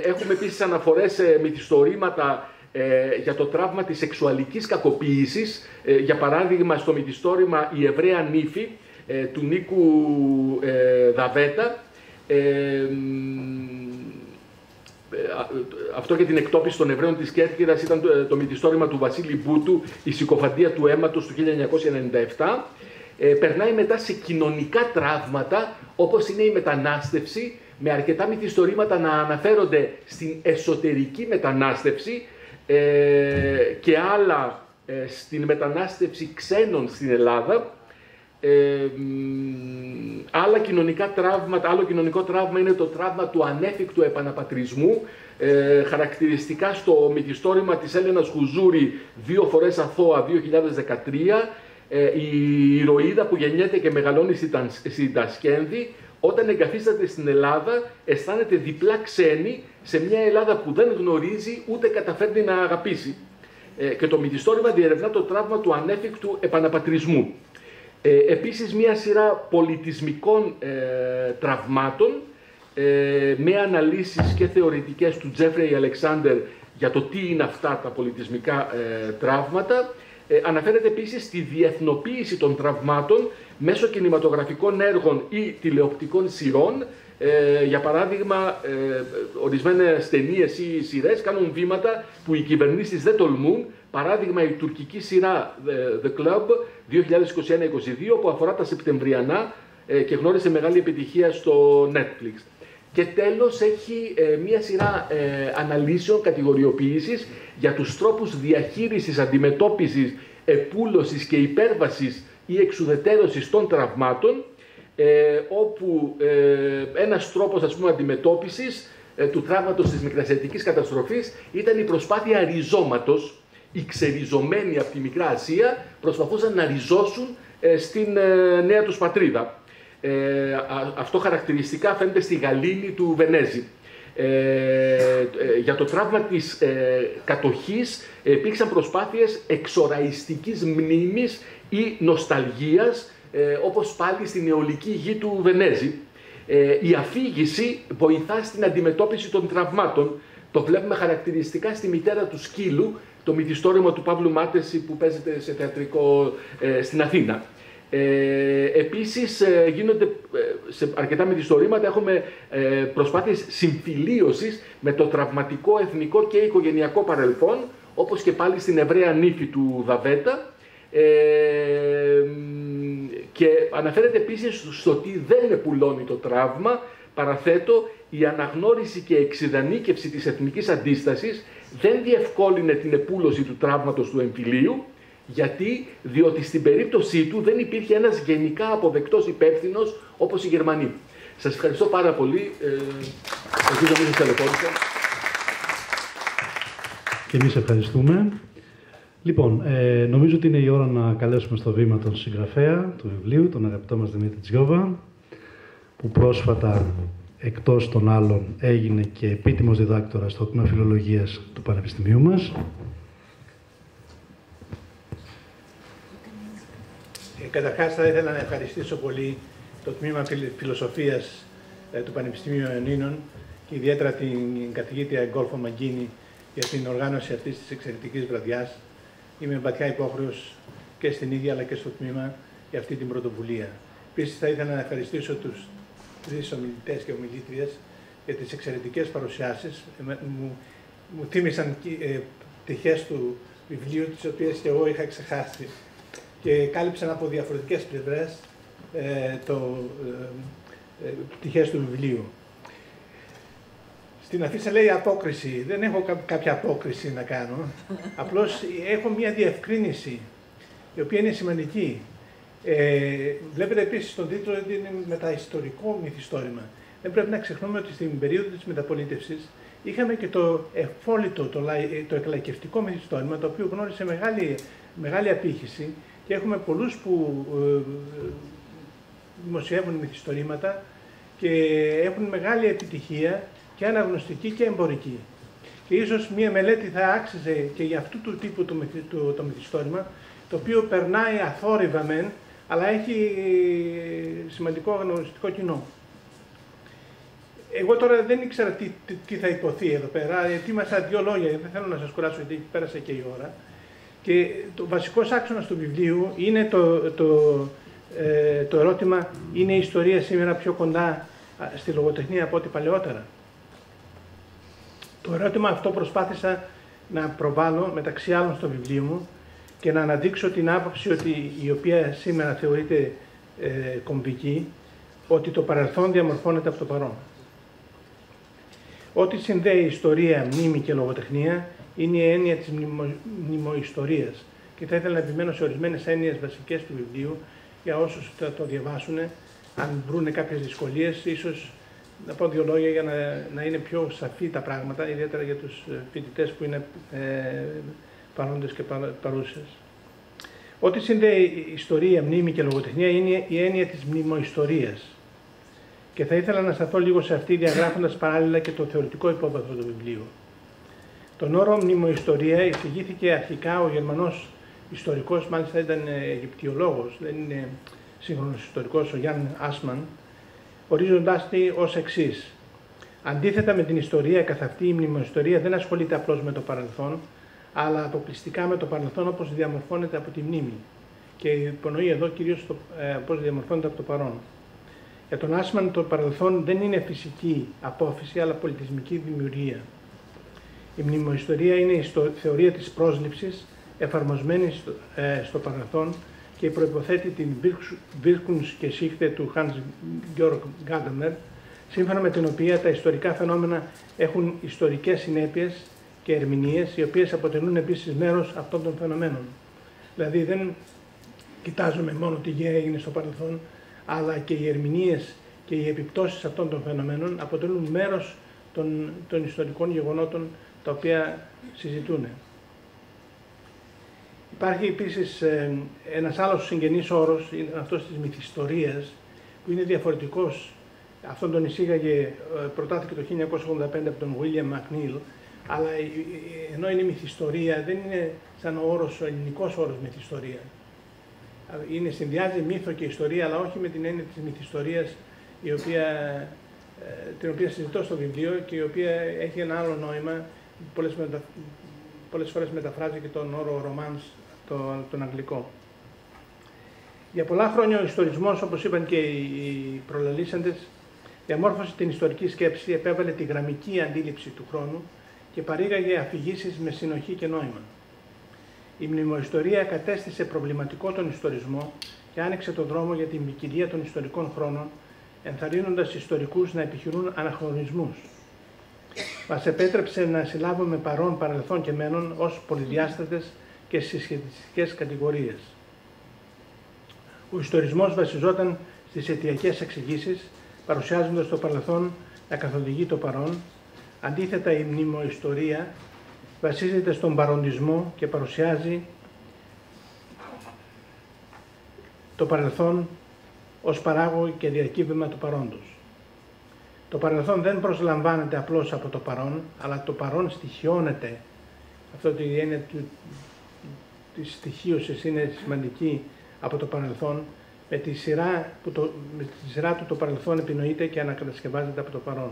Speaker 5: Έχουμε επίσης αναφορές σε μυθιστορήματα για το τραύμα της σεξουαλικής κακοποίησης, για παράδειγμα στο μυθιστόρημα «Η Εβραία Νύφη» του Νίκου Δαβέτα. Αυτό για την εκτόπιση των Εβραίων της Κέρκυρας ήταν το μυθιστόρημα του Βασίλη Μπούτου, «Η συκοφαντία του αίματος» του 1997. Περνάει μετά σε κοινωνικά τραύματα, όπως είναι η μετανάστευση, με αρκετά μυθιστορήματα να αναφέρονται στην εσωτερική μετανάστευση και άλλα στην μετανάστευση ξένων στην Ελλάδα. Άλλα κοινωνικά τραύματα, άλλο κοινωνικό τραύμα είναι το τραύμα του ανέφικτου επαναπατρισμού, χαρακτηριστικά στο μυθιστόρημα της Έλενας Χουζούρη «Δύο φορές αθώα» 2013, η ηρωίδα που γεννιέται και μεγαλώνει στην Τασκένδη, όταν εγκαθίσταται στην Ελλάδα, αισθάνεται διπλά ξένη σε μια Ελλάδα που δεν γνωρίζει ούτε καταφέρνει να αγαπήσει. Και το μυθιστόρημα διερευνά το τραύμα του ανέφικτου επαναπατρισμού. Επίσης, μια σειρά πολιτισμικών τραυμάτων με αναλύσεις και θεωρητικές του Τζέφρεϊ Αλεξάντερ για το τι είναι αυτά τα πολιτισμικά τραύματα. Αναφέρεται επίσης στη διεθνοποίηση των τραυμάτων μέσω κινηματογραφικών έργων ή τηλεοπτικών σειρών. Για παράδειγμα, ορισμένες ταινίες ή σειρές κάνουν βήματα που οι κυβερνήσεις δεν τολμούν. Παράδειγμα, η τουρκική σειρά The Club 2021-22 που αφορά τα Σεπτεμβριανά και γνώρισε μεγάλη επιτυχία στο Netflix. Και τέλος έχει μία σειρά αναλύσεων, κατηγοριοποίησης για τους τρόπους διαχείρισης, αντιμετώπισης, επούλωσης και υπέρβασης ή εξουδετερώσης των τραυμάτων, όπου ένας τρόπος, ας πούμε, αντιμετώπισης του τραύματος της Μικρασιατικής καταστροφής ήταν η προσπάθεια ριζώματος. Οι ξεριζωμένοι από τη Μικρά Ασία προσπαθούσαν να ριζώσουν στην νέα τους πατρίδα. Αυτό χαρακτηριστικά φαίνεται στη Γαλήνη του Βενέζη. Για το τραύμα της κατοχής υπήρξαν προσπάθειες εξοραϊστικής μνήμης ή νοσταλγίας, όπως πάλι στην αιωλική γη του Βενέζη. Η αφήγηση βοηθά στην αντιμετώπιση των τραυμάτων. Το βλέπουμε χαρακτηριστικά στη Μητέρα του Σκύλου, το μυθιστόρημα του Παύλου Μάτεση που παίζεται σε θεατρικό στην Αθήνα. Επίσης γίνονται σε αρκετά μυθιστορήματα, έχουμε προσπάθειες συμφιλίωσης με το τραυματικό εθνικό και οικογενειακό παρελθόν, όπως και πάλι στην Εβραία νύφη του Δαβέτα. Και αναφέρεται επίσης στο ότι δεν επουλώνει το τραύμα, παραθέτω, η αναγνώριση και εξειδανίκευση της εθνικής αντίστασης δεν διευκόλυνε την επούλωση του τραύματος του εμφυλίου, διότι στην περίπτωσή του δεν υπήρχε ένας γενικά αποδεκτός υπεύθυνος όπως οι Γερμανοί. Σας ευχαριστώ πάρα πολύ. Ελπίζω να μην σας ταλαιπώρησα.
Speaker 3: Και εμείς ευχαριστούμε. Λοιπόν, νομίζω ότι είναι η ώρα να καλέσουμε στο βήμα τον συγγραφέα του βιβλίου, τον αγαπητό μας Δημήτρη Τζιόβα, που πρόσφατα, εκτός των άλλων, έγινε και επίτιμος διδάκτορας στο τμήμα Φιλολογίας του Πανεπιστημίου μας.
Speaker 1: Καταρχάς θα ήθελα να ευχαριστήσω πολύ το τμήμα Φιλοσοφίας του Πανεπιστημίου Ιωνίνων και ιδιαίτερα την καθηγήτρια Γκόλφο Μαγκίνη για την οργάνωση αυτής της εξαιρετικής βραδιάς. Είμαι βαθιά υπόχρεος και στην ίδια αλλά και στο τμήμα για αυτή την πρωτοβουλία. Επίσης θα ήθελα να ευχαριστήσω τους τρεις ομιλητές και ομιλήτριες για τις εξαιρετικές παρουσιάσεις. Μου θύμισαν πτυχές του βιβλίου, τις οποίες και εγώ είχα ξεχάσει, και κάλυψαν από διαφορετικές πλευρές πτυχές του βιβλίου. Στην αφίσα λέει απόκριση. Δεν έχω κάποια απόκριση να κάνω. Απλώς έχω μια διευκρίνηση, η οποία είναι σημαντική. Βλέπετε επίσης στον τίτλο ότι είναι μεταιστορικό μυθιστόρημα. Δεν πρέπει να ξεχνούμε ότι στην περίοδο της μεταπολίτευσης είχαμε και το εφόλυτο, το εκλαϊκευτικό μυθιστόρημα, το οποίο γνώρισε μεγάλη απήχηση, και έχουμε πολλούς που δημοσιεύουν μυθιστορήματα και έχουν μεγάλη επιτυχία και αναγνωστική και εμπορική. Και ίσως μία μελέτη θα άξιζε και για αυτού του τύπου το μυθιστόρημα, το οποίο περνάει αθόρυβα μεν, αλλά έχει σημαντικό αναγνωστικό κοινό. Εγώ τώρα δεν ήξερα τι θα υποθεί εδώ πέρα, ετοίμασα δύο λόγια, δεν θέλω να σας κουράσω γιατί πέρασε και η ώρα. Και το βασικός άξονας του βιβλίου είναι το ερώτημα, είναι η ιστορία σήμερα πιο κοντά στη λογοτεχνία από ό,τι παλαιότερα? Το ερώτημα αυτό προσπάθησα να προβάλλω μεταξύ άλλων στο βιβλίο μου και να αναδείξω την άποψη η οποία σήμερα θεωρείται κομβική, ότι το παρελθόν διαμορφώνεται από το παρόν. Ό,τι συνδέει ιστορία, μνήμη και λογοτεχνία είναι η έννοια της μνημοϊστορίας. Και θα ήθελα να επιμένω σε ορισμένες έννοιες βασικές του βιβλίου για όσους θα το διαβάσουν, αν βρουν κάποιες δυσκολίες, ίσως να πω δύο λόγια για να είναι πιο σαφή τα πράγματα, ιδιαίτερα για τους φοιτητές που είναι παρόντες και παρούσες. Ό,τι συνδέει ιστορία, μνήμη και λογοτεχνία είναι η έννοια της μνημοϊστορίας. Και θα ήθελα να σταθώ λίγο σε αυτή, διαγράφοντας παράλληλα και το θεωρητικό υπόβαθρο του βιβλίου. Τον όρο μνημοϊστορία εισηγήθηκε αρχικά ο Γερμανός ιστορικός, μάλιστα ήταν Αιγυπτιολόγος, δεν είναι σύγχρονος ιστορικός, ο Γιάνν Άσμαν, ορίζοντάς τη ως εξής. Αντίθετα με την ιστορία καθ' αυτή, η μνημοϊστορία δεν ασχολείται απλώς με το παρελθόν, αλλά αποκλειστικά με το παρελθόν όπως διαμορφώνεται από τη μνήμη. Και υπονοεί εδώ κυρίως πώς διαμορφώνεται από το παρόν. Για τον Άσμαν το παρελθόν δεν είναι φυσική απόφυση, αλλά πολιτισμική δημιουργία. Η μνημοϊστορία είναι η θεωρία της πρόσληψης εφαρμοσμένη στο παρελθόν και προϋποθέτει την Wirkungsgeschichte του Hans-Georg Gadamer, σύμφωνα με την οποία τα ιστορικά φαινόμενα έχουν ιστορικές συνέπειες και ερμηνείες, οι οποίες αποτελούν επίσης μέρος αυτών των φαινομένων. Δηλαδή δεν κοιτάζουμε μόνο τι έγινε στο παρελθόν, αλλά και οι ερμηνείες και οι επιπτώσεις αυτών των φαινομένων αποτελούν μέρος των ιστορικών γεγονότων τα οποία συζητούν. Υπάρχει επίσης ένας άλλος συγγενής όρος, είναι αυτός της μυθιστορίας, που είναι διαφορετικός. Αυτόν τον εισήγαγε, προτάθηκε το 1985 από τον William McNeill, αλλά ενώ είναι μυθιστορία, δεν είναι σαν ο ελληνικός όρος μυθιστορία. Συνδυάζει μύθο και ιστορία, αλλά όχι με την έννοια της μυθιστορίας, την οποία συζητώ στο βιβλίο και η οποία έχει ένα άλλο νόημα. Πολλές φορές μεταφράζει και τον όρο romance, τον αγγλικό. Για πολλά χρόνια ο ιστορισμός, όπως είπαν και οι προλαλήσαντες, διαμόρφωσε την ιστορική σκέψη, επέβαλε τη γραμμική αντίληψη του χρόνου και παρήγαγε αφηγήσεις με συνοχή και νόημα. Η μνημοϊστορία κατέστησε προβληματικό τον ιστορισμό και άνοιξε τον δρόμο για την ποικιλία των ιστορικών χρόνων, ενθαρρύνοντας ιστορικούς να επιχειρούν αναχρονισμούς. Μας επέτρεψε να συλλάβουμε παρόν, παρελθόν και μέλλον ως πολυδιάστατες και συσχετιστικές κατηγορίες. Ο ιστορισμός βασιζόταν στις αιτιακές εξηγήσεις, παρουσιάζοντας το παρελθόν να καθοδηγεί το παρόν. Αντίθετα, η μνημοϊστορία βασίζεται στον παροντισμό και παρουσιάζει το παρελθόν ως παράγωγο και διακύβευμα του παρόντος. Το παρελθόν δεν προσλαμβάνεται απλώς από το παρόν, αλλά το παρόν στοιχειώνεται. Αυτό η έννοια της στοιχείωσης είναι σημαντική από το παρελθόν. Με τη σειρά του το παρελθόν επινοείται και ανακατασκευάζεται από το παρόν.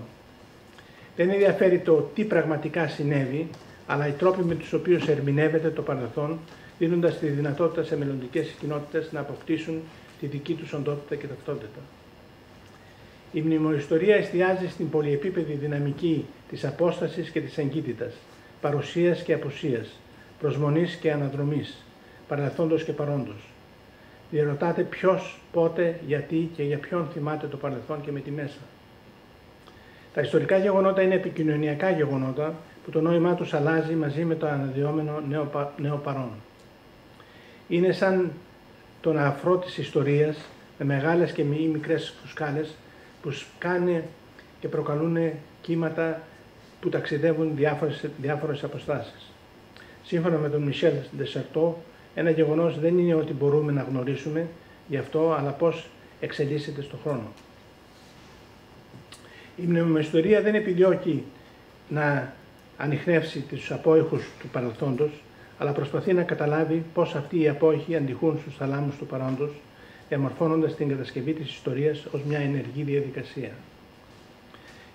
Speaker 1: Δεν ενδιαφέρει το τι πραγματικά συνέβη, αλλά οι τρόποι με τους οποίους ερμηνεύεται το παρελθόν, δίνοντας τη δυνατότητα σε μελλοντικές κοινότητες να αποκτήσουν τη δική τους οντότητα και ταυτότητα. Η μνημοϊστορία εστιάζει στην πολυεπίπεδη δυναμική της απόστασης και της εγκύτητας, παρουσίας και απουσίας, προσμονής και αναδρομής, παρελθόντος και παρόντος. Διερωτάται ποιος, πότε, γιατί και για ποιον θυμάται το παρελθόν και με τη μέσα. Τα ιστορικά γεγονότα είναι επικοινωνιακά γεγονότα που το νόημά τους αλλάζει μαζί με το αναδυόμενο νέο παρόν. Είναι σαν τον αφρό της ιστορίας με μεγάλες και μη μικρές φουσκάλες που σκάνε και προκαλούν κύματα που ταξιδεύουν διάφορες αποστάσεις. Σύμφωνα με τον Μισελ Ντεσερτό, ένα γεγονός δεν είναι ότι μπορούμε να γνωρίσουμε γι' αυτό, αλλά πώς εξελίσσεται στον χρόνο. Η μνημοϊστορία δεν επιδιώκει να ανιχνεύσει τους απόϊχους του παρελθόντος, αλλά προσπαθεί να καταλάβει πώς αυτοί οι απόϊχοι αντιχούν στους θαλάμους του παρόντος, διαμορφώνοντας την κατασκευή της ιστορίας ως μια ενεργή διαδικασία.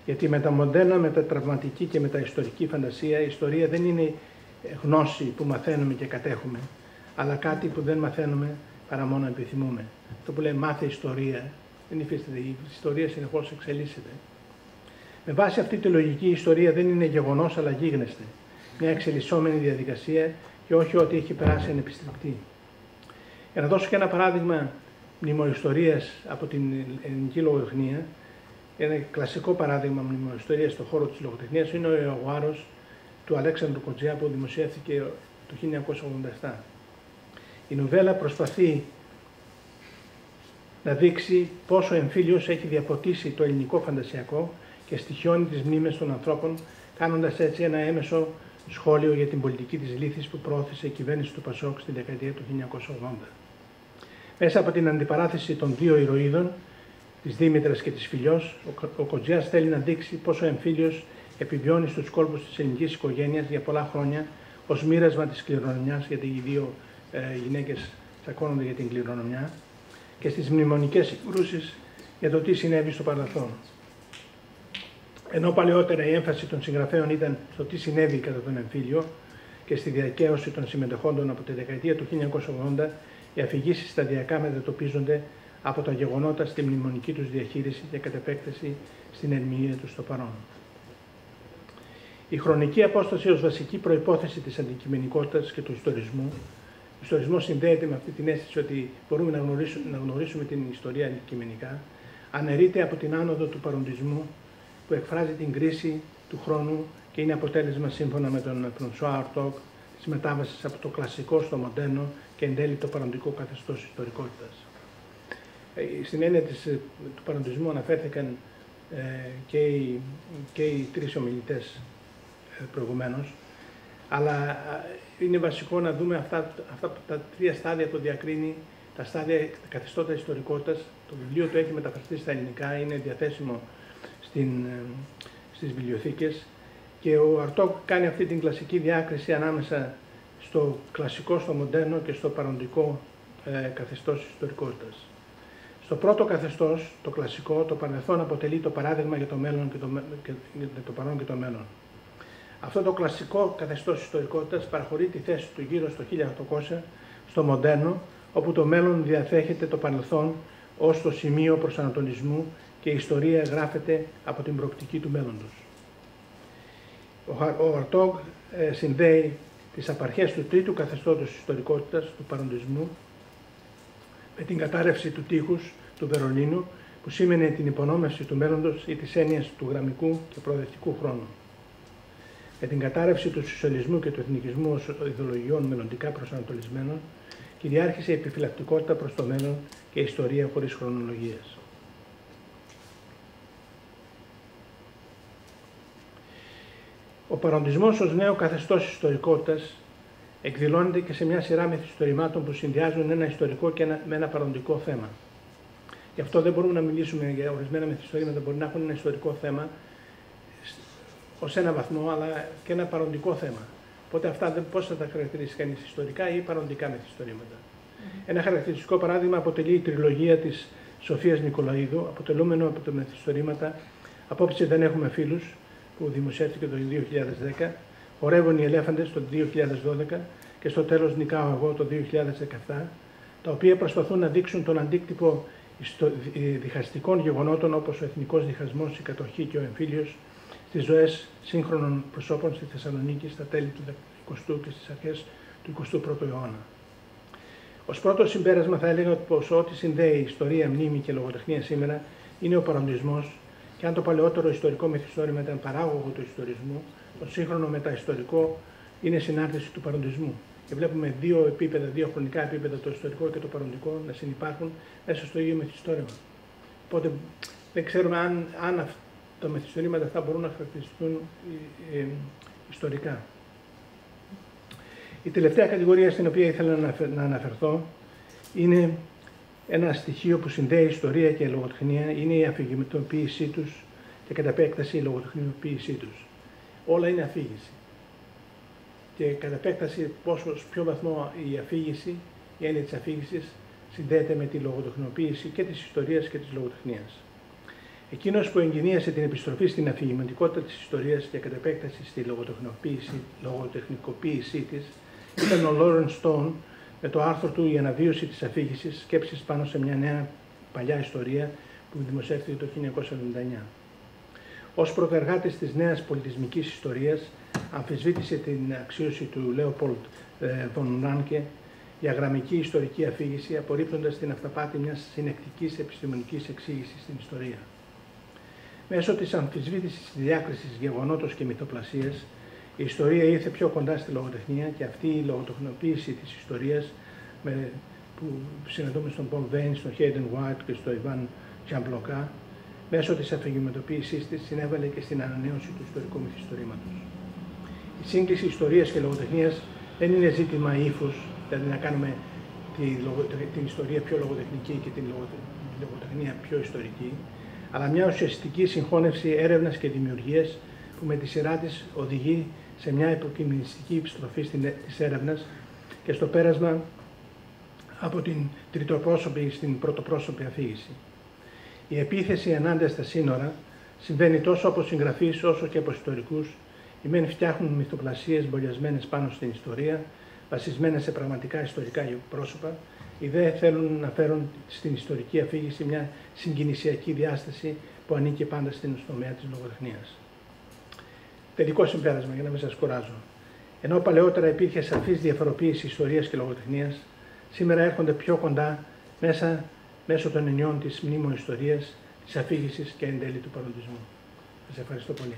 Speaker 1: Γιατί με τα μοντέρνα, με τα τραυματική και με τα ιστορική φαντασία, η ιστορία δεν είναι γνώση που μαθαίνουμε και κατέχουμε, αλλά κάτι που δεν μαθαίνουμε παρά μόνο επιθυμούμε. Αυτό που λέει μάθε ιστορία, δεν υφίσταται, η ιστορία συνεχώς εξελίσσεται. Με βάση αυτή τη λογική, η ιστορία δεν είναι γεγονός, αλλά γίγνεσθε. Μια εξελισσόμενη διαδικασία και όχι ότι έχει περάσει ανεπιστρεπτή. Για να δώσω και ένα παράδειγμα μνημοϊστορίας από την ελληνική λογοτεχνία, ένα κλασικό παράδειγμα μνημοϊστορίας στον χώρο της λογοτεχνίας είναι ο Ιωγουάρος του Αλέξανδρου Κοτζιά που δημοσιεύθηκε το 1987. Η νουβέλα προσπαθεί να δείξει πόσο ο εμφύλιος έχει διαφωτίσει το ελληνικό φαντασιακό και στοιχιώνει τις μνήμες των ανθρώπων, κάνοντας έτσι ένα έμεσο σχόλιο για την πολιτική της λύθης που προώθησε η κυβέρνηση του Πασόκ στην δεκαετία του 1980. Μέσα από την αντιπαράθεση των δύο ηρωίδων, της Δήμητρας και της Φιλιός, ο Κοτζιάς θέλει να δείξει πόσο ο εμφύλιος επιβιώνει στους κόλπους της ελληνικής οικογένειας για πολλά χρόνια ως μοίρασμα της κληρονομιάς, γιατί οι δύο γυναίκες τσακώνονται για την κληρονομιά, και στις μνημονικές συγκρούσεις για το τι συνέβη στο παρελθόν. Ενώ παλαιότερα η έμφαση των συγγραφέων ήταν στο τι συνέβη κατά τον εμφύλιο και στη διακαίωση των συμμετεχόντων από τη δεκαετία του 1980, οι αφηγήσεις σταδιακά μετατοπίζονται από τα γεγονότα στη μνημονική τους διαχείριση και κατ' επέκταση στην ερμηνεία τους στο παρόν. Η χρονική απόσταση ως βασική προϋπόθεση της αντικειμενικότητας και του ιστορισμού. Ο ιστορισμός συνδέεται με αυτή την αίσθηση ότι μπορούμε να γνωρίσουμε την ιστορία αντικειμενικά, αναιρείται από την άνοδο του παροντισμού που εκφράζει την κρίση του χρόνου και είναι αποτέλεσμα, σύμφωνα με τον Φρανσουά Αρτόγκ, της μετάβασης από το κλασικό στο μοντέρνο και εν τέλει το παροντικό καθεστώς ιστορικότητας. Στην έννοια του παροντισμού αναφέρθηκαν και οι τρεις ομιλητές προηγουμένως, αλλά είναι βασικό να δούμε αυτά τα τρία στάδια που διακρίνει, τα στάδια καθεστώτα ιστορικότητας. Το βιβλίο του έχει μεταφραστεί στα ελληνικά, είναι διαθέσιμο στις βιβλιοθήκες και ο Αρτόγκ κάνει αυτή την κλασική διάκριση ανάμεσα στο κλασικό, στο μοντέρνο και στο παροντικό καθεστώς ιστορικότητας. Στο πρώτο καθεστώς, το κλασικό, το παρελθόν αποτελεί το παράδειγμα για το μέλλον και το παρόν και το μέλλον. Αυτό το κλασικό καθεστώς ιστορικότητας παραχωρεί τη θέση του γύρω στο 1800 στο μοντέρνο, όπου το μέλλον διαθέχεται το παρελθόν ως το σημείο προσανατολισμού και η ιστορία γράφεται από την προοπτική του μέλλοντος. Ο Αρτόγκ συνδέει τις απαρχές του τρίτου καθεστώτος ιστορικότητας, του παροντισμού, με την κατάρρευση του τείχους του Βερολίνου, που σήμαινε την υπονόμευση του μέλλοντος ή της έννοιας του γραμμικού και προοδευτικού χρόνου. Με την κατάρρευση του σοσιαλισμού και του εθνικισμού ως ιδεολογιών μελλοντικά προσανατολισμένων, κυριάρχησε η επιφυλακτικότητα προς το μέλλον και η ιστορία χωρίς χρονολογίες. Ο παροντισμός ως νέο καθεστώς ιστορικότητας εκδηλώνεται και σε μια σειρά μυθιστορημάτων που συνδυάζουν ένα ιστορικό και με ένα παροντικό θέμα. Γι' αυτό δεν μπορούμε να μιλήσουμε για ορισμένα μυθιστορήματα, μπορεί να έχουν ένα ιστορικό θέμα ως ένα βαθμό, αλλά και ένα παροντικό θέμα. Οπότε αυτά πώς θα τα χαρακτηρίσει κανείς, ιστορικά ή παροντικά μυθιστορήματα. Ένα χαρακτηριστικό παράδειγμα αποτελεί η τριλογία της Σοφίας Νικολαίδου, αποτελούμενο από τα μυθιστορήματα «Απόψε δεν έχουμε φίλους», που δημοσιεύτηκε το 2010, «Χορεύουν οι ελέφαντες» το 2012 και στο τέλος «Νικάω εγώ» το 2017, τα οποία προσπαθούν να δείξουν τον αντίκτυπο διχαστικών γεγονότων όπως ο εθνικός διχασμός, η κατοχή και ο εμφύλιος στις ζωές σύγχρονων προσώπων στη Θεσσαλονίκη στα τέλη του 20ου και στις αρχές του 21ου αιώνα. Ως πρώτο συμπέρασμα θα έλεγα πως ό,τι συνδέει ιστορία, μνήμη και λογοτεχνία σήμερα είναι ο παροντισμός, και αν το παλαιότερο ιστορικό μυθιστόρημα ήταν παράγωγο του ιστορισμού, το σύγχρονο μεταιστορικό είναι συνάρτηση του παροντισμού. Και βλέπουμε δύο επίπεδα, δύο χρονικά επίπεδα, το ιστορικό και το παροντικό, να συνυπάρχουν μέσα στο ίδιο μυθιστόρημα. Οπότε δεν ξέρουμε αν τα μυθιστορήματα αυτά μπορούν να χαρακτηριστούν ιστορικά. Η τελευταία κατηγορία στην οποία ήθελα να αναφερθώ είναι ένα στοιχείο που συνδέει ιστορία και λογοτεχνία, είναι η αφηγηματοποίησή τους και κατ' επέκταση η λογοτεχνιοποίησή τους. Όλα είναι αφήγηση. Και κατ' επέκταση σε ποιο βαθμό η αφήγηση, η έννοια της αφήγησης, συνδέεται με τη λογοτεχνιοποίηση και της ιστορίας και της λογοτεχνίας. Εκείνος που εγκαινίασε την επιστροφή στην αφηγηματικότητα της ιστορίας και κατ' επέκταση στη λογοτεχνικοποίησή της ήταν ο Λόρενς Στόουν με το άρθρο του «Η αναβίωση της αφήγησης, σκέψεις πάνω σε μια νέα παλιά ιστορία» που δημοσιεύτηκε το 1979. Ως πρωτεργάτης της νέας πολιτισμικής ιστορίας, αμφισβήτησε την αξίωση του Λέοπολντ Βον Ράνκε για γραμμική ιστορική αφήγηση, απορρίπτοντας την αυταπάτη μιας συνεκτικής επιστημονικής εξήγησης στην ιστορία. Μέσω της αμφισβήτησης της διάκρισης γεγονότος και μυθοπλασίας, η ιστορία ήρθε πιο κοντά στη λογοτεχνία και αυτή η λογοτεχνοποίηση της ιστορίας που συναντούμε στον Πολ Βέιν, στον Χέιντεν Γουάιτ και στον Ιβάν Τζαμπλοκά, μέσω της αφηγηματοποίησής της συνέβαλε και στην ανανέωση του ιστορικού μυθιστορήματος. Η σύγκληση ιστορίας και λογοτεχνίας δεν είναι ζήτημα ύφους, δηλαδή να κάνουμε την ιστορία πιο λογοτεχνική και την λογοτεχνία πιο ιστορική, αλλά μια ουσιαστική συγχώνευση έρευνας και δημιουργίας που με τη σειρά της οδηγεί σε μια υποκειμενιστική επιστροφή της έρευνας και στο πέρασμα από την τριτοπρόσωπη στην πρωτοπρόσωπη αφήγηση. Η επίθεση ενάντια στα σύνορα συμβαίνει τόσο από συγγραφείς όσο και από ιστορικούς, Οι μεν φτιάχνουν μυθοπλασίες μπολιασμένες πάνω στην ιστορία, βασισμένες σε πραγματικά ιστορικά πρόσωπα. Οι δε θέλουν να φέρουν στην ιστορική αφήγηση μια συγκινησιακή διάσταση που ανήκει πάντα στην τομέα της λογοτεχνίας. Τελικό συμπέρασμα, για να μην σας κουράζω. Ενώ παλαιότερα υπήρχε σαφής διαφοροποίηση ιστορίας και λογοτεχνίας, σήμερα έρχονται πιο κοντά μέσω των ενιών της μνήμων ιστορίας, της αφήγησης και εν τέλει του παροντισμού. Σας ευχαριστώ πολύ.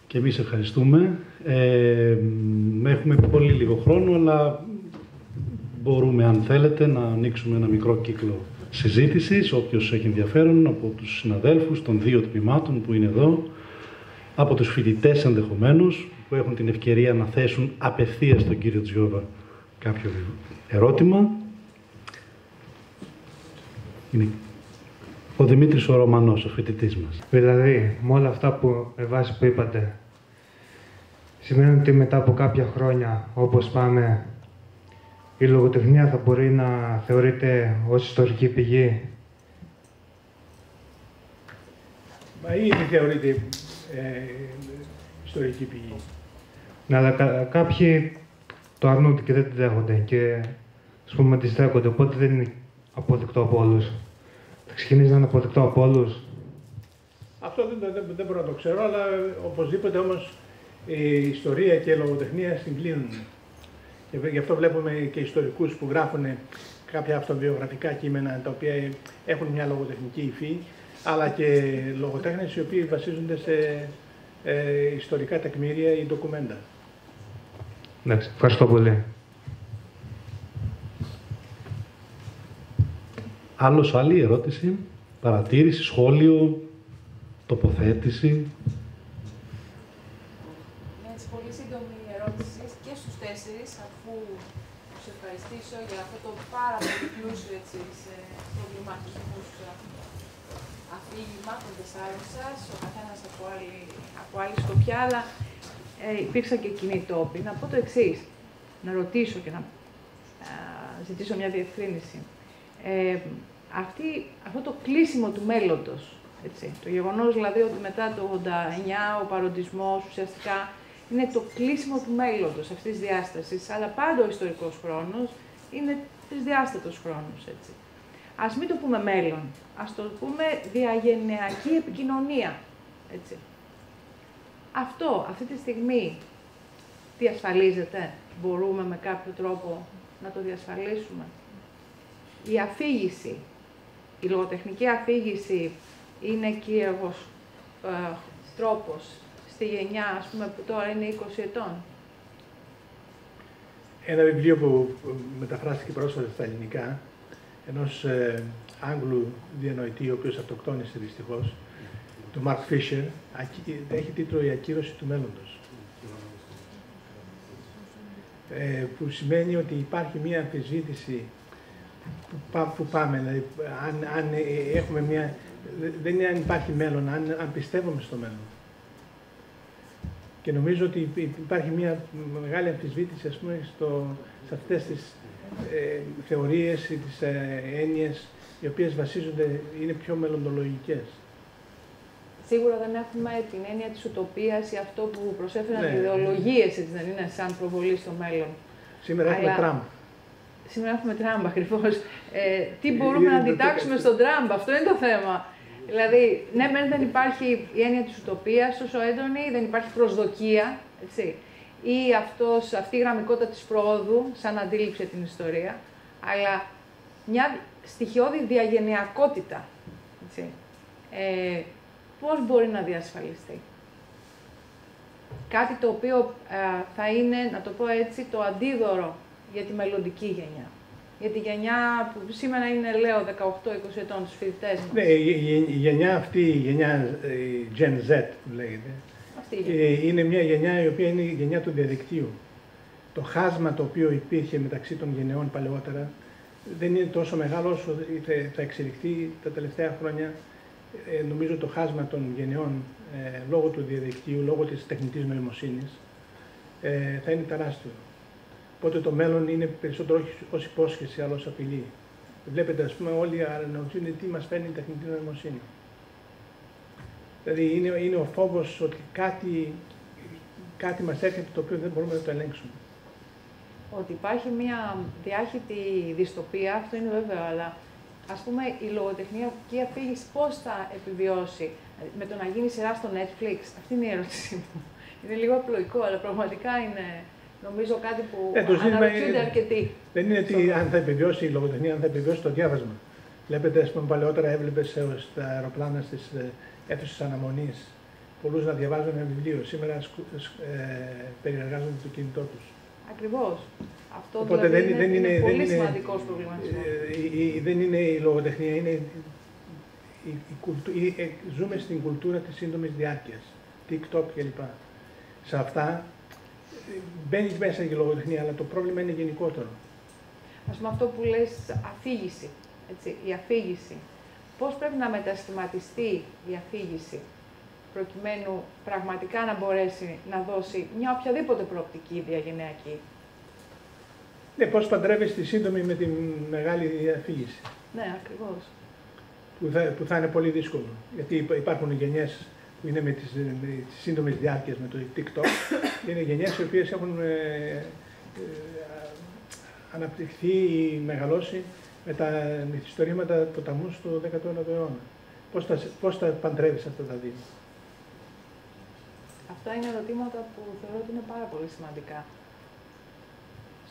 Speaker 3: Και εμείς ευχαριστούμε. Έχουμε πολύ λίγο χρόνο, αλλά μπορούμε, αν θέλετε, να ανοίξουμε ένα μικρό κύκλο συζήτησης, όποιος έχει ενδιαφέρον, από τους συναδέλφους των δύο τμήματων που είναι εδώ, από τους φοιτητές ενδεχομένως, που έχουν την ευκαιρία να θέσουν απευθείας στον κύριο Τζιόβα κάποιο ερώτημα. Είναι ο Δημήτρης ο Ρωμανός, ο φοιτητής μας.
Speaker 6: Δηλαδή, με όλα αυτά με βάση που είπατε, σημαίνει ότι μετά από κάποια χρόνια, όπως πάμε, η λογοτεχνία θα μπορεί να θεωρείται ως ιστορική πηγή?
Speaker 1: Μα ήδη θεωρείται ιστορική πηγή.
Speaker 6: Ναι, αλλά κάποιοι το αρνούνται και δεν τη δέχονται και, ας πούμε, αντιστέκονται, οπότε δεν είναι αποδεκτό από όλους. Θα ξεκινήσει να είναι αποδεκτό από όλους?
Speaker 1: Αυτό δεν μπορώ να το ξέρω, αλλά οπωσδήποτε όμως η ιστορία και η λογοτεχνία συγκλίνουν. Και γι' αυτό βλέπουμε και ιστορικούς που γράφουν κάποια αυτοβιογραφικά κείμενα τα οποία έχουν μια λογοτεχνική υφή, αλλά και λογοτέχνες οι οποίοι βασίζονται σε ιστορικά τεκμήρια ή ντοκουμέντα.
Speaker 6: Εντάξει, ευχαριστώ πολύ.
Speaker 3: Άλλη ερώτηση, παρατήρηση, σχόλιο, τοποθέτηση?
Speaker 2: Μια πολύ σύντομη ερώτηση και στους τέσσερις, αφού τους ευχαριστήσω για αυτό το πάρα πολύ πλούσιο σε προβληματισμούς αφήγημα των τεσσάρων σας, ο καθένας από άλλη σκοπιά, αλλά υπήρξαν και κοινοί τόποι. Να πω το εξής, να ρωτήσω και να ζητήσω μια διευκρίνηση. Αυτό το κλείσιμο του μέλλοντος, έτσι, το γεγονός δηλαδή ότι μετά το 89 ο παροντισμός ουσιαστικά είναι το κλείσιμο του μέλλοντος αυτής της διάστασης, αλλά πάντα ο ιστορικός χρόνος είναι τρισδιάστατος χρόνος, έτσι. Ας μην το πούμε μέλλον, ας το πούμε διαγενειακή επικοινωνία, έτσι. Αυτή τη στιγμή διασφαλίζεται, μπορούμε με κάποιο τρόπο να το διασφαλίσουμε? Η αφήγηση, η λογοτεχνική αφήγηση είναι κύριος τρόπος στη γενιά, ας πούμε, που τώρα είναι 20 ετών.
Speaker 1: Ένα βιβλίο που μεταφράστηκε πρόσφατα στα ελληνικά, ενός Άγγλου διανοητή, ο οποίος αυτοκτόνησε δυστυχώς, του Μαρκ Φίσερ, έχει τίτλο «Η ακύρωση του μέλλοντος». Που σημαίνει ότι υπάρχει μία αμφισβήτηση που πάμε, δηλαδή, αν έχουμε μία, δεν είναι αν υπάρχει μέλλον, αν πιστεύουμε στο μέλλον. Και νομίζω ότι υπάρχει μία μεγάλη αμφισβήτηση, ας πούμε, σε αυτές τις θεωρίες ή τις έννοιες, οι οποίες βασίζονται, είναι πιο μελλοντολογικές.
Speaker 2: Σίγουρα δεν έχουμε την έννοια της ουτοπίας ή αυτό που προσέφεραν οι ιδεολογίες, έτσι δεν είναι, σαν προβολή στο μέλλον.
Speaker 1: Σήμερα έχουμε Τραμπ.
Speaker 2: Σήμερα έχουμε Τραμπ, ακριβώς. Τι μπορούμε να αντιτάξουμε στον Τραμπ, αυτό είναι το θέμα. Δηλαδή, ναι, δεν υπάρχει η έννοια της ουτοπίας τόσο έντονη, δεν υπάρχει προσδοκία, έτσι, ή αυτή η γραμμικότητα της πρόοδου, σαν αντίληψη την ιστορία, αλλά μια στοιχειώδη διαγενειακότητα, έτσι. Πώς μπορεί να διασφαλιστεί? Κάτι το οποίο θα είναι, να το πω έτσι, το αντίδωρο για τη μελλοντική γενιά. Για τη γενιά που σήμερα είναι, λέω, 18-20 ετών, τους φοιτητές μας.
Speaker 1: Ναι, η γενιά αυτή, η γενιά Gen Z που λέγεται, είναι μια γενιά η οποία είναι η γενιά του διαδικτύου. Το χάσμα το οποίο υπήρχε μεταξύ των γενεών παλαιότερα δεν είναι τόσο μεγάλο όσο θα εξελιχθεί τα τελευταία χρόνια. Νομίζω το χάσμα των γενεών λόγω του διαδικτύου, λόγω της τεχνητής νοημοσύνης, θα είναι τεράστιο. Οπότε το μέλλον είναι περισσότερο όχι ως υπόσχεση, αλλά ως απειλή. Βλέπετε, ας πούμε, όλοι αναρωτιούνται τι μας φέρνει η τεχνητή νοημοσύνη. Δηλαδή είναι ο φόβος ότι κάτι μας έρχεται το οποίο δεν μπορούμε να το ελέγξουμε.
Speaker 2: Ότι υπάρχει μια διάχυτη δυστοπία, αυτό είναι βέβαιο, αλλά ας πούμε η λογοτεχνική αφήγηση πώς θα επιβιώσει με το να γίνει σειρά στο Netflix? Αυτή είναι η ερώτησή μου. Είναι λίγο απλοϊκό, αλλά πραγματικά είναι, νομίζω, κάτι που αναρωτιούνται αρκετοί.
Speaker 1: Δεν είναι ότι αν θα επιβιώσει η λογοτεχνία, αν θα επιβιώσει το διάβασμα. Βλέπετε, ας πούμε, παλαιότερα έβλεπες στα αεροπλάνα, στις αίθουσες αναμονής, πολλούς να διαβάζουν ένα βιβλίο. Σήμερα περιεργάζονται το κινητό τους.
Speaker 2: Ακριβώς. Αυτό
Speaker 1: οπότε
Speaker 2: δηλαδή είναι πολύ σημαντικός προβληματισμός.
Speaker 1: Δεν είναι η λογοτεχνία, είναι ζούμε στην κουλτούρα της σύντομης διάρκειας, TikTok κλπ. Σε αυτά μπαίνει μέσα η λογοτεχνία, αλλά το πρόβλημα είναι γενικότερο.
Speaker 2: Ας πούμε αυτό που λες, αφήγηση, έτσι, η αφήγηση. Πώς πρέπει να μετασχηματιστεί η αφήγηση προκειμένου πραγματικά να μπορέσει να δώσει μια οποιαδήποτε προοπτική διαγενειακή?
Speaker 1: Ναι, πώς παντρεύεις τη σύντομη με τη μεγάλη αφήγηση.
Speaker 2: Ναι, ακριβώς.
Speaker 1: Που θα είναι πολύ δύσκολο. Γιατί υπάρχουν γενιές που είναι με τις σύντομες διάρκειες, με το TikTok, και είναι γενιές οι οποίες έχουν αναπτυχθεί ή μεγαλώσει με τα μυθιστορήματα ποταμού στο 19ο αιώνα. Πώς τα παντρεύεις αυτά τα δύο?
Speaker 2: Αυτά είναι ερωτήματα που θεωρώ ότι είναι πάρα πολύ σημαντικά.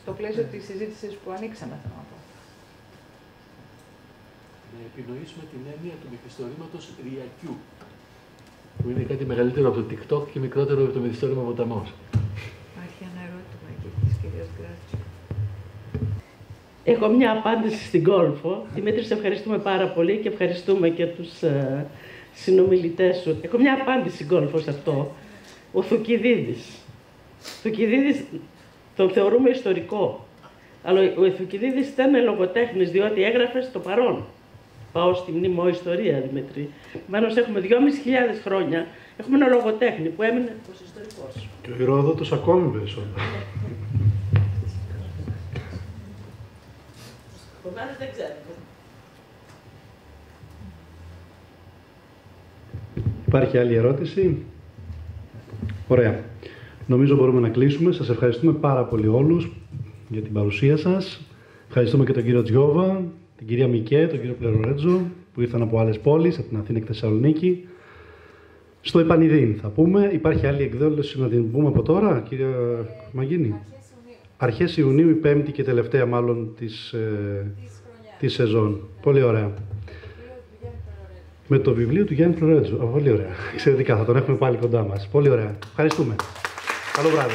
Speaker 2: Στο πλαίσιο της συζήτησης που ανοίξαμε, θέλω να πω.
Speaker 5: Να επινοήσουμε την έννοια του μυθιστορήματος Ριακιού, που είναι κάτι μεγαλύτερο από το TikTok και μικρότερο από το μυθιστόρημα ποταμός.
Speaker 4: Υπάρχει ένα ερώτημα εκεί της κυρίας Γκράτσι.
Speaker 7: Έχω μια απάντηση στην Κόλφο. Δημήτρη, σε ευχαριστούμε πάρα πολύ και ευχαριστούμε και τους συνομιλητές σου. Έχω μια απάντηση στην Κόλφο σε αυτό. Ο Θουκυδίδης. Θουκυδίδης τον θεωρούμε ιστορικό. Αλλά ο Θουκυδίδης ήταν λογοτέχνης, διότι έγραφε στο παρόν. Πάω στη μνημοϊστορία, Δημήτρη. Επομένως έχουμε 2.500 χρόνια. Έχουμε ένα λογοτέχνη που έμεινε ως ιστορικός.
Speaker 3: Και ο Ηρόδοτος ακόμη περισσότερο.
Speaker 7: Επομένως δεν ξέρετε.
Speaker 3: Υπάρχει άλλη ερώτηση? Ωραία. Νομίζω μπορούμε να κλείσουμε. Σας ευχαριστούμε πάρα πολύ όλους για την παρουσία σας. Ευχαριστούμε και τον κύριο Τζιόβα, την κυρία Μικέ, τον κύριο Πλερορέτζο, που ήρθαν από άλλες πόλεις, από την Αθήνα και τη Θεσσαλονίκη. Στο Επανειδήν θα πούμε. Υπάρχει άλλη εκδήλωση να την πούμε από τώρα, κύριε Μαγκίνη? Αρχές Ιουνίου, η πέμπτη και τελευταία μάλλον της σεζόν. Πολύ ωραία. Με το βιβλίο του Γιάννη Πλερορέτζου. Πολύ ωραία. Εξαιρετικά, θα τον έχουμε πάλι κοντά μας. Πολύ ωραία. Ευχαριστούμε. Καλό βράδυ.